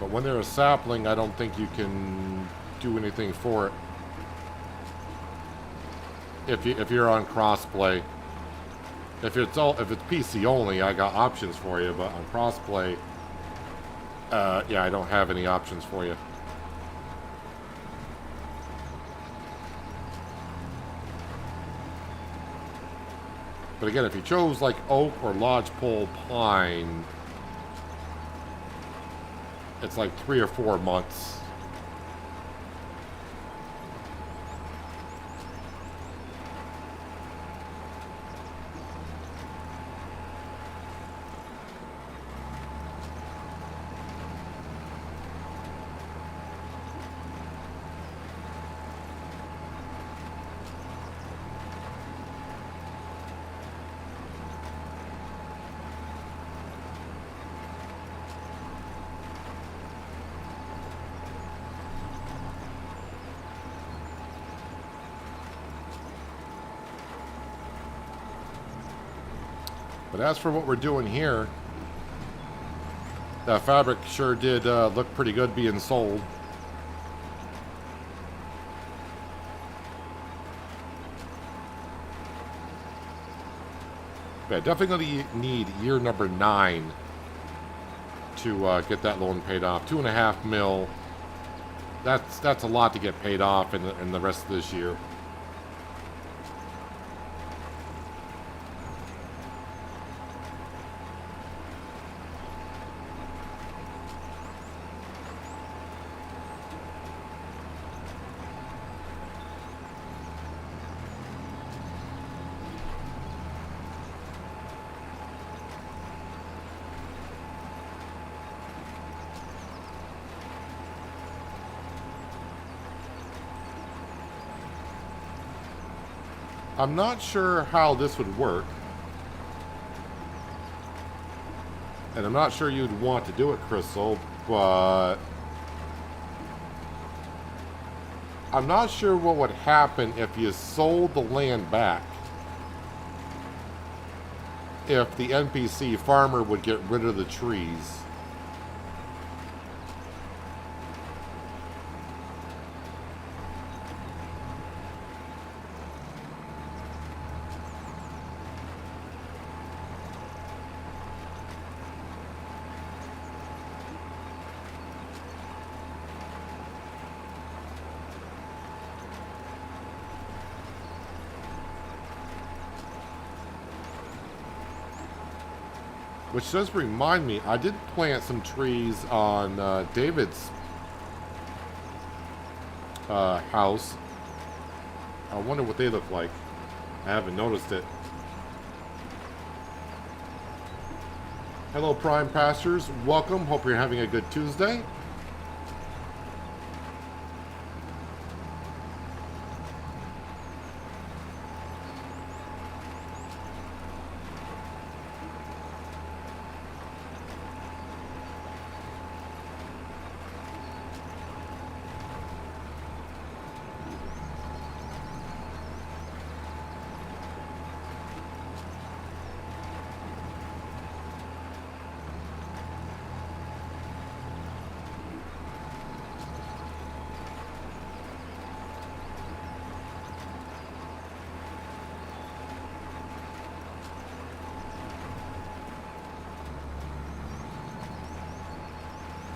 But when they're a sapling, I don't think you can do anything for it. If you're on crossplay. If it's PC only, I got options for you, but on crossplay, yeah, I don't have any options for you. But again, if you chose like oak or lodgepole pine, it's like 3 or 4 months. But as for what we're doing here, that fabric sure did look pretty good being sold. But I definitely need year number 9 to get that loan paid off. 2.5 mil. That's a lot to get paid off in the rest of this year. I'm not sure how this would work. And I'm not sure you'd want to do it, Crystal, but I'm not sure what would happen if you sold the land back. If the NPC farmer would get rid of the trees. Which does remind me, I did plant some trees on David's house. I wonder what they look like. I haven't noticed it. Hello, Prime Pastors. Welcome. Hope you're having a good Tuesday.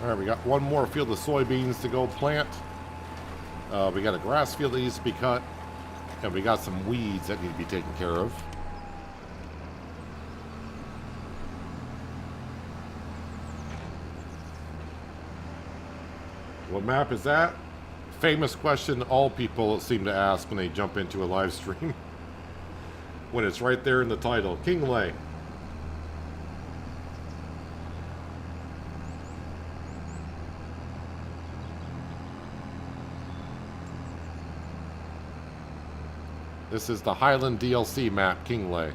All right, we got one more field of soybeans to go plant. We got a grass field that needs to be cut. And we got some weeds that need to be taken care of. What map is that? Famous question all people seem to ask when they jump into a live stream. When it's right there in the title. Kinlaig. This is the Highland DLC map, Kinlaig.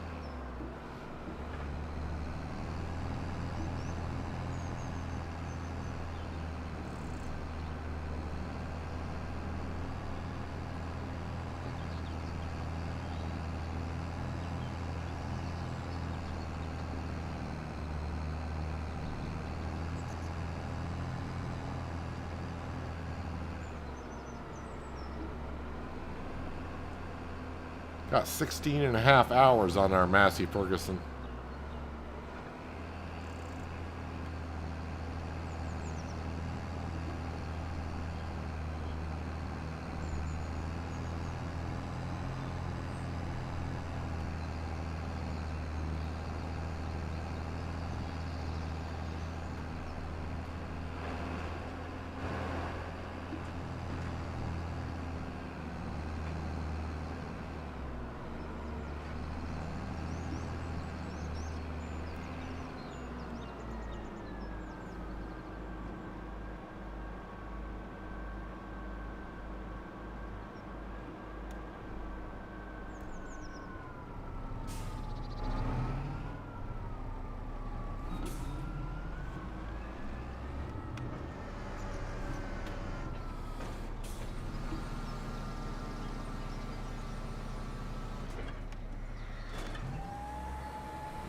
Got 16 and a half hours on our Massey Ferguson.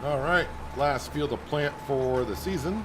All right, last field of plant for the season.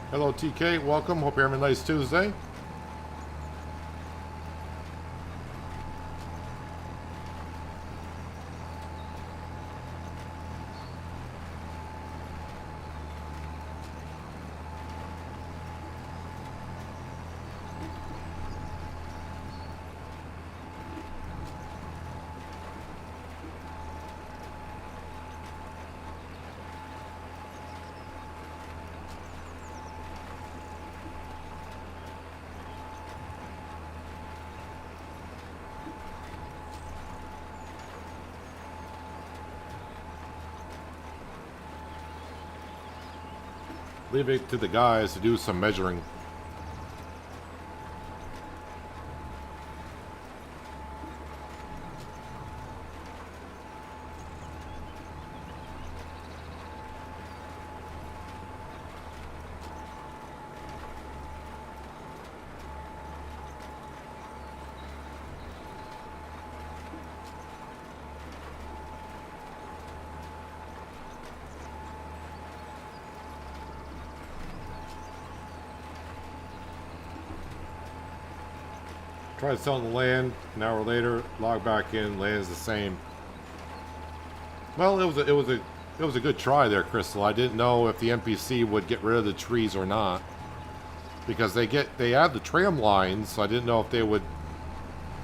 Hello, TK. Welcome. Hope you're having a nice Tuesday. Leave it to the guys to do some measuring. Tried selling the land. An hour later, log back in. Land's the same. Well, it was a good try there, Crystal. I didn't know if the NPC would get rid of the trees or not, because they add the tram lines. So I didn't know if they would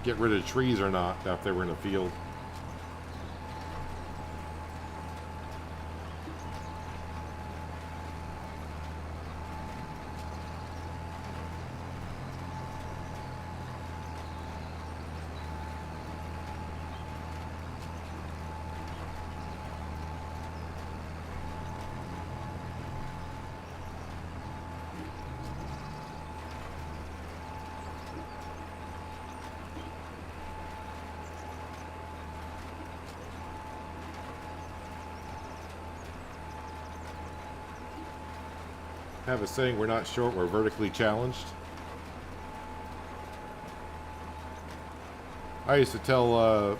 get rid of the trees or not if they were in the field. Have a saying, we're not short, we're vertically challenged. I used to tell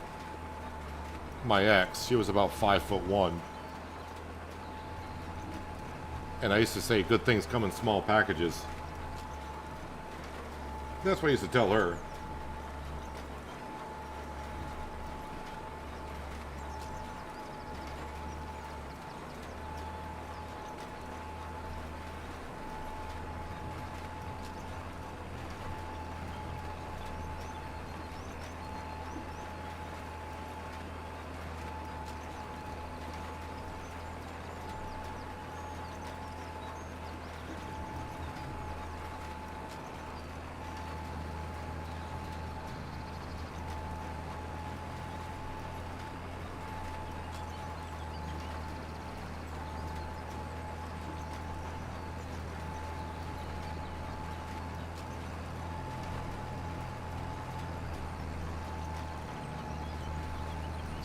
my ex, she was about 5'1", and I used to say good things come in small packages. That's what I used to tell her.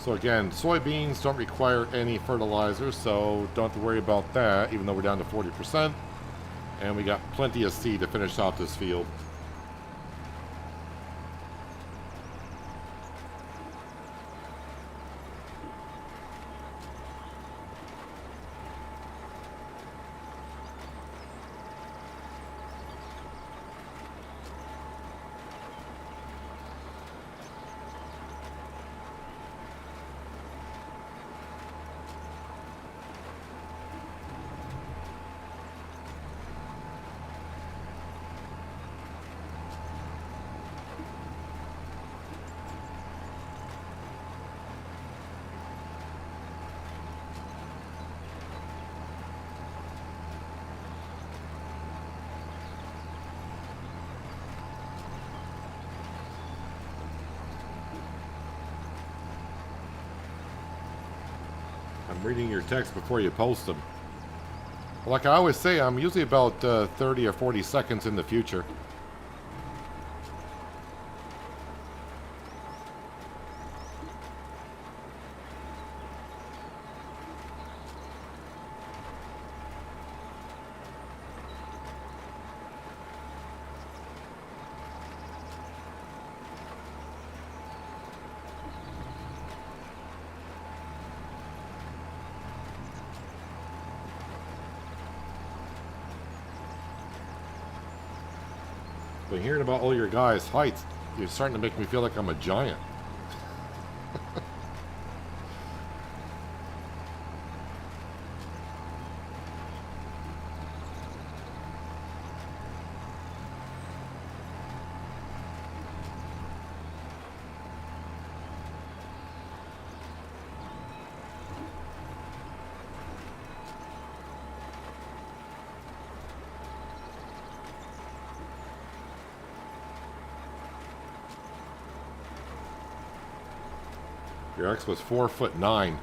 So again, soybeans don't require any fertilizer, so don't have to worry about that, even though we're down to 40%. And we got plenty of seed to finish out this field. I'm reading your text before you post them. Like I always say, I'm usually about 30 or 40 seconds in the future. But hearing about all your guys' heights, you're starting to make me feel like I'm a giant. Your ex was 4'9".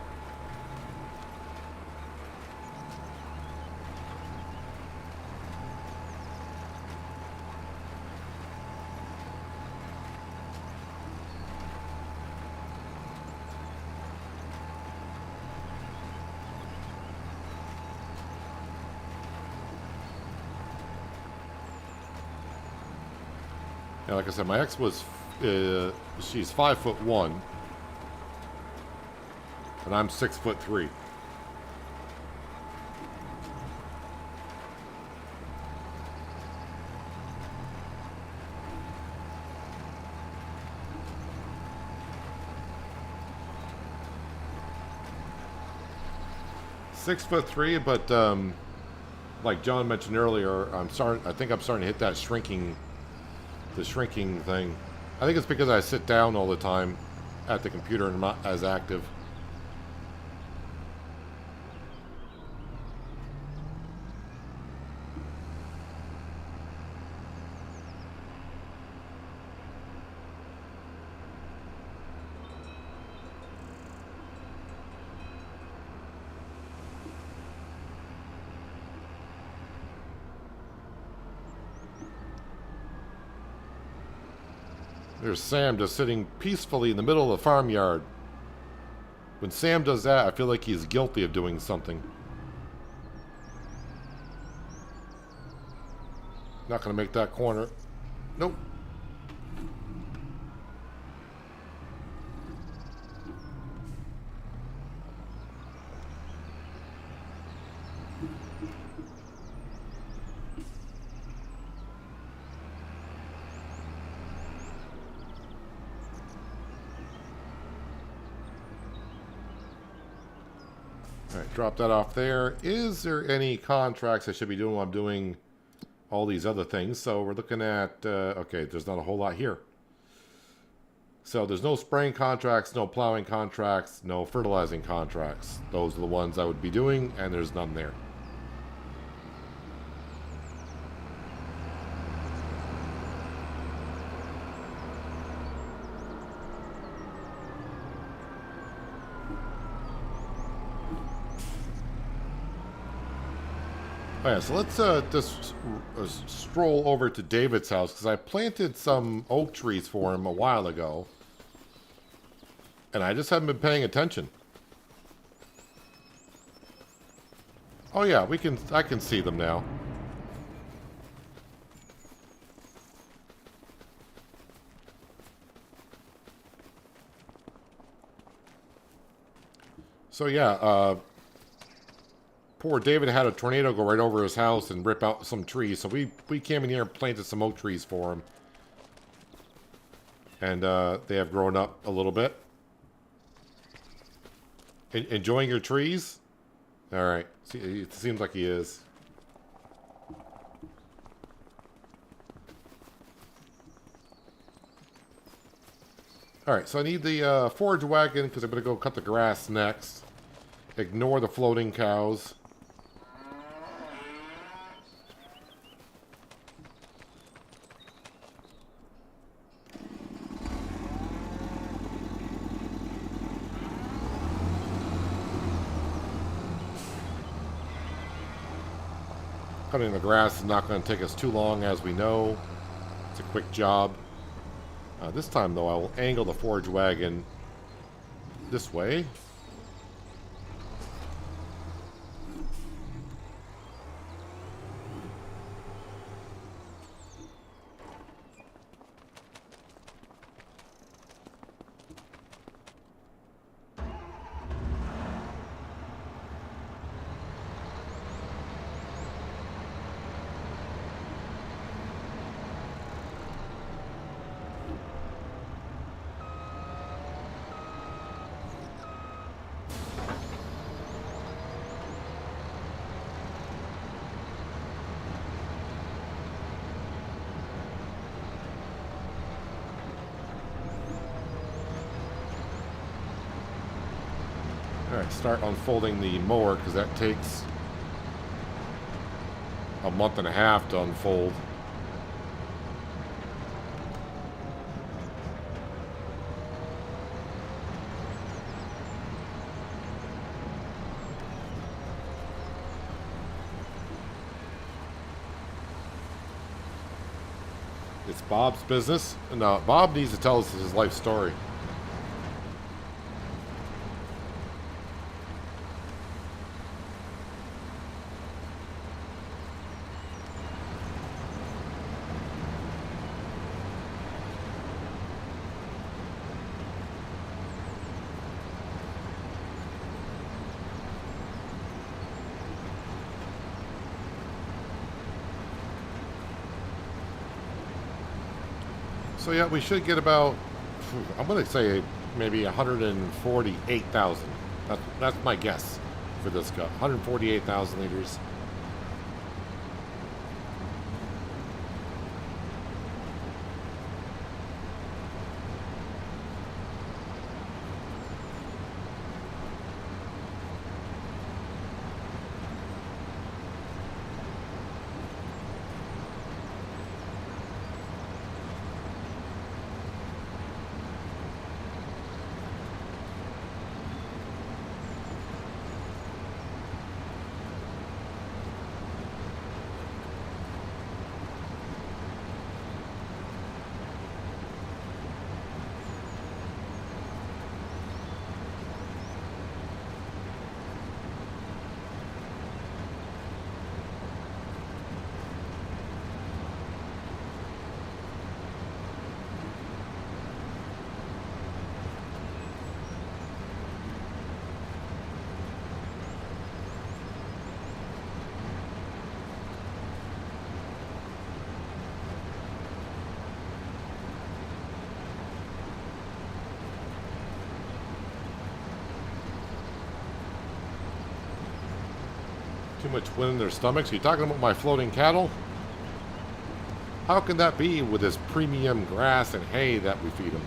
Yeah, like I said, my ex was, she's 5'1", and I'm 6'3". But like John mentioned earlier, I think I'm starting to hit that shrinking thing. I think it's because I sit down all the time at the computer and I'm not as active. There's Sam just sitting peacefully in the middle of the farmyard. When Sam does that, I feel like he's guilty of doing something. Not going to make that corner. Nope. Alright, drop that off there. Is there any contracts I should be doing while I'm doing all these other things? So we're looking at, okay, there's not a whole lot here. So there's no spraying contracts, no plowing contracts, no fertilizing contracts. Those are the ones I would be doing, and there's none there. Oh yeah, so let's just stroll over to David's house, because I planted some oak trees for him a while ago. And I just haven't been paying attention. Oh yeah, I can see them now. So yeah, poor David had a tornado go right over his house and rip out some trees. So we came in here and planted some oak trees for him. And they have grown up a little bit. Enjoying your trees? Alright. It seems like he is. Alright, so I need the forage wagon because I'm going to go cut the grass next. Ignore the floating cows. Cutting the grass is not going to take us too long, as we know. It's a quick job. This time, though, I will angle the forage wagon this way. start unfolding the mower, because that takes a month and a half to unfold. It's Bob's business. No, Bob needs to tell us his life story. So yeah, we should get about, I'm going to say maybe 148,000. That's my guess for this gut. 148,000 liters. Too much wind in their stomachs. Are you talking about my floating cattle? How can that be with this premium grass and hay that we feed them?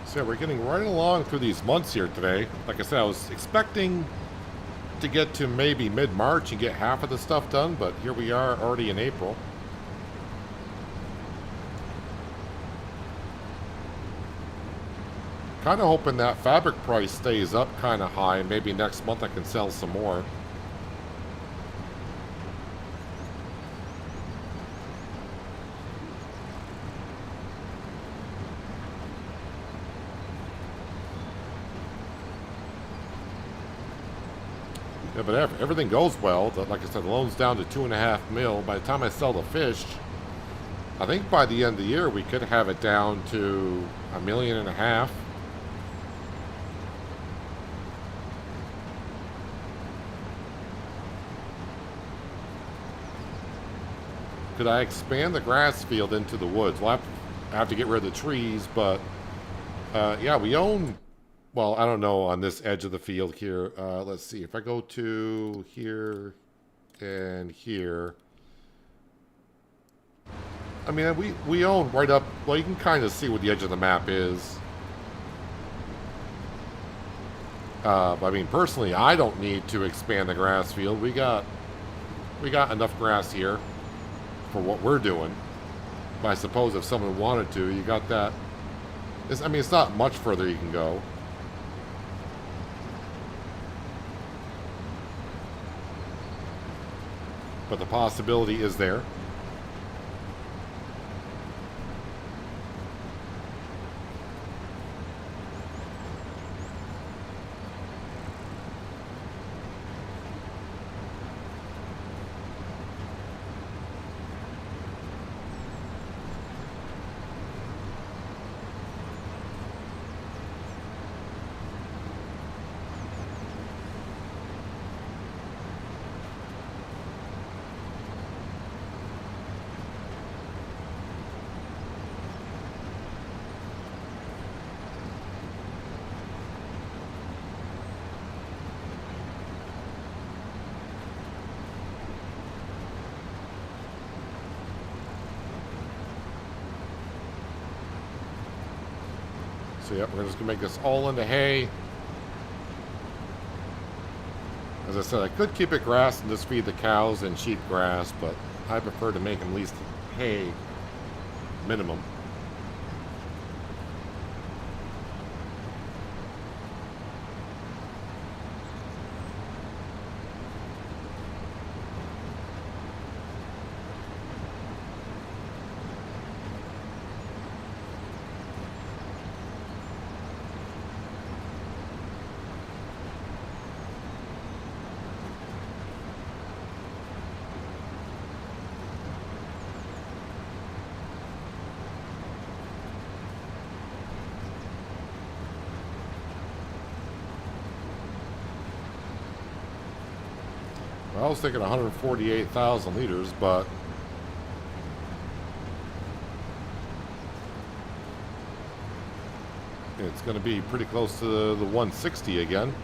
So yeah, we're getting right along through these months here today. Like I said, I was expecting to get to maybe mid-March and get half of the stuff done, but here we are already in April. Kind of hoping that fabric price stays up kind of high. Maybe next month I can sell some more. Yeah, but everything goes well. Like I said, the loan's down to 2.5 mil. By the time I sell the fish, I think by the end of the year we could have it down to 1.5 million. Could I expand the grass field into the woods? Well, I have to get rid of the trees, but yeah, we own. Well, I don't know on this edge of the field here. Let's see. If I go to here and here. I mean, we own right up. Well, you can kind of see what the edge of the map is. But I mean, personally, I don't need to expand the grass field. We got enough grass here for what we're doing. But I suppose if someone wanted to, you got that. I mean, it's not much further you can go. but the possibility is there. So yeah, we're just gonna make this all into hay. As I said, I could keep it grass and just feed the cows and sheep grass, but I prefer to make them at least hay minimum. I was thinking 148,000 liters, but it's going to be pretty close to the 160 again.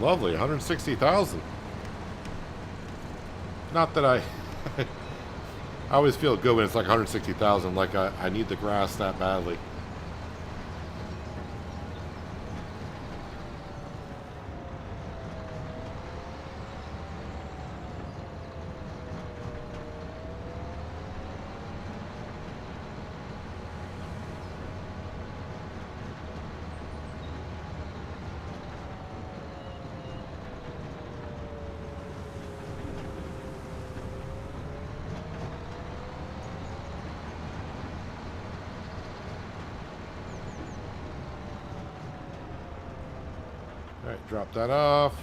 Lovely, 160,000. Not that I always feel good when it's like 160,000, like I need the grass that badly. Alright, drop that off.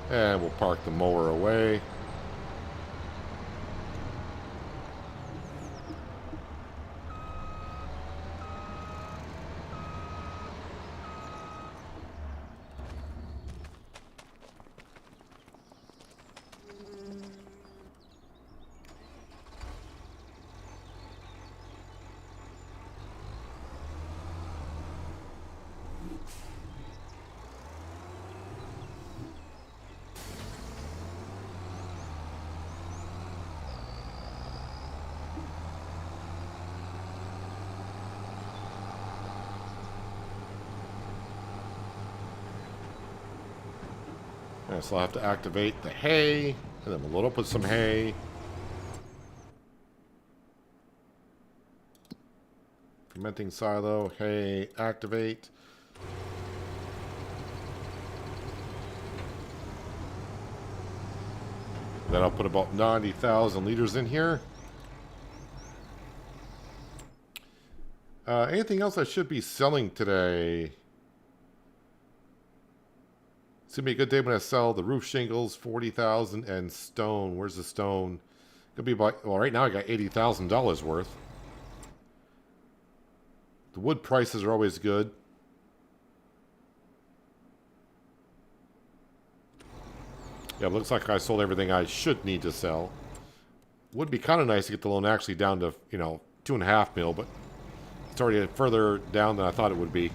And we'll park the mower away. So I'll have to activate the hay, and then we'll load up with some hay. Fermenting silo, hay, activate. Then I'll put about 90,000 liters in here. Anything else I should be selling today? It's going to be a good day when I sell the roof shingles, 40,000, and stone. Where's the stone? Could be about, well, right now I got $80,000 worth. The wood prices are always good. Yeah, it looks like I sold everything I should need to sell. Would be kind of nice to get the loan actually down to, 2.5 mil, but it's already further down than I thought it would be.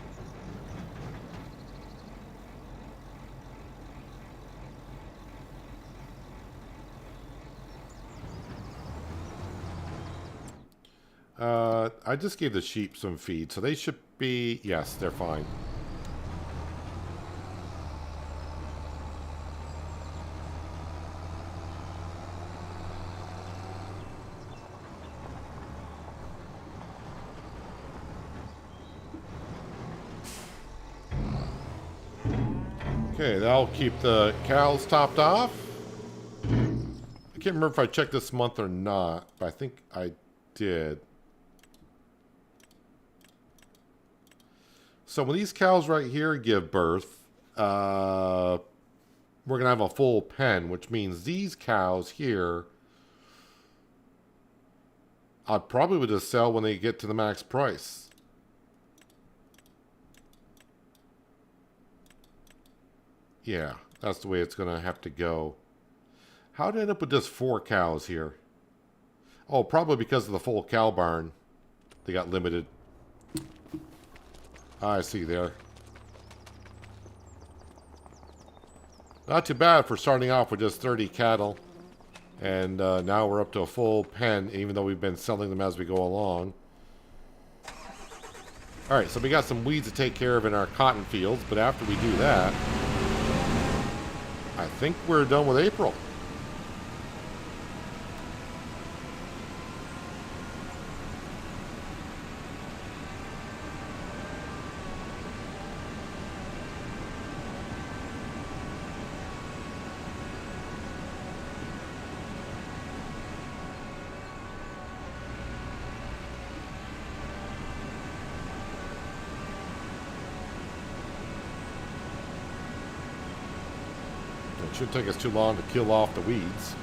I just gave the sheep some feed, so they should be, yes, they're fine. Okay, that'll keep the cows topped off. I can't remember if I checked this month or not, but I think I did. So when these cows right here give birth, we're going to have a full pen, which means these cows here, I probably would just sell when they get to the max price. Yeah, that's the way it's going to have to go. How did I end up with just 4 cows here? Oh, probably because of the full cow barn. They got limited. I see there. Not too bad for starting off with just 30 cattle. And now we're up to a full pen, even though we've been selling them as we go along. Alright, so we got some weeds to take care of in our cotton fields, but after we do that, I think we're done with April. It shouldn't take us too long to kill off the weeds.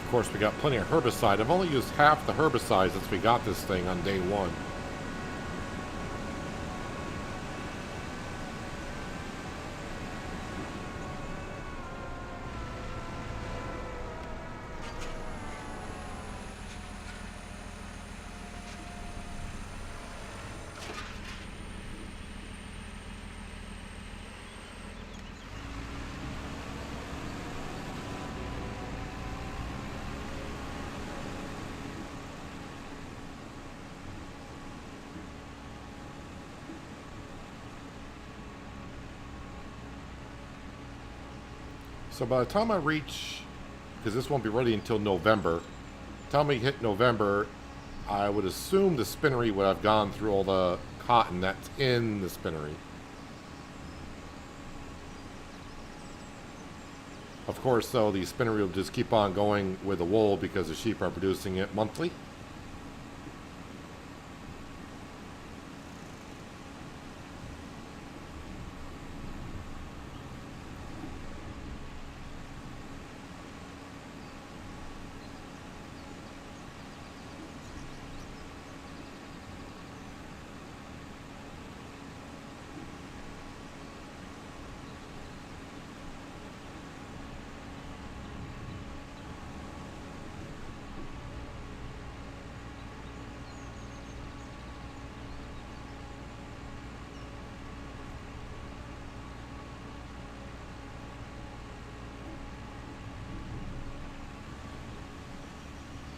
Of course, we got plenty of herbicide. I've only used half the herbicide since we got this thing on day 1. So by the time I reach, because this won't be ready until November, by the time we hit November, I would assume the spinnery would have gone through all the cotton that's in the spinnery. Of course, though, the spinnery will just keep on going with the wool because the sheep are producing it monthly.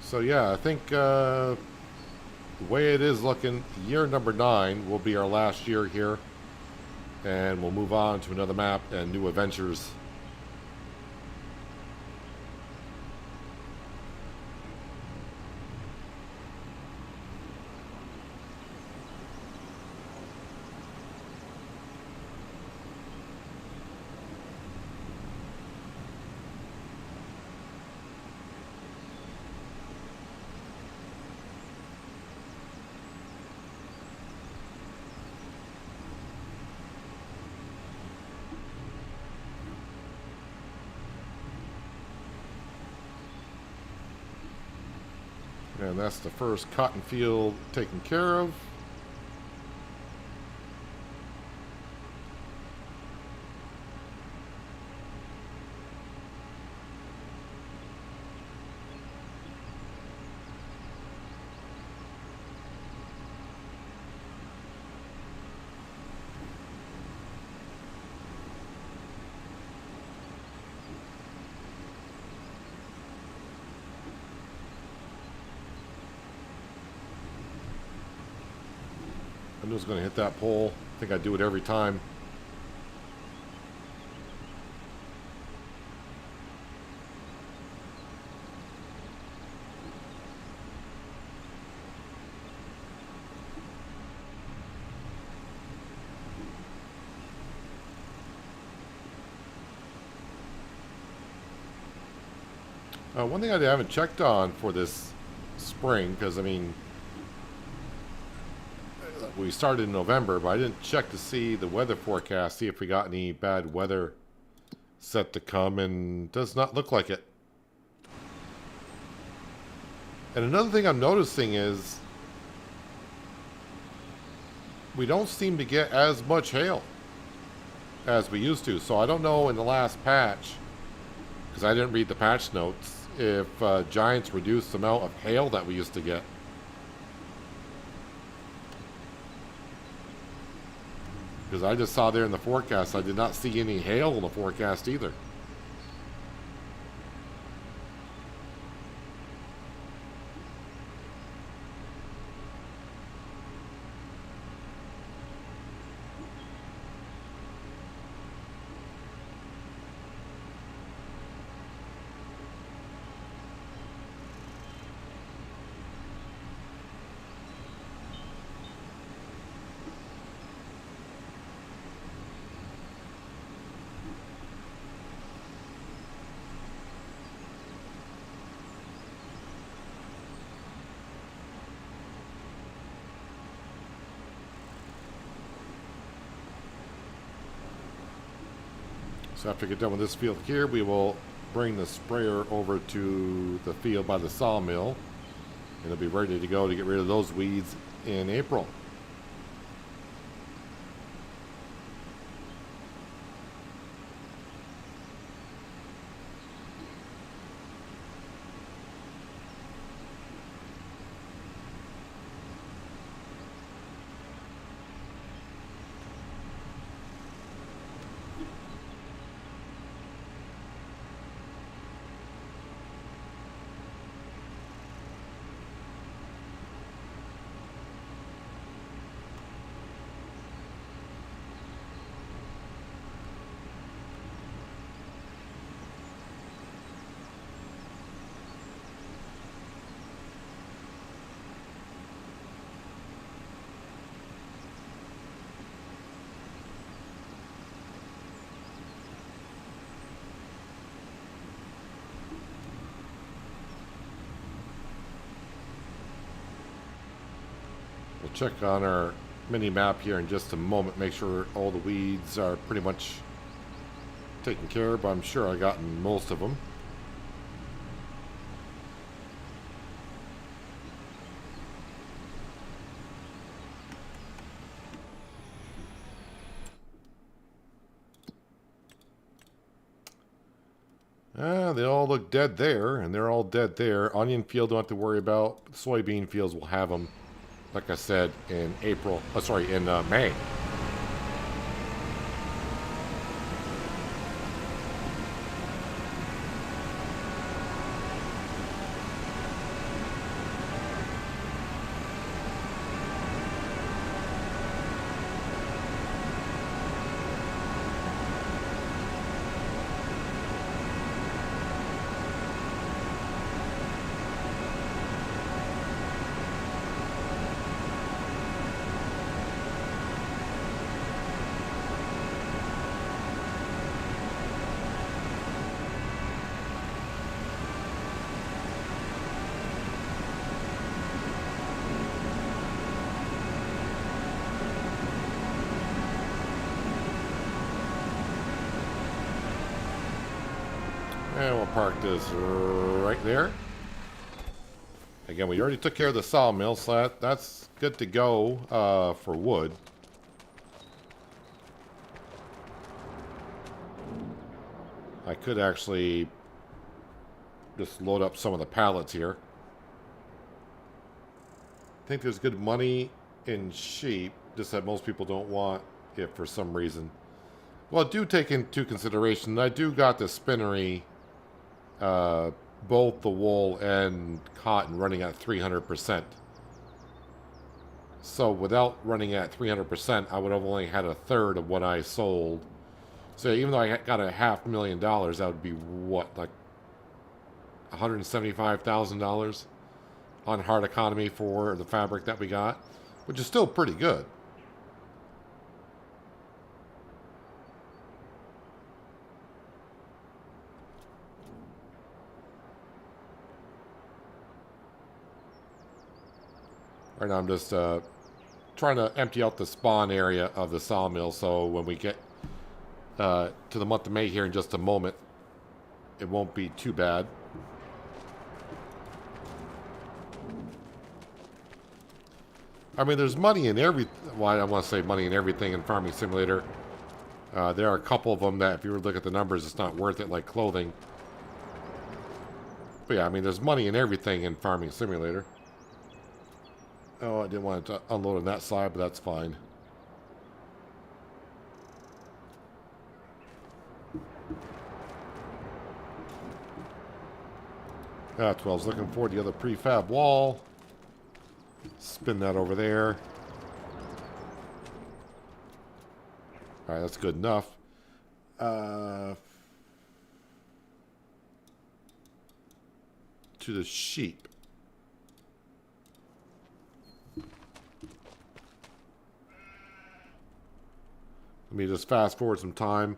So yeah, I think the way it is looking, year number 9 will be our last year here. And we'll move on to another map and new adventures. And that's the first cotton field taken care of. I knew it was going to hit that pole. I think I do it every time. One thing I haven't checked on for this spring, because I mean, we started in November, but I didn't check to see the weather forecast, see if we got any bad weather set to come, and does not look like it. And another thing I'm noticing is we don't seem to get as much hail as we used to. So I don't know in the last patch, because I didn't read the patch notes, if Giants reduced the amount of hail that we used to get. Because I just saw there in the forecast, I did not see any hail in the forecast either. So after we get done with this field here, we will bring the sprayer over to the field by the sawmill, and it'll be ready to go to get rid of those weeds in April. We'll check on our mini map here in just a moment, make sure all the weeds are pretty much taken care of, but I'm sure I've gotten most of them. They all look dead there, and they're all dead there. Onion field don't have to worry about. Soybean fields will have them, like I said, in April. Oh, sorry, in May. And we'll park this right there. Again, we already took care of the sawmill, so that's good to go for wood. I could actually just load up some of the pallets here. I think there's good money in sheep, just that most people don't want it for some reason. Well, do take into consideration, I do got the spinnery, both the wool and cotton running at 300%. So without running at 300%, I would have only had a third of what I sold. So even though I got $500,000, that would be what, like $175,000 on hard economy for the fabric that we got, which is still pretty good. Right now I'm just trying to empty out the spawn area of the sawmill, so when we get to the month of May here in just a moment, it won't be too bad. I mean, there's money in every... Well, I don't want to say money in everything in Farming Simulator. There are a couple of them that, if you were to look at the numbers, it's not worth it, like clothing. But yeah, I mean, there's money in everything in Farming Simulator. Oh, I didn't want to unload on that side, but that's fine. That's what I was looking for, the other prefab wall. Spin that over there. Alright, that's good enough. To the sheep. Let me just fast forward some time.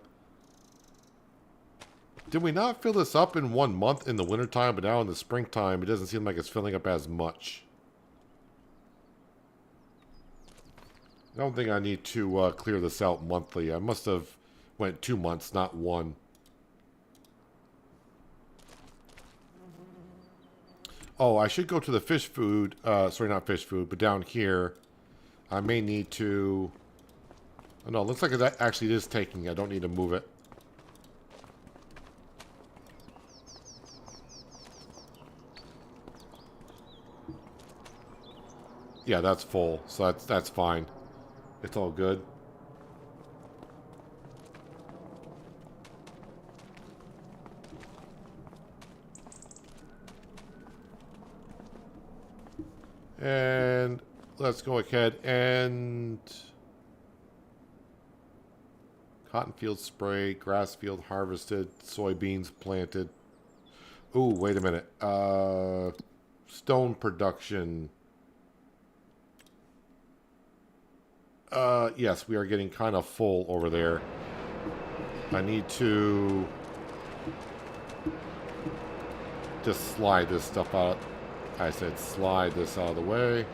Did we not fill this up in 1 month in the wintertime, but now in the springtime, it doesn't seem like it's filling up as much? I don't think I need to clear this out monthly. I must have went 2 months, not 1. Oh, I should go to the fish food. Sorry, not fish food, but down here. I may need to... Oh, no, it looks like that actually is taking. I don't need to move it. Yeah, that's full, so that's fine. It's all good. And let's go ahead and cotton field spray, grass field harvested, soybeans planted. Ooh, wait a minute. Stone production. Yes, we are getting kind of full over there. I need to just slide this stuff out. I said slide this out of the way.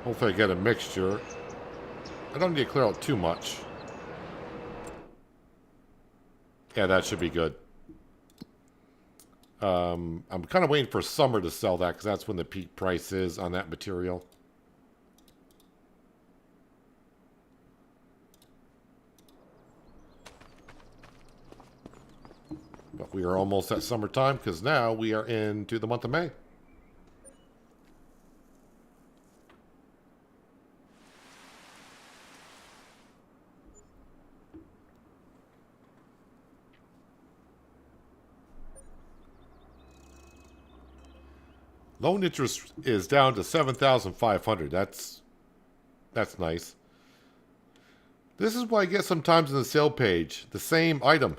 Hopefully I get a mixture. I don't need to clear out too much. Yeah, that should be good. I'm kind of waiting for summer to sell that because that's when the peak price is on that material. But we are almost at summertime because now we are into the month of May. Loan interest is down to 7,500. That's nice. This is what I get sometimes in the sale page. The same item.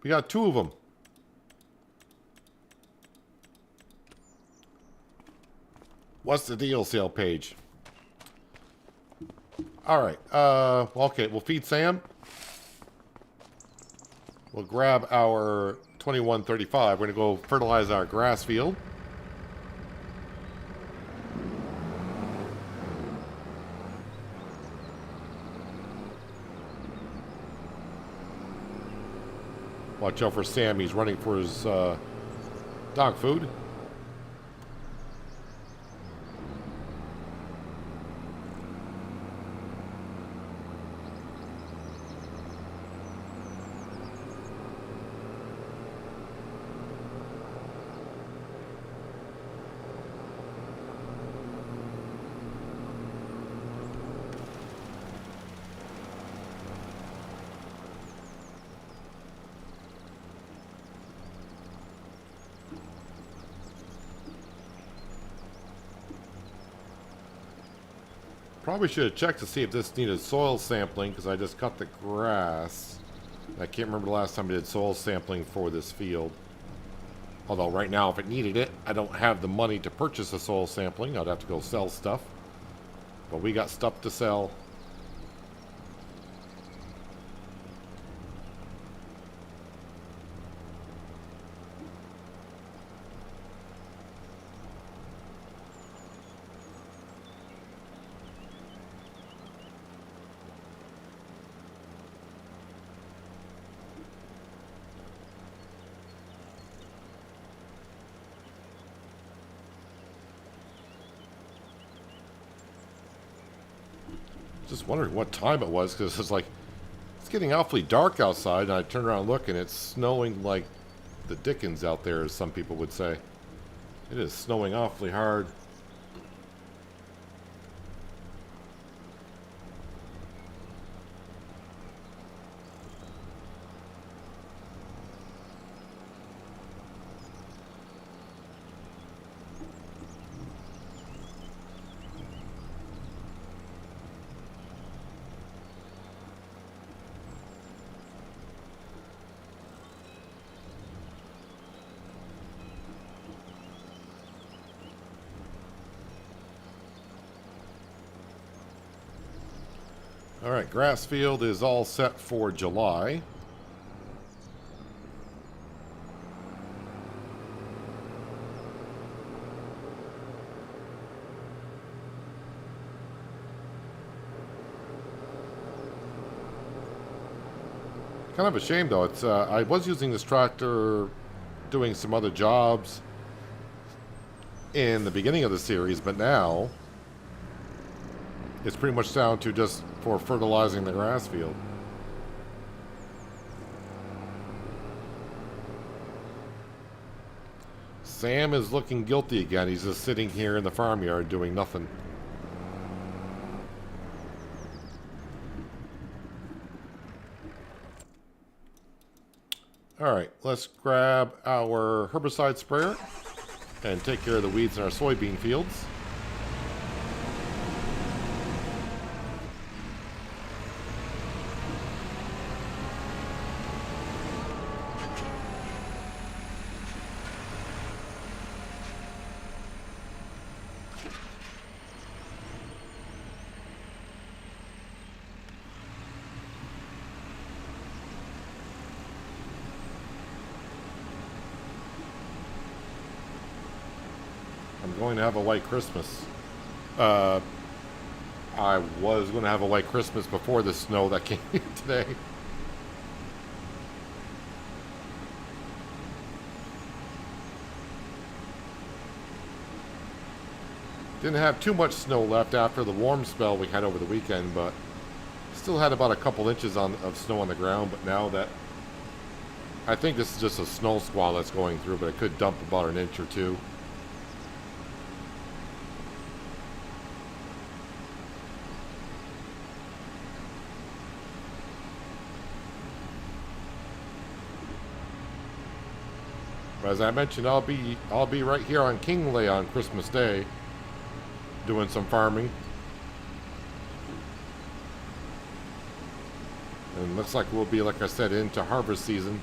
We got 2 of them. What's the deal, sale page? Alright. Okay, we'll feed Sam. We'll grab our 2135. We're going to go fertilize our grass field. Watch out for Sam. He's running for his dog food. Probably should have checked to see if this needed soil sampling, because I just cut the grass. I can't remember the last time I did soil sampling for this field. Although right now, if it needed it, I don't have the money to purchase a soil sampling. I'd have to go sell stuff. But we got stuff to sell. Just wondering what time it was, because it's like, it's getting awfully dark outside, and I turn around and look, and it's snowing like the dickens out there, as some people would say. It is snowing awfully hard. Alright, grass field is all set for July. Kind of a shame though. It's I was using this tractor doing some other jobs in the beginning of the series, but now it's pretty much down to just for fertilizing the grass field. Sam is looking guilty again. He's just sitting here in the farmyard doing nothing. Alright, let's grab our herbicide sprayer and take care of the weeds in our soybean fields. I'm going to have a white Christmas. I was going to have a white Christmas before the snow that came today. Didn't have too much snow left after the warm spell we had over the weekend, but still had about a couple inches of snow on the ground. But now that, I think this is just a snow squall that's going through, but it could dump about an inch or two. As I mentioned, I'll be right here on Kinlaig on Christmas Day, doing some farming. And looks like we'll be, like I said, into harvest season.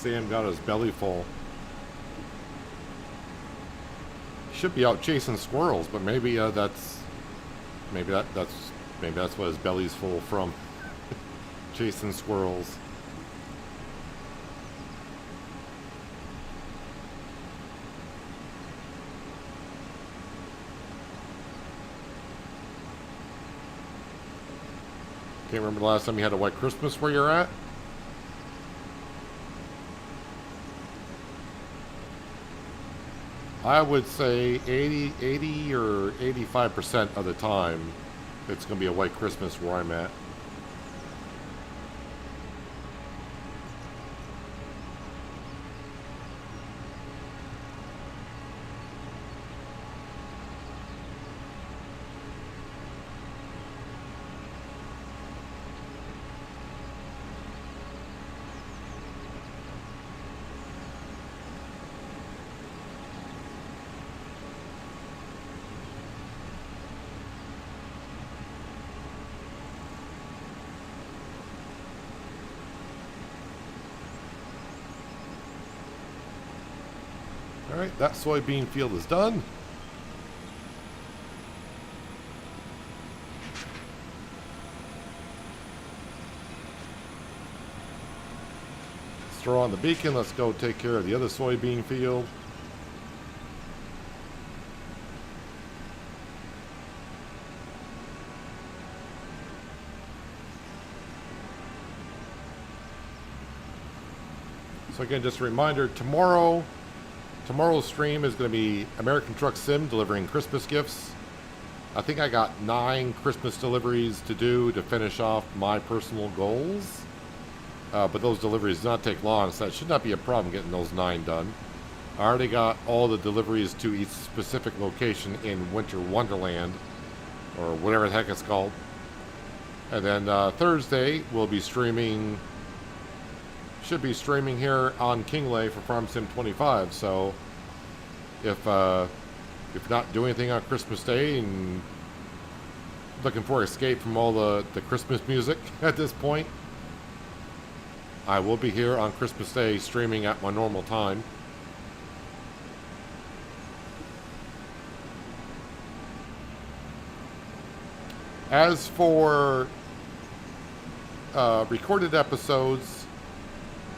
Sam got his belly full. Should be out chasing squirrels, but maybe that's what his belly's full from. Chasing squirrels. Can't remember the last time you had a white Christmas where you're at. I would say 80 or 85% of the time it's going to be a white Christmas where I'm at. Alright, that soybean field is done. Let's throw on the beacon. Let's go take care of the other soybean field. So again, just a reminder, tomorrow's stream is going to be American Truck Sim delivering Christmas gifts. I think I got 9 Christmas deliveries to do to finish off my personal goals. But those deliveries do not take long, so that should not be a problem getting those 9 done. I already got all the deliveries to each specific location in Winter Wonderland, or whatever the heck it's called. And then Thursday, we'll be streaming... should be streaming here on Kinlaig for Farm Sim 25. So if not doing anything on Christmas Day and looking for escape from all the Christmas music at this point, I will be here on Christmas Day streaming at my normal time. As for recorded episodes,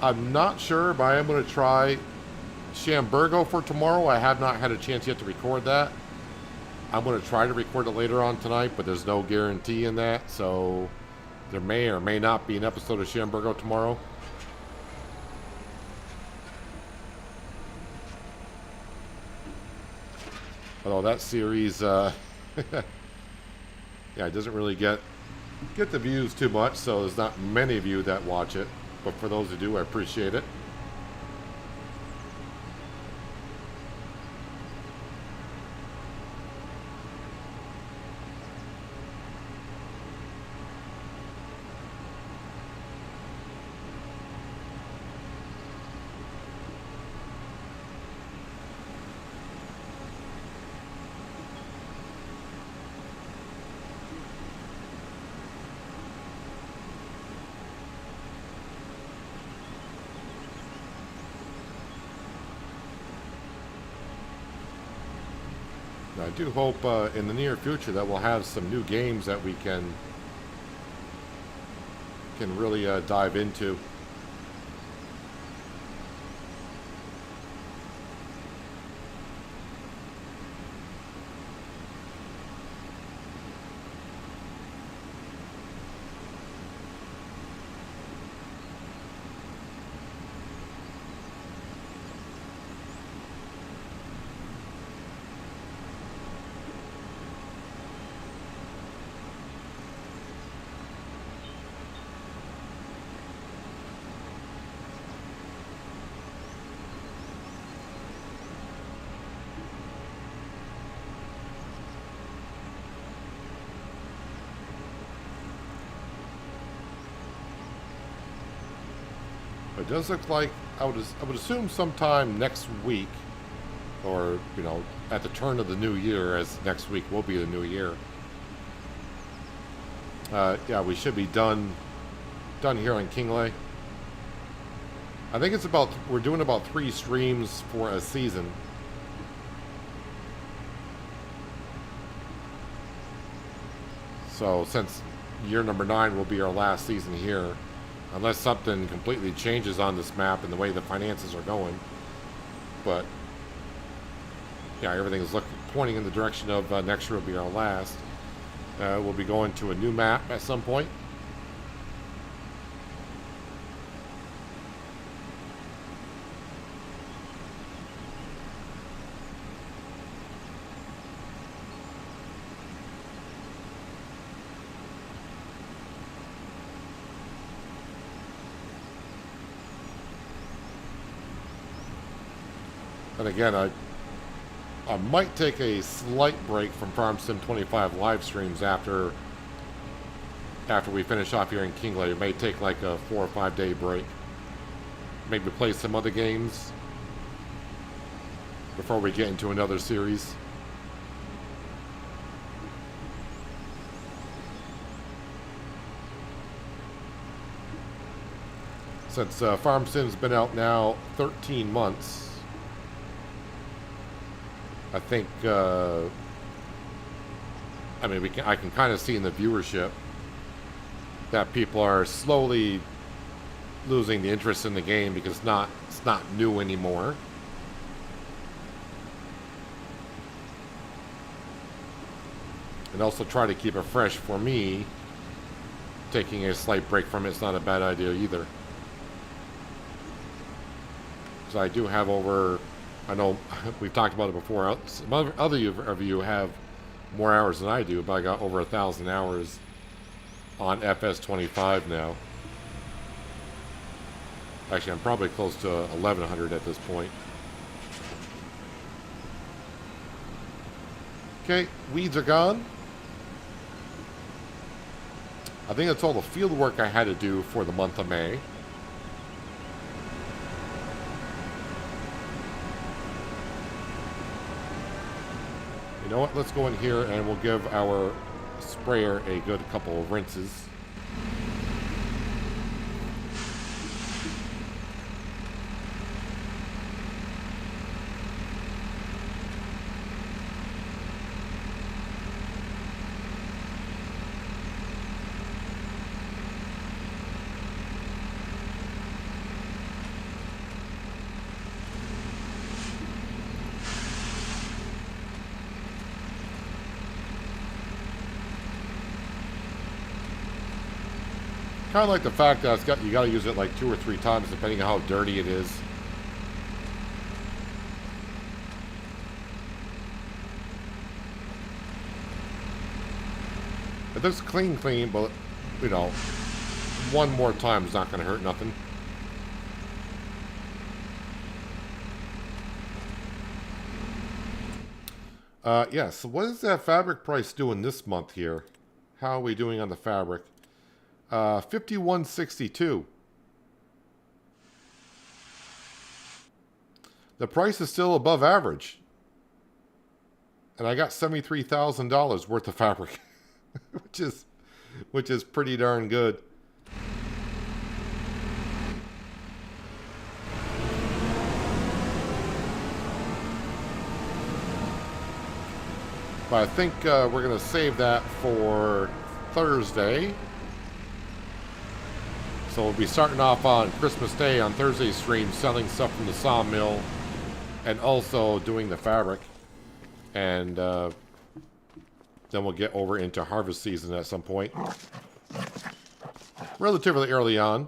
I'm not sure, but I am going to try Shamburgo for tomorrow. I have not had a chance yet to record that. I'm going to try to record it later on tonight, but there's no guarantee in that, so there may or may not be an episode of Shamburgo tomorrow. Although that series, yeah, it doesn't really get the views too much, so there's not many of you that watch it. But for those who do, I appreciate it. I do hope in the near future that we'll have some new games that we can really dive into. It does look like I would assume sometime next week, or at the turn of the new year, as next week will be the new year. Yeah, we should be done here on Kinlaig. I think it's about, we're doing about 3 streams for a season. So since year number 9 will be our last season here, unless something completely changes on this map and the way the finances are going. But yeah, everything is pointing in the direction of next year will be our last. We'll be going to a new map at some point. And again, I might take a slight break from Farm Sim 25 live streams after we finish off here in Kinlaig. It may take like a 4 or 5 day break. Maybe play some other games before we get into another series. Since Farm Sim's been out now 13 months, I think, I mean, I can kind of see in the viewership that people are slowly losing the interest in the game because it's not new anymore. And also try to keep it fresh for me. Taking a slight break from it's not a bad idea either. Because I do have over, I know we've talked about it before, some other of you have more hours than I do, but I got over 1,000 hours on FS25 now. Actually, I'm probably close to 1,100 at this point. Okay, weeds are gone. I think that's all the field work I had to do for the month of May. You know what? Let's go in here and we'll give our sprayer a good couple of rinses. Kind of like the fact that you got to use it like 2 or 3 times depending on how dirty it is. It looks clean, but you know, one more time is not going to hurt nothing. Yeah, so what is that fabric price doing this month here? How are we doing on the fabric? 51.62. The price is still above average. And I got $73,000 worth of fabric, which is pretty darn good. But I think we're going to save that for Thursday. So we'll be starting off on Christmas Day on Thursday's stream, selling stuff from the sawmill, and also doing the fabric. And then we'll get over into harvest season at some point. Relatively early on.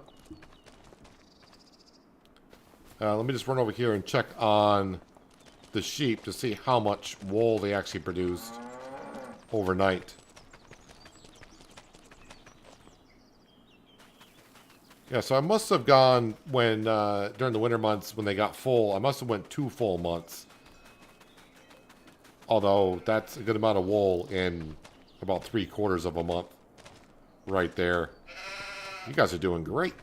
Let me just run over here and check on the sheep to see how much wool they actually produced overnight. Yeah, so I must have gone when, during the winter months when they got full, I must have went 2 full months. Although, that's a good amount of wool in about 3/4 of a month. Right there. You guys are doing great.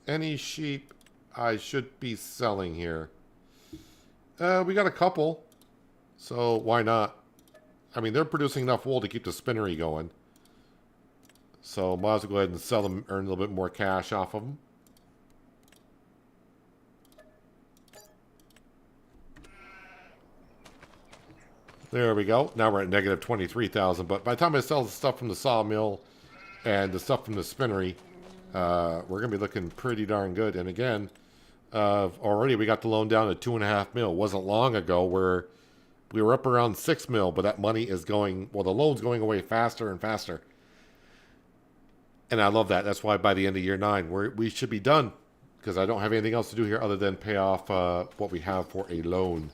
Any sheep I should be selling here? We got a couple. So, why not? I mean, they're producing enough wool to keep the spinnery going. So might as well go ahead and sell them, earn a little bit more cash off of them. There we go. Now we're at negative 23,000. But by the time I sell the stuff from the sawmill and the stuff from the spinnery, we're going to be looking pretty darn good. And again, already we got the loan down to 2.5 mil. It wasn't long ago where we were up around 6 mil, but that money is going, well, the loan's going away faster and faster. And I love that. That's why by the end of year 9, we should be done, because I don't have anything else to do here other than pay off what we have for a loan.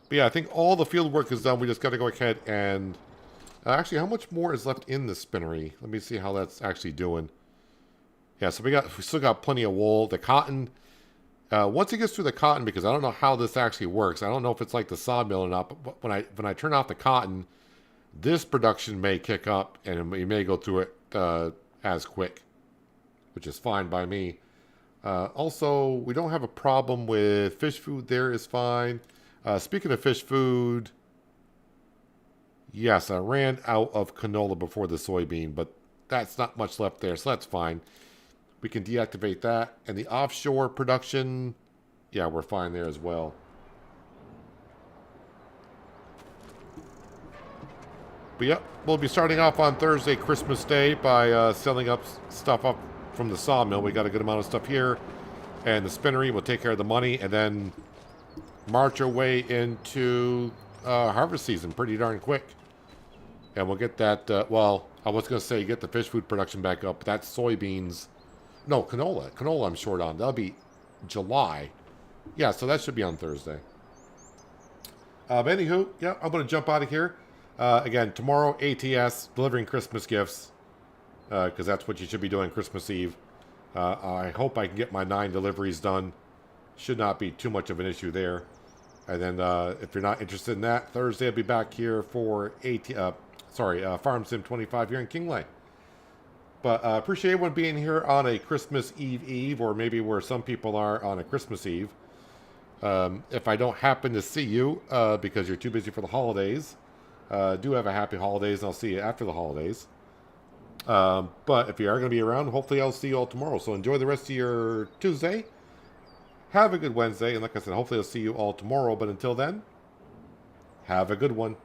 But yeah, I think all the field work is done. We just got to go ahead and... actually, how much more is left in the spinnery? Let me see how that's actually doing. Yeah, so we still got plenty of wool. The cotton, once it gets through the cotton, because I don't know how this actually works. I don't know if it's like the sawmill or not, but when I turn off the cotton, this production may kick up, and we may go through it as quick, which is fine by me. Also, we don't have a problem with fish food. There is fine. Speaking of fish food, yes, I ran out of canola before the soybean, but that's not much left there, so that's fine. We can deactivate that. And the offshore production, yeah, we're fine there as well. But yep, we'll be starting off on Thursday, Christmas Day, by selling up stuff up from the sawmill. We got a good amount of stuff here. And the spinnery will take care of the money, and then march our way into harvest season pretty darn quick. And we'll get that, well, I was going to say get the fish food production back up. But that's soybeans. No, canola. Canola I'm short on. That'll be July. Yeah, so that should be on Thursday. But anywho, yeah, I'm going to jump out of here. Again, tomorrow, ATS, delivering Christmas gifts. Because that's what you should be doing Christmas Eve. I hope I can get my 9 deliveries done. Should not be too much of an issue there. And then if you're not interested in that, Thursday I'll be back here for Farm Sim 25 here in Kinlaig. But appreciate everyone being here on a Christmas Eve, or maybe where some people are on a Christmas Eve. If I don't happen to see you because you're too busy for the holidays, do have a happy holidays, and I'll see you after the holidays. But if you are going to be around, hopefully I'll see you all tomorrow. So enjoy the rest of your Tuesday. Have a good Wednesday. And like I said, hopefully I'll see you all tomorrow. But until then, have a good one.